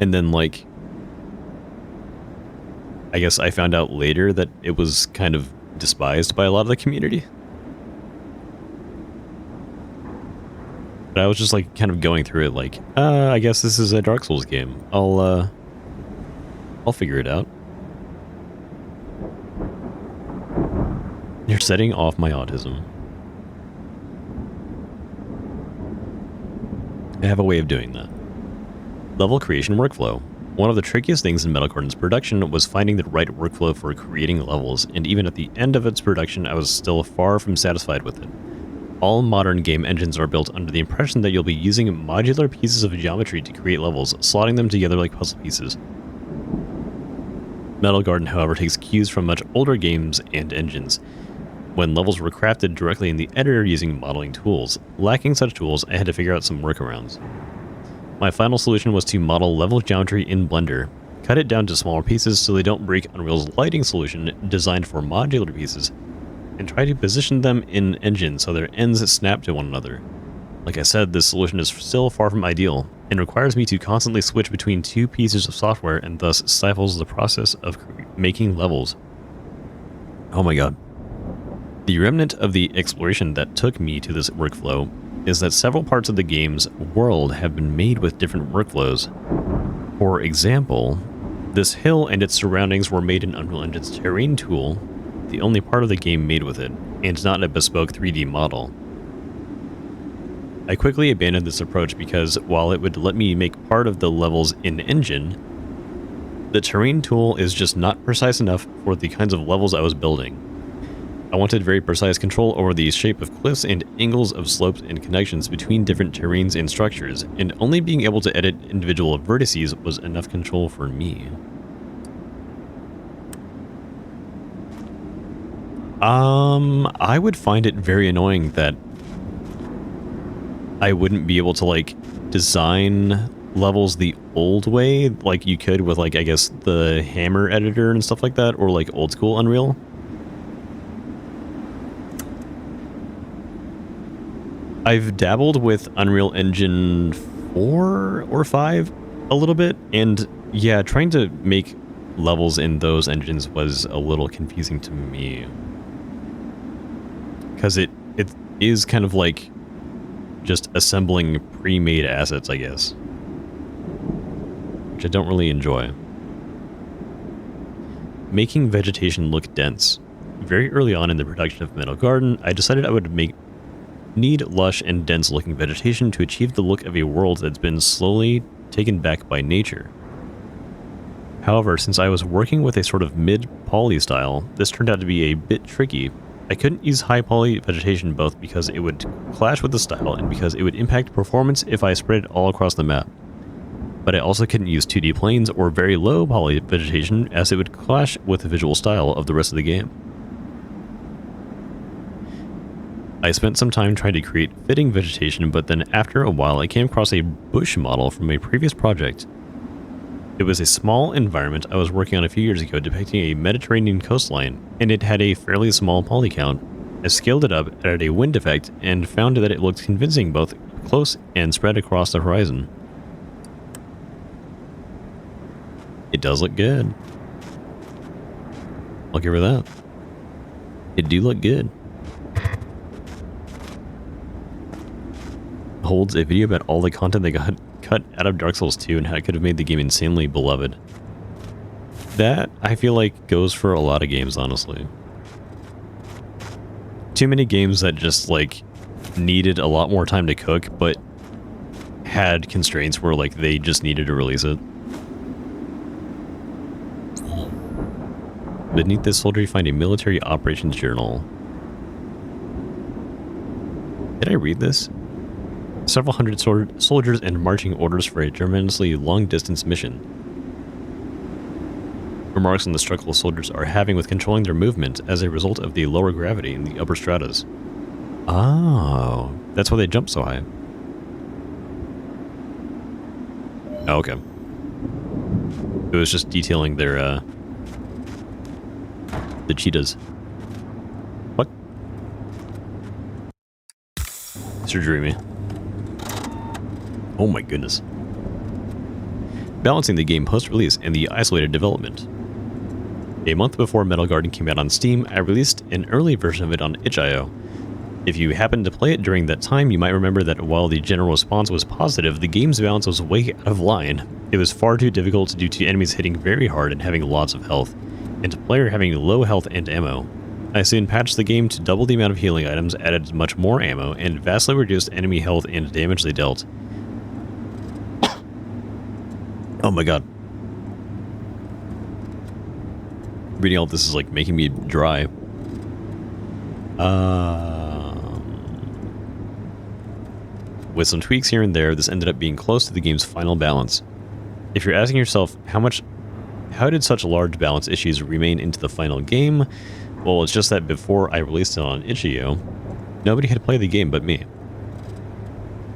[SPEAKER 1] And then, like, I guess I found out later that it was kind of despised by a lot of the community. But I was just, like, kind of going through it like, I guess this is a Dark Souls game. I'll figure it out. You're setting off my autism. I have a way of doing that. Level creation workflow. One of the trickiest things in Metal Garden's production was finding the right workflow for creating levels, and even at the end of its production, I was still far from satisfied with it. All modern game engines are built under the impression that you'll be using modular pieces of geometry to create levels, slotting them together like puzzle pieces. Metal Garden, however, takes cues from much older games and engines, when levels were crafted directly in the editor using modeling tools. Lacking such tools, I had to figure out some workarounds. My final solution was to model level geometry in Blender, cut it down to smaller pieces so they don't break Unreal's lighting solution designed for modular pieces, and try to position them in engine so their ends snap to one another. Like I said, this solution is still far from ideal, and requires me to constantly switch between two pieces of software and thus stifles the process of making levels. Oh my god. The remnant of the exploration that took me to this workflow is that several parts of the game's world have been made with different workflows. For example, this hill and its surroundings were made in Unreal Engine's terrain tool, the only part of the game made with it, and not a bespoke 3D model. I quickly abandoned this approach because while it would let me make part of the levels in engine, the terrain tool is just not precise enough for the kinds of levels I was building. I wanted very precise control over the shape of cliffs and angles of slopes and connections between different terrains and structures, and only being able to edit individual vertices was enough control for me. I would find it very annoying that I wouldn't be able to, like, design levels the old way, like you could with, like, I guess the Hammer editor and stuff like that, or like old school Unreal. I've dabbled with Unreal Engine 4 or 5 a little bit, and yeah, trying to make levels in those engines was a little confusing to me. Because it is kind of like just assembling pre-made assets, I guess. Which I don't really enjoy. Making vegetation look dense. Very early on in the production of Metal Garden, I decided I would need lush and dense looking vegetation to achieve the look of a world that's been slowly taken back by nature. However, since I was working with a sort of mid-poly style, this turned out to be a bit tricky. I couldn't use high poly vegetation both because it would clash with the style and because it would impact performance if I spread it all across the map. But I also couldn't use 2D planes or very low poly vegetation as it would clash with the visual style of the rest of the game. I spent some time trying to create fitting vegetation, but then after a while I came across a bush model from a previous project. It was a small environment I was working on a few years ago depicting a Mediterranean coastline, and it had a fairly small poly count. I scaled it up, added a wind effect, and found that it looked convincing both close and spread across the horizon. It does look good. I'll give her that. It do look good. Holds a video about all the content they got cut out of Dark Souls 2 and how it could have made the game insanely beloved. That, I feel like, goes for a lot of games, honestly. Too many games that just, like, needed a lot more time to cook, but had constraints where, like, they just needed to release it. Beneath this soldier, you find a military operations journal. Did I read this? Several hundred soldiers and marching orders for a tremendously long-distance mission. Remarks on the struggle soldiers are having with controlling their movement as a result of the lower gravity in the upper stratas. Oh, that's why they jump so high. Oh, okay. It was just detailing their, the cheetahs. What? Mr. Dreamy. Oh my goodness. Balancing the game post-release and the isolated development. A month before Metal Garden came out on Steam, I released an early version of it on itch.io. If you happened to play it during that time, you might remember that while the general response was positive, the game's balance was way out of line. It was far too difficult due to enemies hitting very hard and having lots of health, and to player having low health and ammo. I soon patched the game to double the amount of healing items, added much more ammo, and vastly reduced enemy health and damage they dealt. Oh my god. Reading all this is like making me dry. With some tweaks here and there, this ended up being close to the game's final balance. If you're asking yourself how did such large balance issues remain into the final game? Well, it's just that before I released it on itch.io, nobody had played the game but me.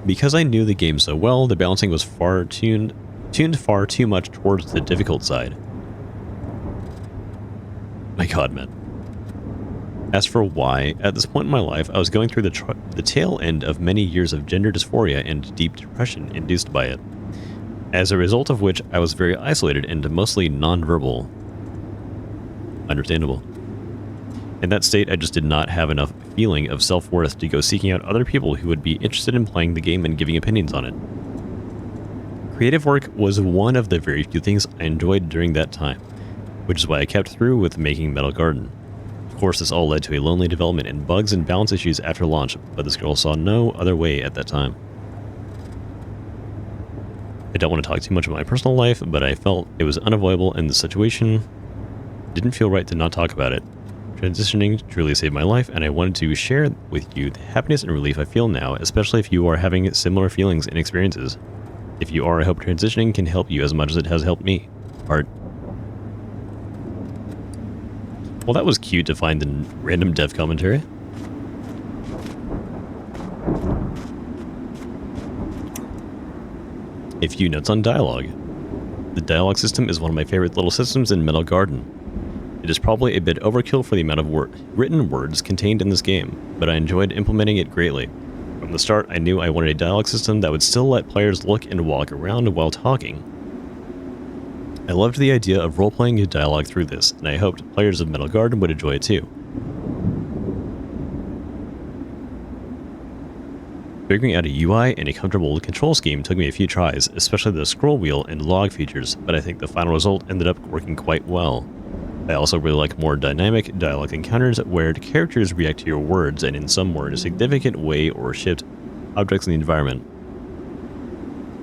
[SPEAKER 1] Because I knew the game so well, the balancing was tuned far too much towards the difficult side. My god, man. As for why, at this point in my life, I was going through the tail end of many years of gender dysphoria and deep depression induced by it. As a result of which, I was very isolated and mostly non-verbal. Understandable. In that state, I just did not have enough feeling of self-worth to go seeking out other people who would be interested in playing the game and giving opinions on it. Creative work was one of the very few things I enjoyed during that time, which is why I kept through with making Metal Garden. Of course, this all led to a lonely development and bugs and balance issues after launch, but this girl saw no other way at that time. I don't want to talk too much about my personal life, but I felt it was unavoidable in the situation. Didn't feel right to not talk about it. Transitioning truly saved my life, and I wanted to share with you the happiness and relief I feel now, especially if you are having similar feelings and experiences. If you are, I hope transitioning can help you as much as it has helped me. Art. Well, that was cute to find in random dev commentary. A few notes on dialogue. The dialogue system is one of my favorite little systems in Metal Garden. It is probably a bit overkill for the amount of written words contained in this game, but I enjoyed implementing it greatly. From the start, I knew I wanted a dialogue system that would still let players look and walk around while talking. I loved the idea of role-playing a dialogue through this, and I hoped players of Metal Garden would enjoy it too. Figuring out a UI and a comfortable control scheme took me a few tries, especially the scroll wheel and log features, but I think the final result ended up working quite well. I also really like more dynamic dialogue encounters where the characters react to your words and in some more significant way or shift objects in the environment.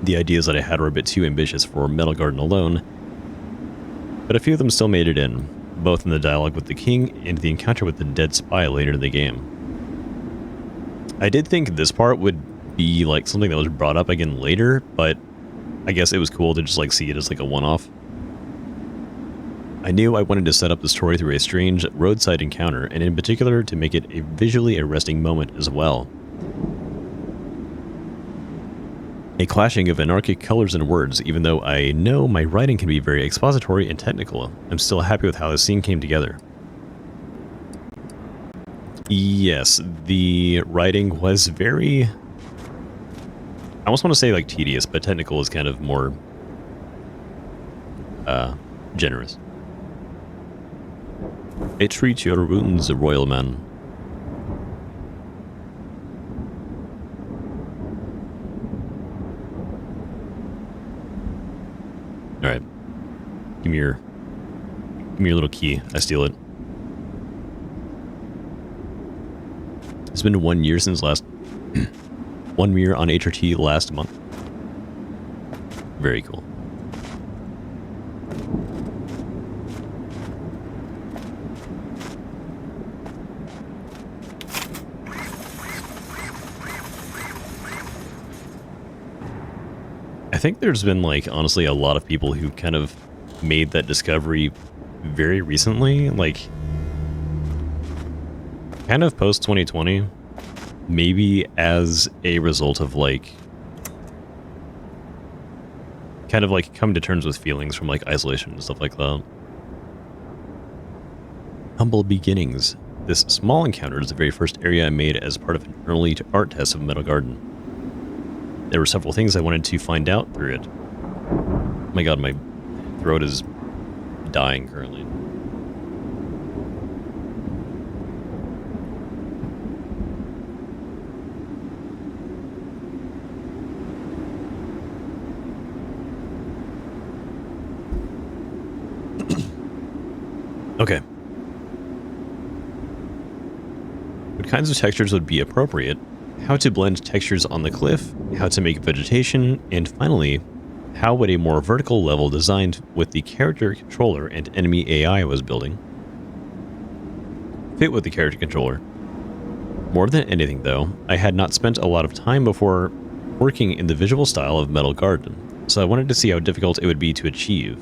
[SPEAKER 1] The ideas that I had were a bit too ambitious for Metal Garden alone, but a few of them still made it in, both in the dialogue with the king and the encounter with the dead spy later in the game. I did think this part would be like something that was brought up again later, but I guess it was cool to just like see it as like a one-off. I knew I wanted to set up the story through a strange roadside encounter, and in particular to make it a visually arresting moment as well. A clashing of anarchic colors and words. Even though I know my writing can be very expository and technical, I'm still happy with how the scene came together. Yes, the writing was very... I almost want to say like tedious, but technical is kind of more generous. I treat your wounds, royal man. Alright. Give me your little key. I steal it. It's been 1 year since last 1 year on HRT last month. Very cool. I think there's been, like, honestly, a lot of people who kind of made that discovery very recently, like, kind of post-2020, maybe as a result of, like, kind of, like, come to terms with feelings from, like, isolation and stuff like that. Humble beginnings. This small encounter is the very first area I made as part of an early art test of Metal Garden. There were several things I wanted to find out through it. Oh my god, my throat is dying currently. Okay. What kinds of textures would be appropriate? How to blend textures on the cliff, how to make vegetation, and finally, how would a more vertical level designed with the character controller and enemy AI I was building fit with the character controller? More than anything though, I had not spent a lot of time before working in the visual style of Metal Garden, so I wanted to see how difficult it would be to achieve.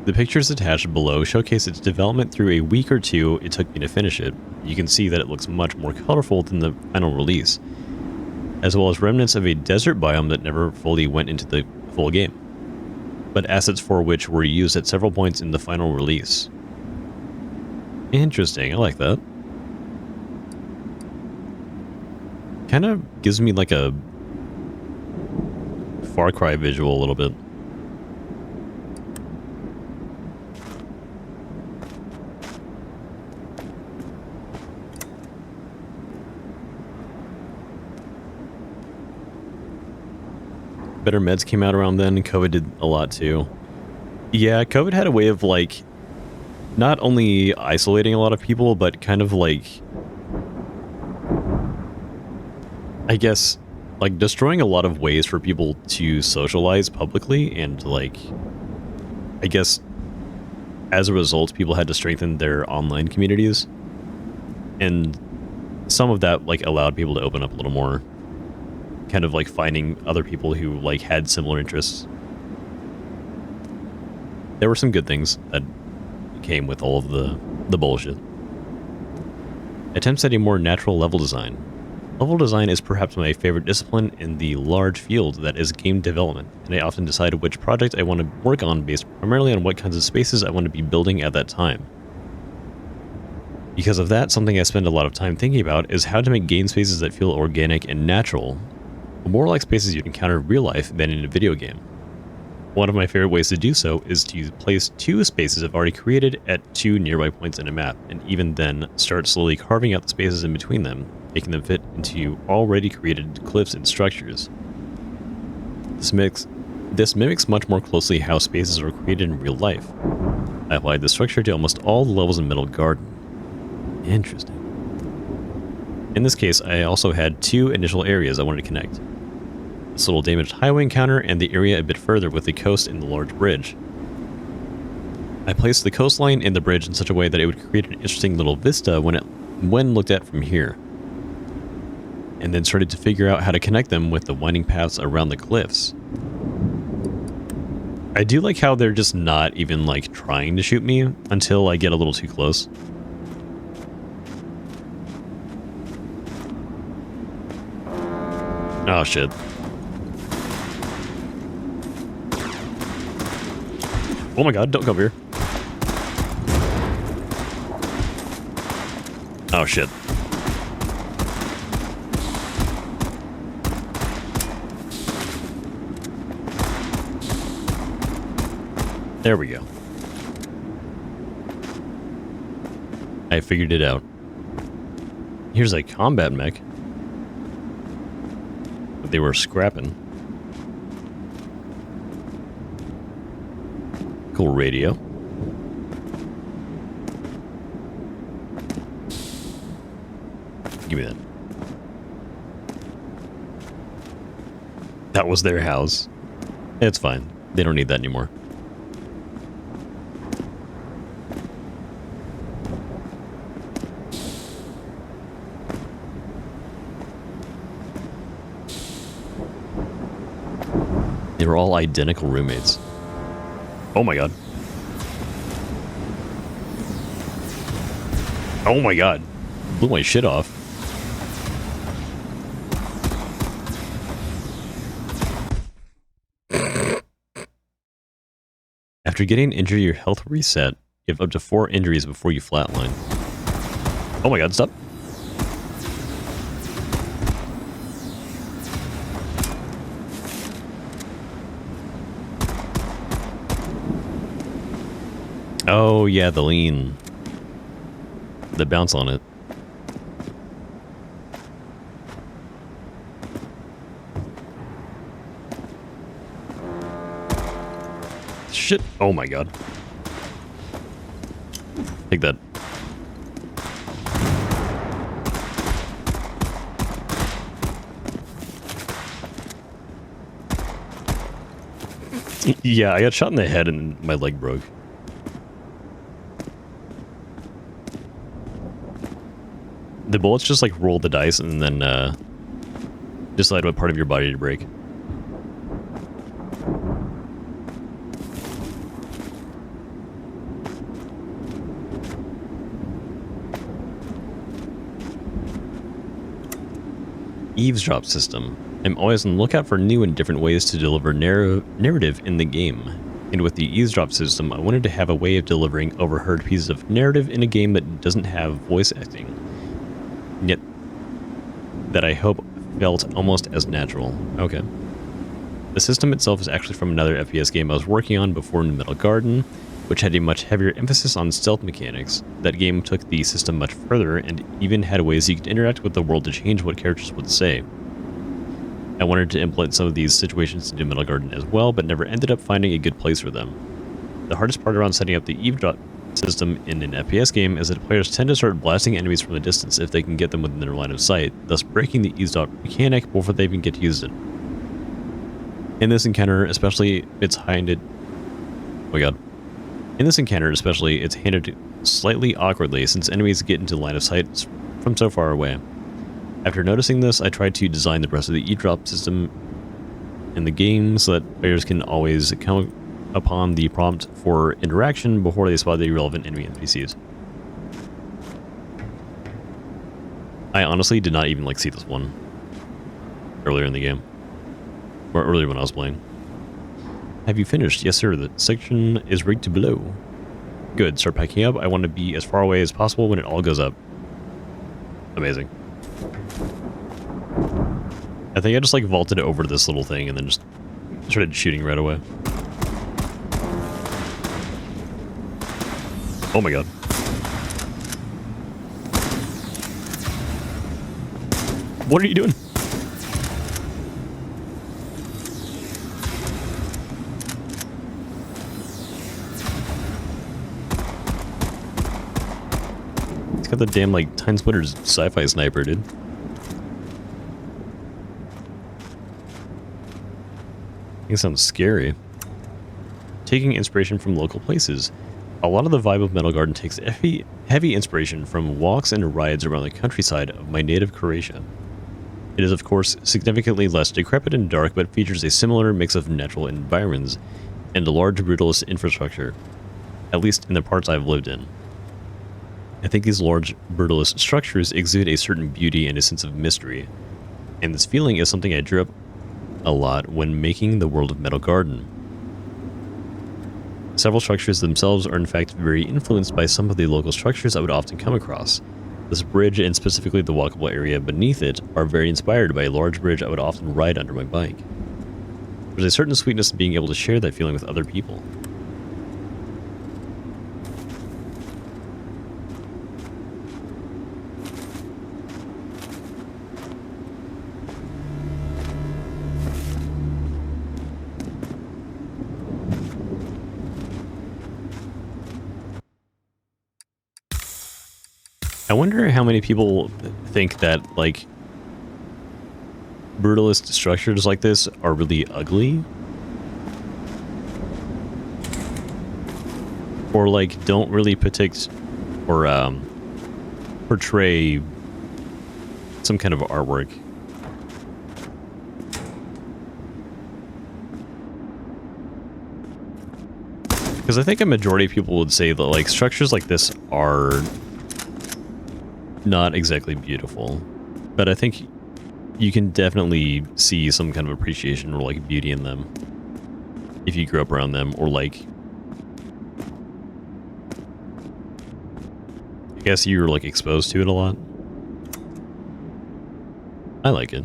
[SPEAKER 1] The pictures attached below showcase its development through a week or two it took me to finish it. You can see that it looks much more colorful than the final release, as well as remnants of a desert biome that never fully went into the full game, but assets for which were used at several points in the final release. Interesting, I like that. Kind of gives me like a Far Cry visual a little bit. Better meds came out around then, and COVID did a lot too. Yeah, COVID had a way of, like, not only isolating a lot of people, but kind of, like, I guess, like, destroying a lot of ways for people to socialize publicly, and, like, I guess, as a result, people had to strengthen their online communities, and some of that, like, allowed people to open up a little more. Kind of like finding other people who like had similar interests. There were some good things that came with all of the bullshit. Attempts at a more natural level design. Level design is perhaps my favorite discipline in the large field that is game development, and I often decide which project I want to work on based primarily on what kinds of spaces I want to be building at that time. Because of that, something I spend a lot of time thinking about is how to make game spaces that feel organic and natural, more like spaces you'd encounter in real life than in a video game. One of my favorite ways to do so is to place two spaces I've already created at two nearby points in a map, and even then start slowly carving out the spaces in between them, making them fit into already created cliffs and structures. This mimics much more closely how spaces are created in real life. I applied this structure to almost all the levels in Metal Garden. Interesting. In this case, I also had two initial areas I wanted to connect. This little damaged highway encounter and the area a bit further with the coast and the large bridge. I placed the coastline and the bridge in such a way that it would create an interesting little vista when looked at from here, and then started to figure out how to connect them with the winding paths around the cliffs. I do like how they're just not even like trying to shoot me until I get a little too close. Oh shit. Oh my god, don't come here. Oh, shit. There we go. I figured it out. Here's a combat mech. But they were scrapping. Cool radio. Give me that. That was their house. It's fine. They don't need that anymore. They were all identical roommates. Oh my god. Oh my god. Blew my shit off. After getting injured, your health will reset. You have up to 4 injuries before you flatline. Oh my god, stop. Oh yeah, the lean. The bounce on it. Shit. Oh my god. Take that. Yeah, I got shot in the head and my leg broke. The bullets just like roll the dice and then decide what part of your body to break. Eavesdrop system. I'm always on the lookout for new and different ways to deliver narrative in the game. And with the eavesdrop system, I wanted to have a way of delivering overheard pieces of narrative in a game that doesn't have voice acting. Yet, that I hope felt almost as natural. Okay. The system itself is actually from another FPS game I was working on before Metal Garden, which had a much heavier emphasis on stealth mechanics. That game took the system much further and even had ways you could interact with the world to change what characters would say. I wanted to implement some of these situations into Metal Garden as well, but never ended up finding a good place for them. The hardest part around setting up the eavesdrop system in an FPS game is that players tend to start blasting enemies from a distance if they can get them within their line of sight, thus breaking the eavesdrop mechanic before they even get to use it. In this encounter, especially, it's handed... Oh my god. In this encounter, especially, it's handled slightly awkwardly since enemies get into line of sight from so far away. After noticing this, I tried to design the rest of the eavesdrop system in the game so that players can always come upon the prompt for interaction before they spot the relevant enemy NPCs. I honestly did not even see this one earlier in the game, or earlier when I was playing. Have you finished? Yes, sir. The section is rigged to blow. Good. Start packing up. I want to be as far away as possible when it all goes up. Amazing. I think I just vaulted over this little thing and then just started shooting right away. Oh my god. What are you doing? It's got the damn Time Splitter's sci-fi sniper, dude. It sounds scary. Taking inspiration from local places. A lot of the vibe of Metal Garden takes heavy inspiration from walks and rides around the countryside of my native Croatia. It is, of course, significantly less decrepit and dark, but features a similar mix of natural environments and a large brutalist infrastructure, at least in the parts I've lived in. I think these large brutalist structures exude a certain beauty and a sense of mystery, and this feeling is something I drew up a lot when making the world of Metal Garden. Several structures themselves are in fact very influenced by some of the local structures I would often come across. This bridge, and specifically the walkable area beneath it, are very inspired by a large bridge I would often ride under my bike. There's a certain sweetness in being able to share that feeling with other people. I wonder how many people think that, like, brutalist structures like this are really ugly. Or, like, don't really protect or portray some kind of artwork. Because I think a majority of people would say that, like, structures like this are not exactly beautiful, but I think you can definitely see some kind of appreciation or like beauty in them if you grew up around them, or like, I guess you were like exposed to it a lot. I like it.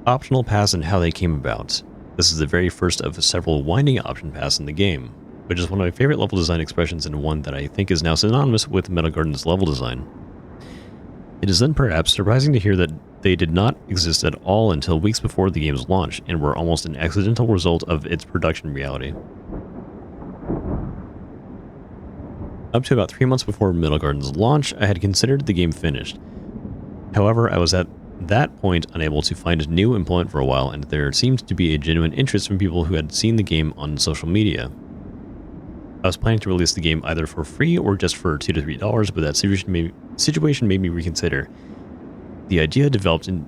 [SPEAKER 1] Optional paths and how they came about. This is the very first of several winding option paths in the game, which is one of my favorite level design expressions, and one that I think is now synonymous with Metal Garden's level design. It is then perhaps surprising to hear that they did not exist at all until weeks before the game's launch, and were almost an accidental result of its production reality. Up to about 3 months before Metal Garden's launch, I had considered the game finished. However, I was at that point unable to find new employment for a while, and there seemed to be a genuine interest from people who had seen the game on social media. I was planning to release the game either for free or just for $2 to $3, but that situation made me reconsider. The idea developed in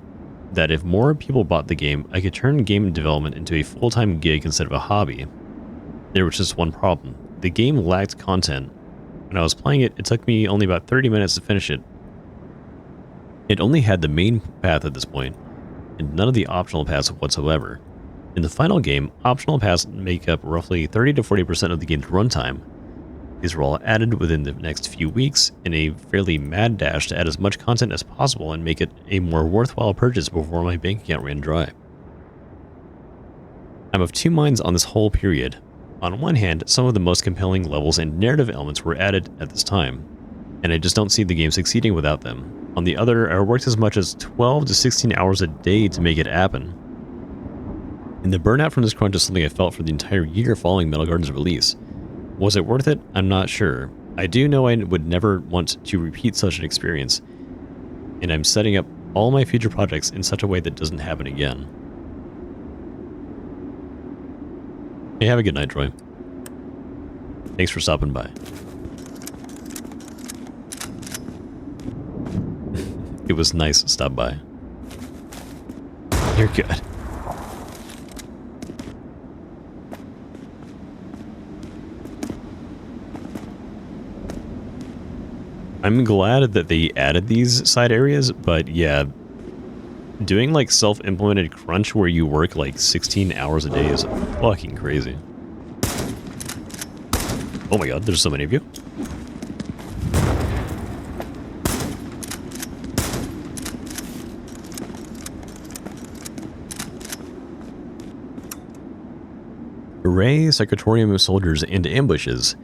[SPEAKER 1] that if more people bought the game, I could turn game development into a full-time gig instead of a hobby. There was just one problem. The game lacked content. When I was playing it, it took me only about 30 minutes to finish it. It only had the main path at this point, and none of the optional paths whatsoever. In the final game, optional paths make up roughly 30 to 40% of the game's runtime. These were all added within the next few weeks in a fairly mad dash to add as much content as possible and make it a more worthwhile purchase before my bank account ran dry. I'm of two minds on this whole period. On one hand, some of the most compelling levels and narrative elements were added at this time, and I just don't see the game succeeding without them. On the other, I worked as much as 12 to 16 hours a day to make it happen. And the burnout from this crunch is something I felt for the entire year following Metal Garden's release. Was it worth it? I'm not sure. I do know I would never want to repeat such an experience, and I'm setting up all my future projects in such a way that doesn't happen again. Hey, have a good night, Troy. Thanks for stopping by. It was nice to stop by. You're good. I'm glad that they added these side areas, but yeah, doing like self-implemented crunch where you work like 16 hours a day is fucking crazy. Oh my god, there's so many of you. Array, Secretorium of soldiers, and ambushes.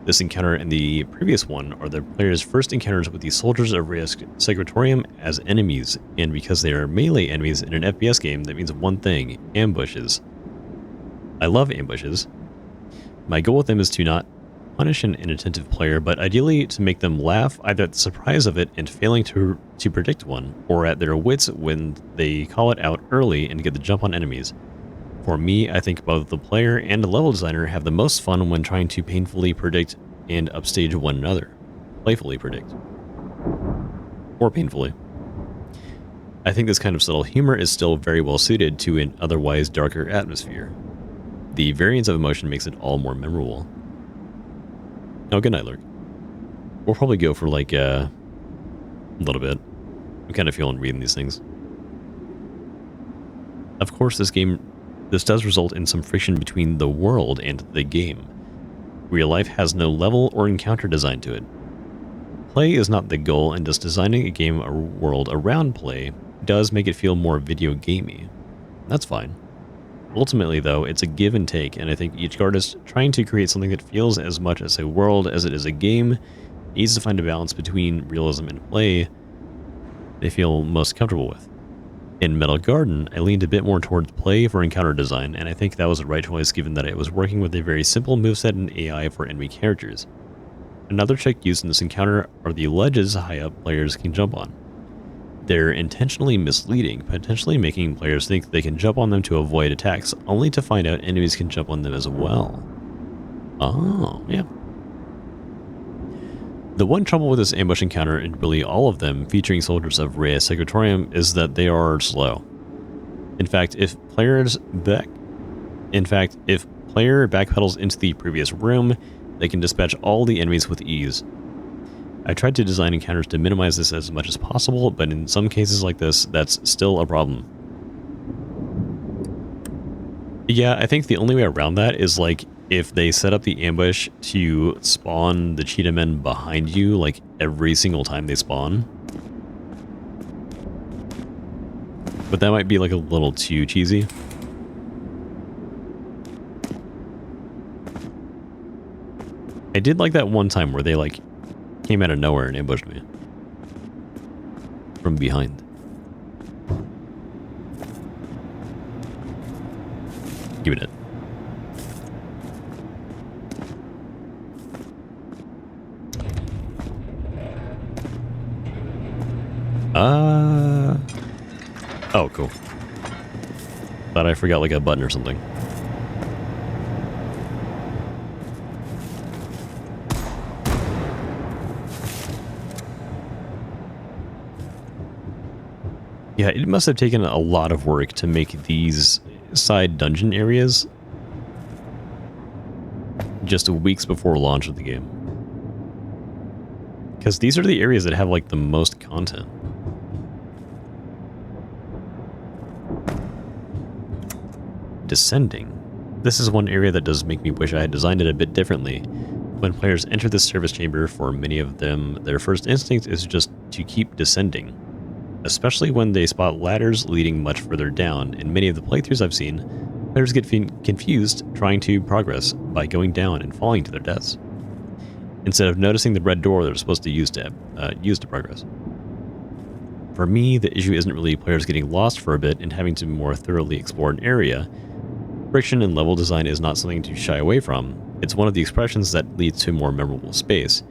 [SPEAKER 1] This encounter and the previous one are the player's first encounters with the soldiers of Risk Secretorium as enemies, and because they are melee enemies in an FPS game, that means one thing: ambushes. I love ambushes. My goal with them is to not punish an inattentive player, but ideally to make them laugh either at the surprise of it and failing to predict one, or at their wits when they call it out early and get the jump on enemies. For me, I think both the player and the level designer have the most fun when trying to painfully predict and upstage one another. Playfully predict. Or painfully. I think this kind of subtle humor is still very well suited to an otherwise darker atmosphere. The variance of emotion makes it all more memorable. Oh, good night, Lurk. We'll probably go for like a little bit. I'm kind of feeling reading these things. Of course, this does result in some friction between the world and the game. Real life has no level or encounter design to it. play is not the goal, and just designing a game or world around play does make it feel more video gamey. That's fine. Ultimately, though, it's a give and take, and I think each artist trying to create something that feels as much as a world as it is a game needs to find a balance between realism and play they feel most comfortable with. In Metal Garden, I leaned a bit more towards play for encounter design, and I think that was the right choice given that I was working with a very simple moveset and AI for enemy characters. Another trick used in this encounter are the ledges high up players can jump on. They're intentionally misleading, potentially making players think they can jump on them to avoid attacks, only to find out enemies can jump on them as well. Oh, yeah. The one trouble with this ambush encounter, and really all of them featuring soldiers of Rea Secretorium, is that they are slow. In fact, if player backpedals into the previous room, they can dispatch all the enemies with ease. I tried to design encounters to minimize this as much as possible, but in some cases like this, that's still a problem. Yeah, I think the only way around that is like if they set up the ambush to spawn the cheetah men behind you like every single time they spawn. But that might be like a little too cheesy. I did like that one time where they like came out of nowhere and ambushed me from behind. Give it. Oh, cool. Thought I forgot like a button or something. Yeah, it must have taken a lot of work to make these side dungeon areas just weeks before launch of the game. Because these are the areas that have like the most content. Descending. This is one area that does make me wish I had designed it a bit differently. When players enter this service chamber, for many of them, their first instinct is just to keep descending. Especially when they spot ladders leading much further down. In many of the playthroughs I've seen, players get confused trying to progress by going down and falling to their deaths, instead of noticing the red door they're supposed to use to progress. For me, the issue isn't really players getting lost for a bit and having to more thoroughly explore an area. Friction in level design is not something to shy away from. It's one of the expressions that leads to a more memorable space.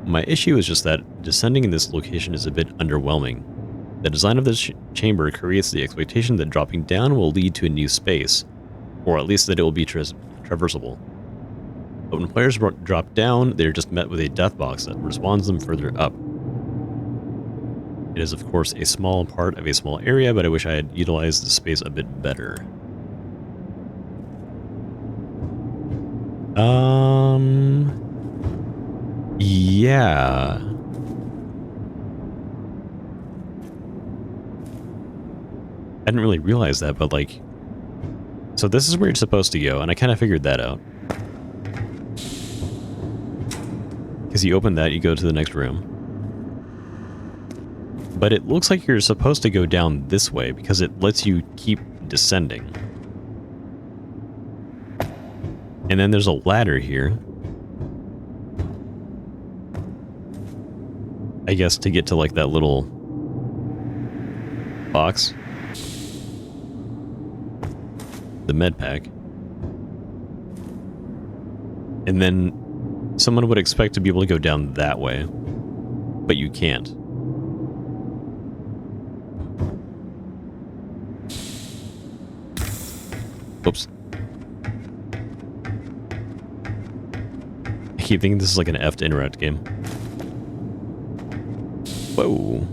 [SPEAKER 1] My issue is just that descending in this location is a bit underwhelming. The design of this chamber creates the expectation that dropping down will lead to a new space, or at least that it will be traversable. But when players drop down, they're just met with a death box that respawns them further up. It is of course a small part of a small area, but I wish I had utilized the space a bit better. Yeah. I didn't really realize that, but like, so this is where you're supposed to go, and I kind of figured that out. Because you open that, you go to the next room. But it looks like you're supposed to go down this way, because it lets you keep descending. And then there's a ladder here. I guess to get to like that little box. The med pack. And then someone would expect to be able to go down that way, but you can't. Oops. I keep thinking this is like an F to interact game. Whoa.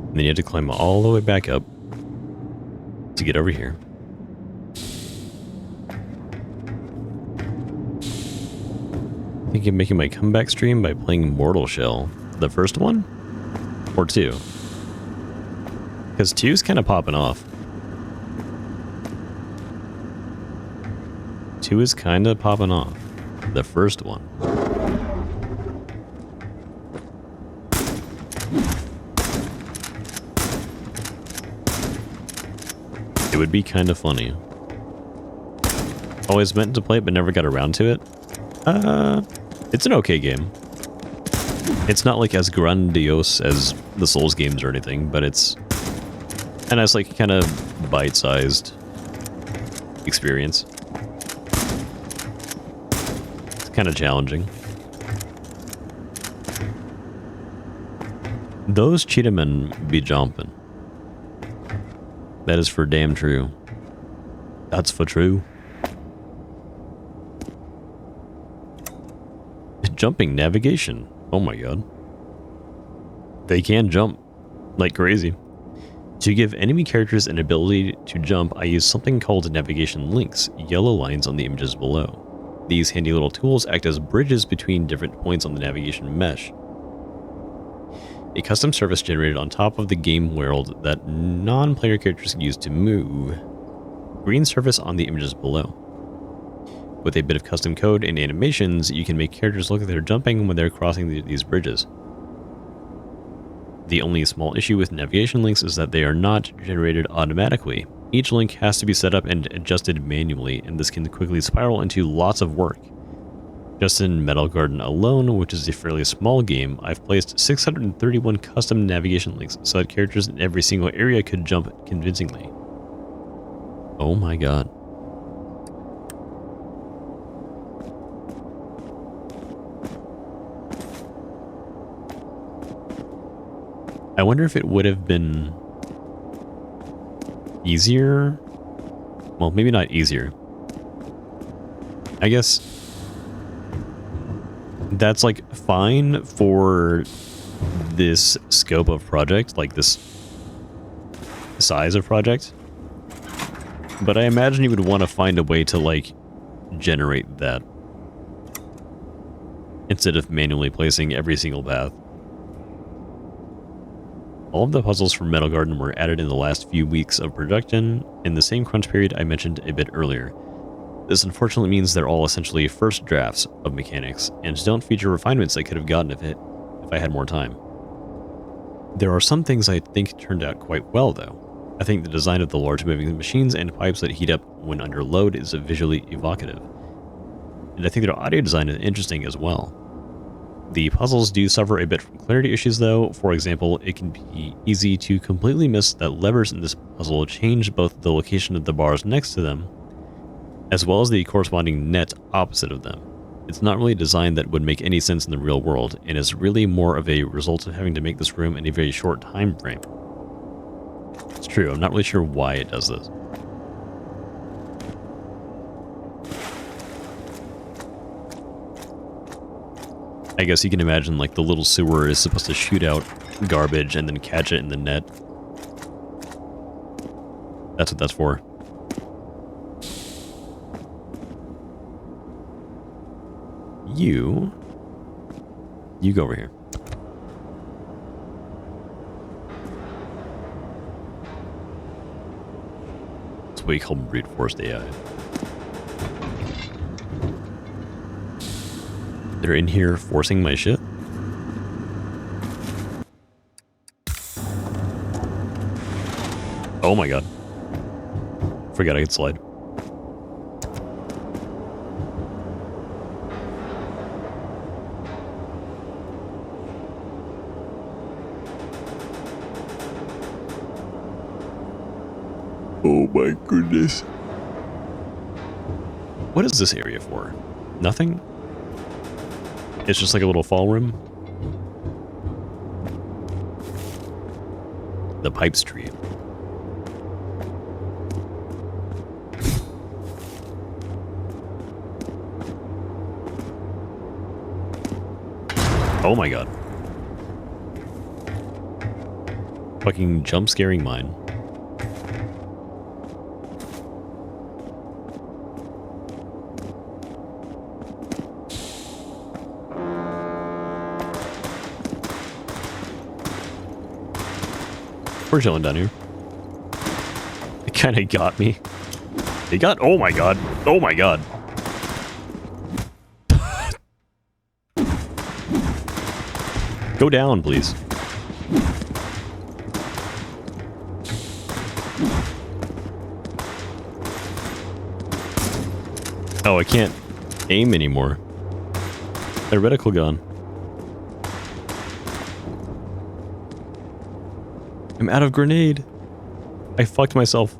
[SPEAKER 1] And then you have to climb all the way back up to get over here. thinking of making my comeback stream by playing Mortal Shell. The first one? Or 2? Because 2's kind of popping off. 2 is kind of popping off. The first one. It would be kind of funny. Always meant to play it, but never got around to it. It's an okay game. It's not like as grandiose as the Souls games or anything, but it's a nice, like, kind of bite-sized experience. It's kind of challenging. Those cheetah men be jumping. That is for damn true. That's for true. Jumping navigation. Oh my god. They can jump like crazy. To give enemy characters an ability to jump, I use something called navigation links, yellow lines on the images below. These handy little tools act as bridges between different points on the navigation mesh. A custom surface generated on top of the game world that non-player characters can use to move. Green surface on the images below. With a bit of custom code and animations, you can make characters look like they're jumping when they're crossing these bridges. The only small issue with navigation links is that they are not generated automatically. Each link has to be set up and adjusted manually, and this can quickly spiral into lots of work. Just in Metal Garden alone, which is a fairly small game, I've placed 631 custom navigation links so that characters in every single area could jump convincingly. Oh my god. I wonder if it would have been easier. Well, maybe not easier. I guess that's like fine for this scope of project, like this size of project. But I imagine you would want to find a way to like generate that instead of manually placing every single path. All of the puzzles from Metal Garden were added in the last few weeks of production, in the same crunch period I mentioned a bit earlier. This unfortunately means they're all essentially first drafts of mechanics, and don't feature refinements I could have gotten if I had more time. There are some things I think turned out quite well, though. I think the design of the large moving machines and pipes that heat up when under load is visually evocative. And I think their audio design is interesting as well. The puzzles do suffer a bit from clarity issues though. For example, it can be easy to completely miss that levers in this puzzle change both the location of the bars next to them, as well as the corresponding net opposite of them. It's not really a design that would make any sense in the real world, and is really more of a result of having to make this room in a very short time frame. It's true, I'm not really sure why it does this. I guess you can imagine like the little sewer is supposed to shoot out garbage and then catch it in the net. That's what that's for. You go over here. That's what you call brute force AI. They're in here forcing my shit. Oh my god. Forgot I could slide. Oh my goodness. What is this area for? Nothing? It's just like a little fall room. The pipes tree. Oh my god. Fucking jump scaring mine. We're chilling down here. It kind of got me. It got... Oh my god. Oh my god. Go down, please. Oh, I can't aim anymore. A reticle gun. I'm out of grenade. I fucked myself.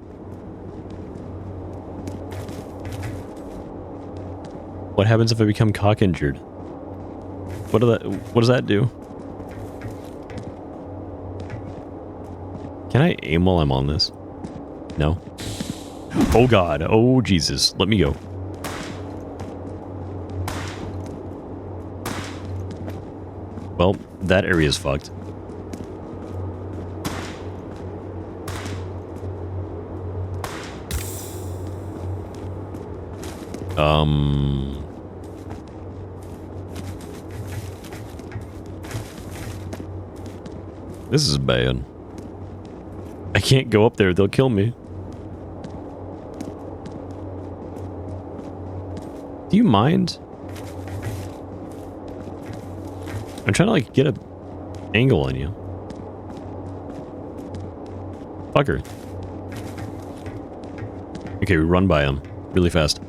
[SPEAKER 1] What happens if I become cock injured? What does that do? Can I aim while I'm on this? No. Oh god. Oh Jesus. Let me go. Well, that area is fucked. This is bad. I can't go up there, they'll kill me. Do you mind? I'm trying to like get a angle on you. Fucker. Okay, we run by him really fast.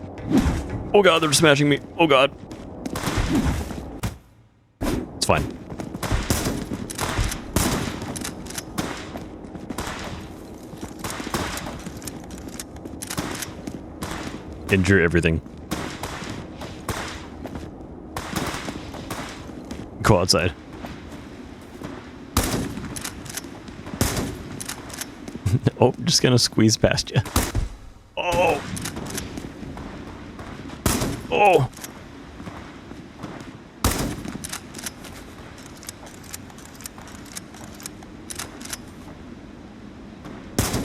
[SPEAKER 1] Oh god, they're smashing me. Oh god. It's fine. Injure everything. Go outside. Oh, just gonna squeeze past you. Oh. Oh.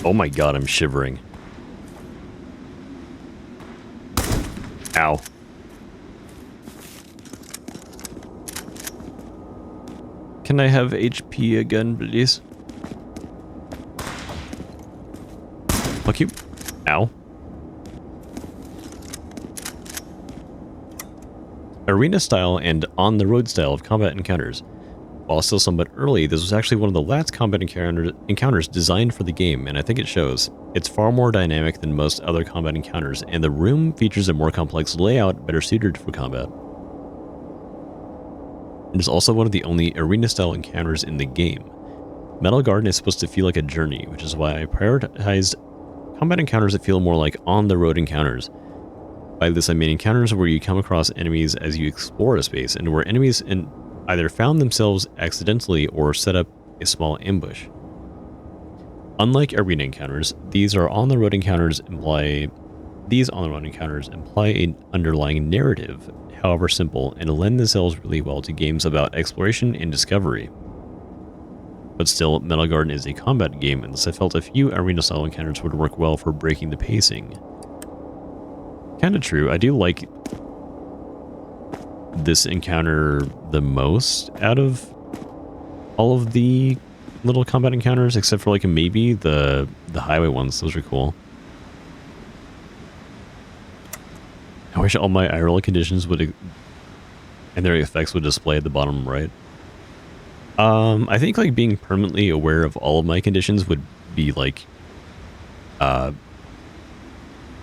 [SPEAKER 1] Oh my god, I'm shivering. Ow. Can I have HP again, please? Fuck you. Ow. Arena style and on-the-road style of combat encounters. While still somewhat early, this was actually one of the last combat encounters designed for the game, and I think it shows. It's far more dynamic than most other combat encounters, and the room features a more complex layout better suited for combat. It is also one of the only arena-style encounters in the game. Metal Garden is supposed to feel like a journey, which is why I prioritized combat encounters that feel more like on-the-road encounters. By this I mean encounters where you come across enemies as you explore a space, and where enemies either found themselves accidentally or set up a small ambush. Unlike arena encounters, these on-the-road encounters imply an underlying narrative, however simple, and lend themselves really well to games about exploration and discovery. But still, Metal Garden is a combat game, and thus I felt a few arena-style encounters would work well for breaking the pacing. Kinda true, I do like this encounter the most out of all of the little combat encounters, except for like maybe the highway ones. Those are cool. I wish all my IRL conditions would and their effects would display at the bottom right. I think like being permanently aware of all of my conditions would be like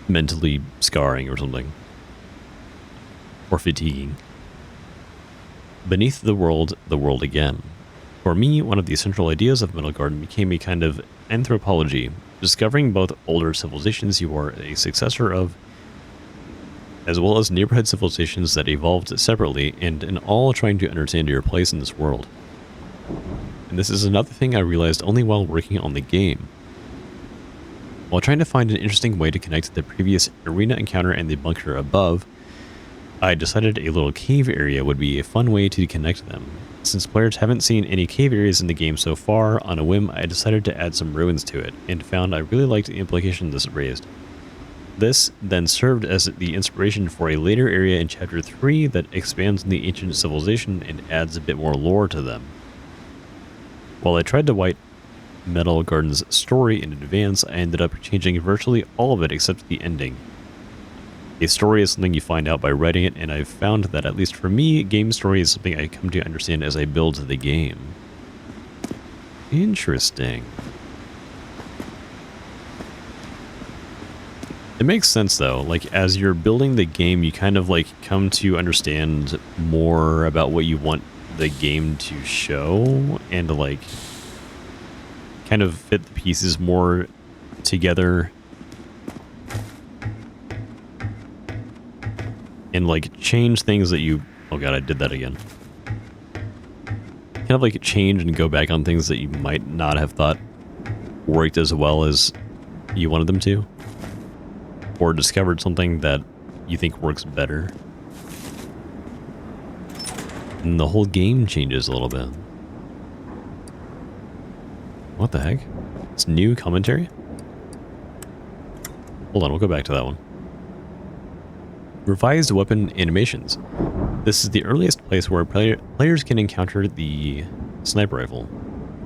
[SPEAKER 1] mentally scarring or something, or fatiguing. Beneath the world again. For me, one of the central ideas of Metal Garden became a kind of anthropology, discovering both older civilizations you are a successor of, as well as neighborhood civilizations that evolved separately, and in all trying to understand your place in this world. And this is another thing I realized only while working on the game. While trying to find an interesting way to connect the previous arena encounter and the bunker above, I decided a little cave area would be a fun way to connect them. Since players haven't seen any cave areas in the game so far, on a whim I decided to add some ruins to it, and found I really liked the implication this raised. This then served as the inspiration for a later area in Chapter 3 that expands on the ancient civilization and adds a bit more lore to them. While I tried to Metal Garden's story in advance, I ended up changing virtually all of it except the ending. A story is something you find out by writing it, and I've found that, at least for me, game story is something I come to understand as I build the game. Interesting. It makes sense, though. Like, as you're building the game, you kind of, like, come to understand more about what you want the game to show, and, like, kind of fit the pieces more together. And, like, change things that you... Oh, God, I did that again. Kind of, like, change and go back on things that you might not have thought worked as well as you wanted them to. Or discovered something that you think works better. And the whole game changes a little bit. What the heck? It's new commentary? Hold on, we'll go back to that one. Revised weapon animations. This is the earliest place where players can encounter the sniper rifle,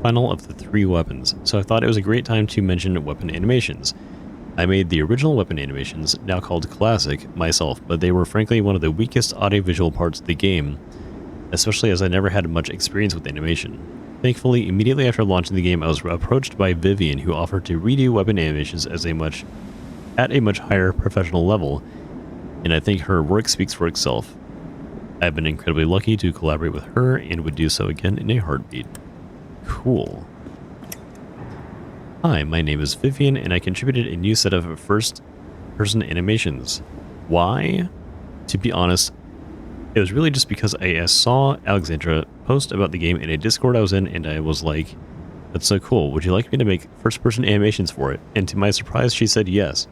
[SPEAKER 1] final of the 3 weapons, so I thought it was a great time to mention weapon animations. I made the original weapon animations, now called Classic, myself, but they were frankly one of the weakest audiovisual parts of the game, especially as I never had much experience with animation. Thankfully, immediately after launching the game, I was approached by Vivian, who offered to redo weapon animations at a much higher professional level, and I think her work speaks for itself. I've been incredibly lucky to collaborate with her and would do so again in a heartbeat. Cool. Hi, my name is Vivian, and I contributed a new set of first-person animations. Why? To be honest, it was really just because I saw Alexandra post about the game in a Discord I was in, and I was like, that's so cool, would you like me to make first-person animations for it? And to my surprise, she said yes.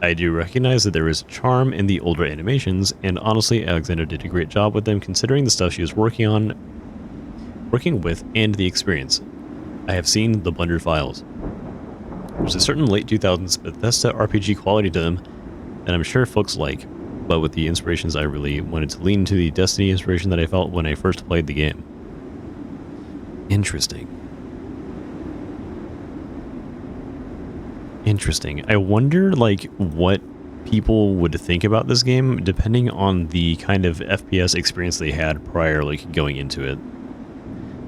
[SPEAKER 1] I do recognize that there is charm in the older animations, and honestly, Alexandra did a great job with them considering the stuff she was working with, and the experience. I have seen the blended files. There's a certain late 2000s Bethesda RPG quality to them that I'm sure folks like, but with the inspirations I really wanted to lean to the Destiny inspiration that I felt when I first played the game. Interesting. Interesting. I wonder, like, what people would think about this game depending on the kind of FPS experience they had prior, like, going into it.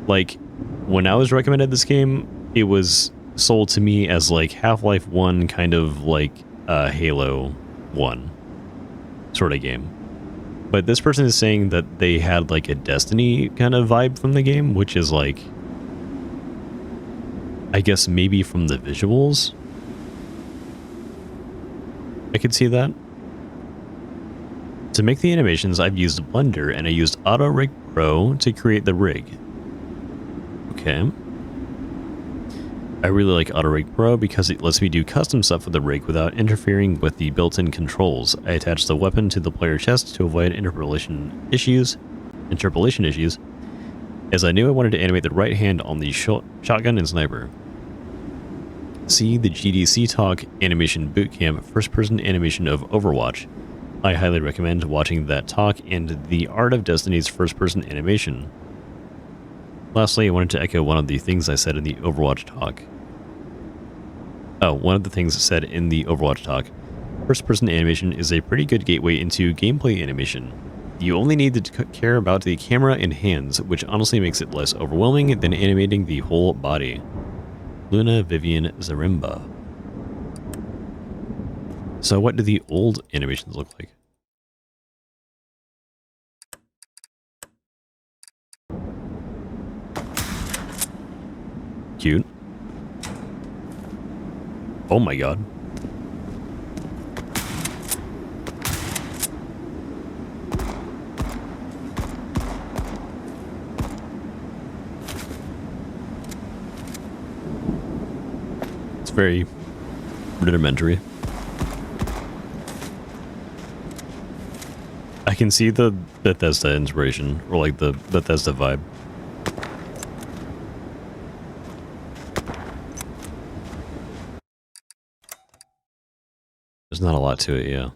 [SPEAKER 1] Like, when I was recommended this game, it was sold to me as, like, Half-Life 1 kind of, like, Halo 1 sort of game. But this person is saying that they had, like, a Destiny kind of vibe from the game, which is, like, I guess maybe from the visuals. I could see that. To make the animations, I've used Blender, and I used Auto Rig Pro to create the rig. Okay. I really like Auto Rig Pro because it lets me do custom stuff with the rig without interfering with the built-in controls. I attach the weapon to the player chest to avoid interpolation issues, as I knew I wanted to animate the right hand on the shotgun and sniper. See the GDC Talk Animation Bootcamp first-person animation of Overwatch. I highly recommend watching that talk and the Art of Destiny's first-person animation. Lastly, I wanted to echo one of the things I said in the Overwatch talk. One of the things said in the Overwatch talk. First-person animation is a pretty good gateway into gameplay animation. You only need to care about the camera and hands, which honestly makes it less overwhelming than animating the whole body. Luna Vivian Zarimba. So what do the old animations look like? Cute. Oh my god. It's very rudimentary. I can see the Bethesda inspiration, or like the Bethesda vibe. There's not a lot to it, yeah.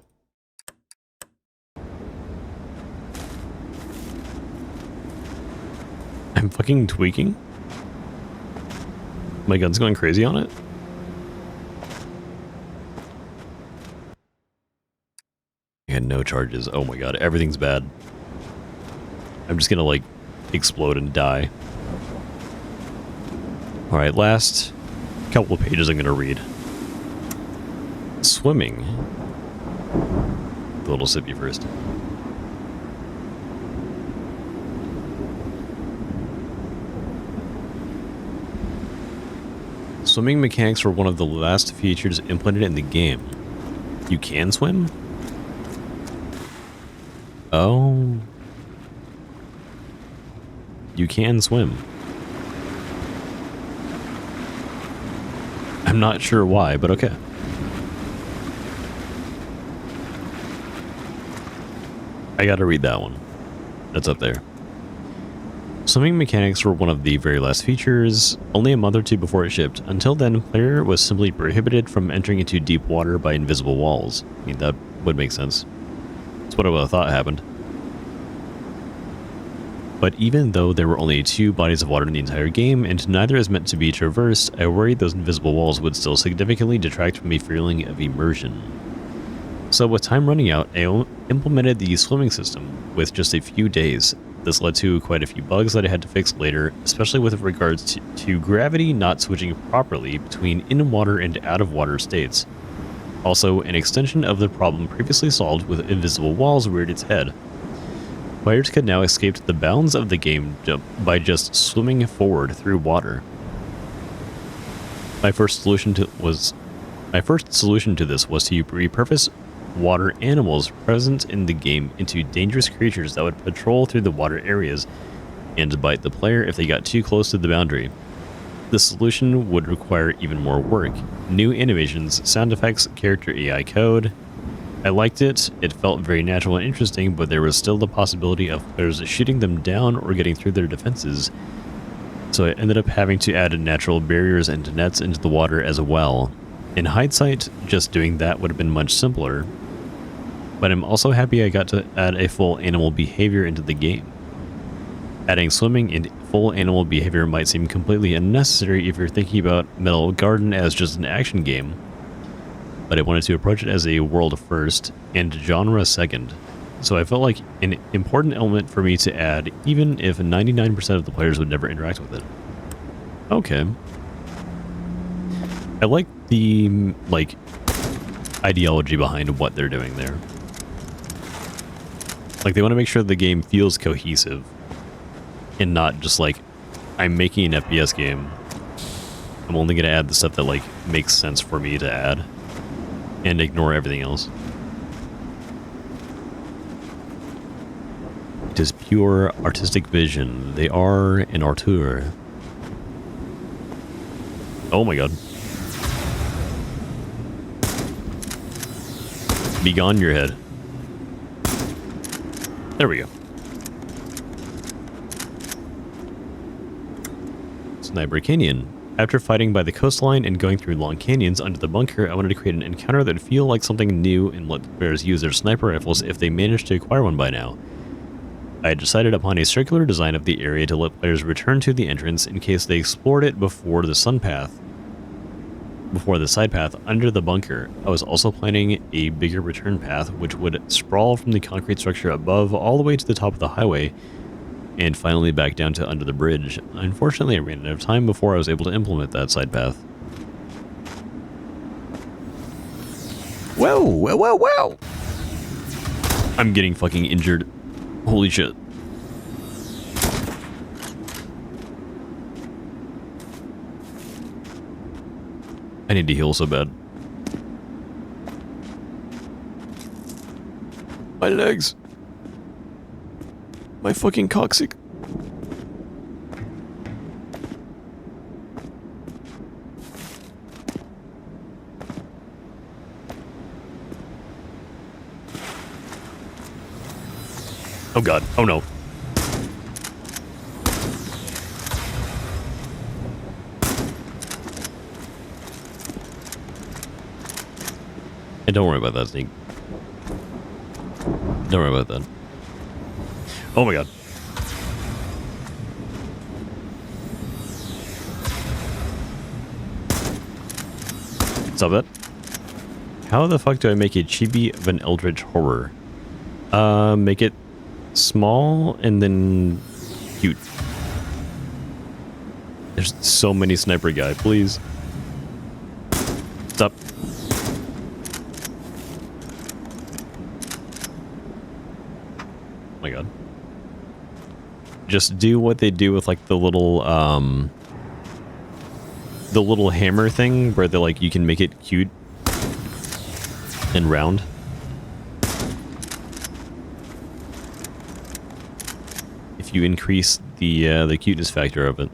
[SPEAKER 1] I'm fucking tweaking? My gun's going crazy on it? I had no charges. Oh my god, everything's bad. I'm just gonna, like, explode and die. Alright, last couple of pages I'm gonna read. Swimming. A little sippy first. Swimming mechanics were one of the last features implemented in the game. You can swim? Oh. You can swim. I'm not sure why, but okay. I gotta read that one. That's up there. Swimming mechanics were one of the very last features, only a month or two before it shipped. Until then, player was simply prohibited from entering into deep water by invisible walls. I mean, that would make sense. That's what I would have thought happened. But even though there were only 2 bodies of water in the entire game, and neither is meant to be traversed, I worried those invisible walls would still significantly detract from the feeling of immersion. So with time running out, I implemented the swimming system with just a few days. This led to quite a few bugs that I had to fix later, especially with regards to gravity not switching properly between in-water and out-of-water states. Also, an extension of the problem previously solved with invisible walls reared its head. Players could now escape the bounds of the game by just swimming forward through water. My first solution to this was to repurpose water animals present in the game into dangerous creatures that would patrol through the water areas and bite the player if they got too close to the boundary. This solution would require even more work. New animations, sound effects, character AI code. I liked it. It felt very natural and interesting, but there was still the possibility of players shooting them down or getting through their defenses. So I ended up having to add natural barriers and nets into the water as well. In hindsight, just doing that would have been much simpler. But I'm also happy I got to add a full animal behavior into the game. Adding swimming and full animal behavior might seem completely unnecessary if you're thinking about Metal Garden as just an action game, but I wanted to approach it as a world first and genre second, so I felt like an important element for me to add, even if 99% of the players would never interact with it. Okay. I like the, ideology behind what they're doing there. Like, they want to make sure the game feels cohesive, and not just I'm making an FPS game. I'm only going to add the stuff that, makes sense for me to add, and ignore everything else. It is pure artistic vision. They are an auteur. Oh my god. Begone your head. There we go. Sniper Canyon. After fighting by the coastline and going through long canyons under the bunker, I wanted to create an encounter that would feel like something new and let players use their sniper rifles if they managed to acquire one by now. I had decided upon a circular design of the area to let players return to the entrance in case they explored it before the side path under the bunker. I was also planning a bigger return path which would sprawl from the concrete structure above all the way to the top of the highway and finally back down to under the bridge. Unfortunately, I ran out of time before I was able to implement that side path. Whoa, whoa, whoa, whoa! I'm getting fucking injured. Holy shit. I need to heal so bad. My legs. My fucking coccyx. Oh god. Oh no. Hey, don't worry about that, Sneak. Don't worry about that. Oh my god. Stop that. How the fuck do I make a chibi of an eldritch horror? Make it small and then cute. There's so many sniper guy, please. Stop. Oh my god. Just do what they do with like the little hammer thing where they like you can make it cute and round. If you increase the cuteness factor of it.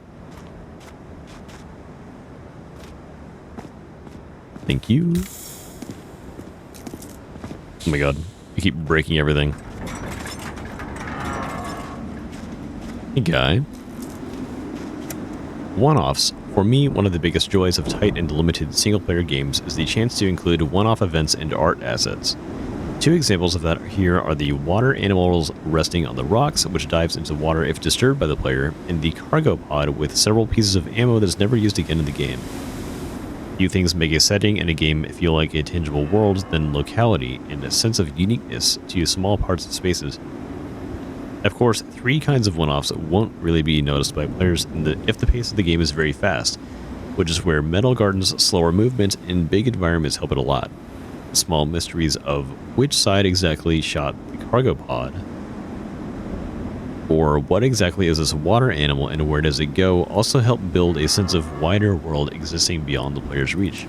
[SPEAKER 1] Thank you. Oh my god, I keep breaking everything. Hey guy. One-offs. For me, one of the biggest joys of tight and limited single-player games is the chance to include one-off events and art assets. Two examples of that here are the water animals resting on the rocks, which dives into water if disturbed by the player, and the cargo pod with several pieces of ammo that is never used again in the game. Few things make a setting and a game feel like a tangible world than locality and a sense of uniqueness to small parts of spaces. Of course, three kinds of one-offs won't really be noticed by players if the pace of the game is very fast, which is where Metal Garden's slower movement and big environments help it a lot. Small mysteries of which side exactly shot the cargo pod, or what exactly is this water animal and where does it go, also help build a sense of wider world existing beyond the player's reach.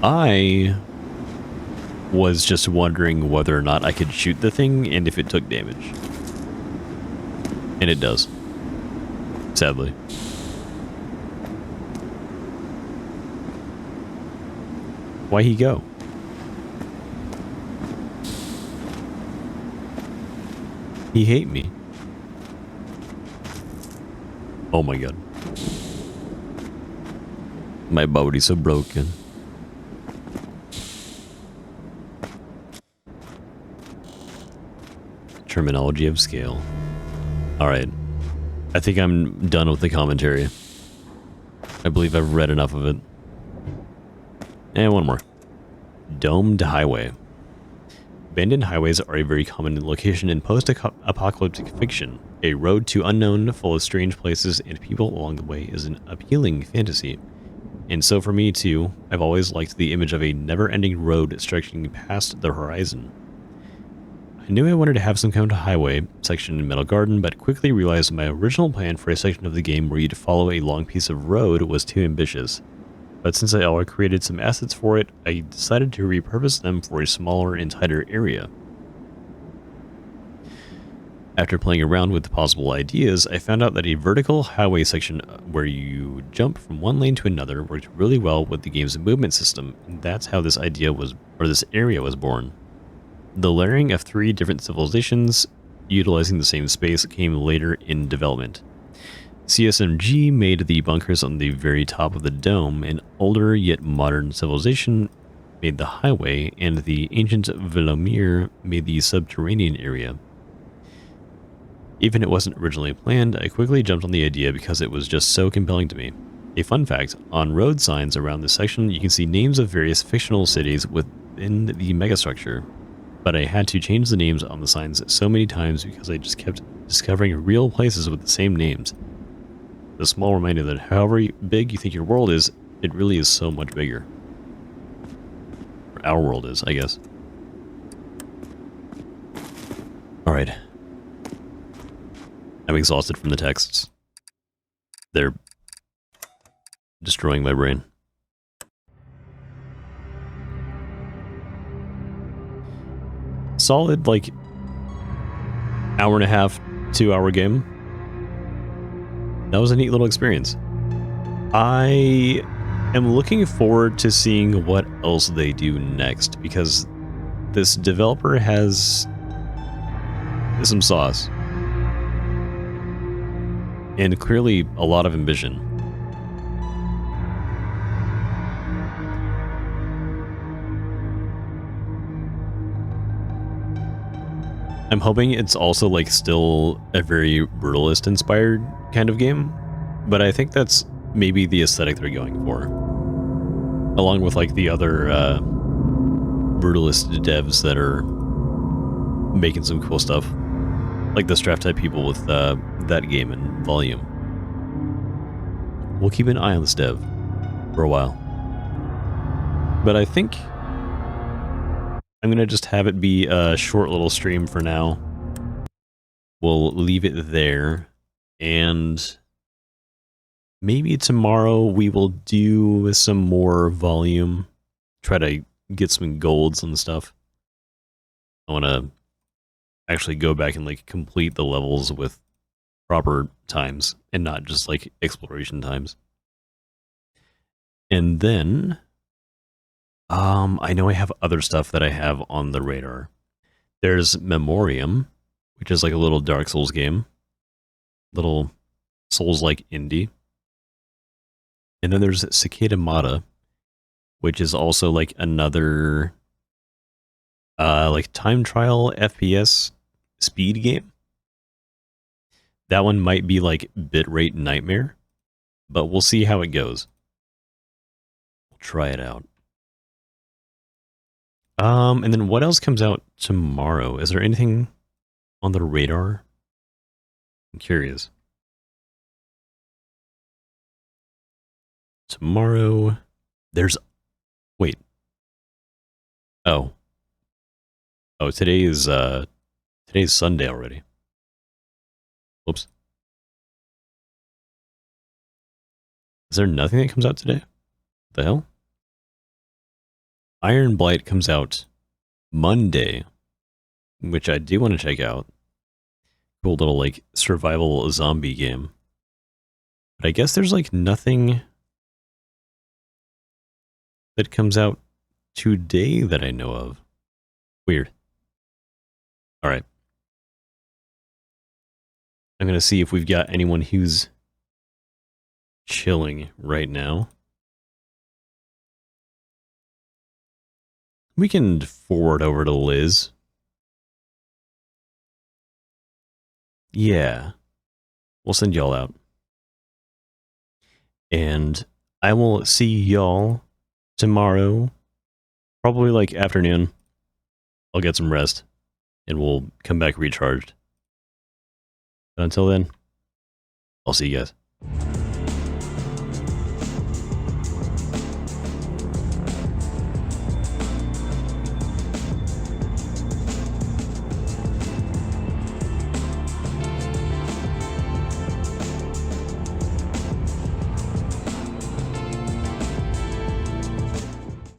[SPEAKER 1] I was just wondering whether or not I could shoot the thing and if it took damage. And it does. Sadly. Why he go? He hate me. Oh my god. My body's so broken. Terminology of scale. Alright. I think I'm done with the commentary. I believe I've read enough of it. And one more. Domed highway. Abandoned highways are a very common location in post-apocalyptic fiction. A road to unknown, full of strange places and people along the way is an appealing fantasy. And so for me too, I've always liked the image of a never-ending road stretching past the horizon. I knew I wanted to have some kind of highway section in Metal Garden, but quickly realized my original plan for a section of the game where you'd follow a long piece of road was too ambitious. But since I already created some assets for it, I decided to repurpose them for a smaller and tighter area. After playing around with the possible ideas, I found out that a vertical highway section where you jump from one lane to another worked really well with the game's movement system, and that's how this area was born. The layering of three different civilizations utilizing the same space came later in development. CSMG made the bunkers on the very top of the dome, an older yet modern civilization made the highway, and the ancient Velomir made the subterranean area. Even if it wasn't originally planned, I quickly jumped on the idea because it was just so compelling to me. A fun fact, on road signs around this section you can see names of various fictional cities within the megastructure. But I had to change the names on the signs so many times because I just kept discovering real places with the same names. The small reminder that however big you think your world is, it really is so much bigger. Or our world is, I guess. Alright. I'm exhausted from the texts. They're destroying my brain. Solid, like, hour and a half, 2-hour game. That was a neat little experience. I am looking forward to seeing what else they do next, because this developer has some sauce. And clearly a lot of ambition. I'm hoping it's also like still a very brutalist inspired kind of game, but I think that's maybe the aesthetic they're going for. Along with like the other brutalist devs that are making some cool stuff. Like the Straft type people with that game and Volume. We'll keep an eye on this dev for a while. But I think I'm going to just have it be a short little stream for now. We'll leave it there. And maybe tomorrow we will do some more Volume. Try to get some golds and stuff. I want to actually go back and like complete the levels with proper times and not just like exploration times. And then I know I have other stuff that I have on the radar. There's Memoriam, which is like a little Dark Souls game. Little Souls-like indie. And then there's StaticCamora, which is also like another like time trial FPS speed game. That one might be like bitrate nightmare, but we'll see how it goes. We'll try it out. And then what else comes out tomorrow? Is there anything on the radar? I'm curious. Tomorrow, there's... Wait. Oh, today's Sunday already. Whoops. Is there nothing that comes out today? What the hell? Iron Blight comes out Monday, which I do want to check out. Cool little, like, survival zombie game. But I guess there's, like, nothing that comes out today that I know of. Weird. Alright. I'm going to see if we've got anyone who's chilling right now. We can forward over to Liz. Yeah. We'll send y'all out. And I will see y'all tomorrow. Probably like afternoon. I'll get some rest. And we'll come back recharged. But until then, I'll see you guys.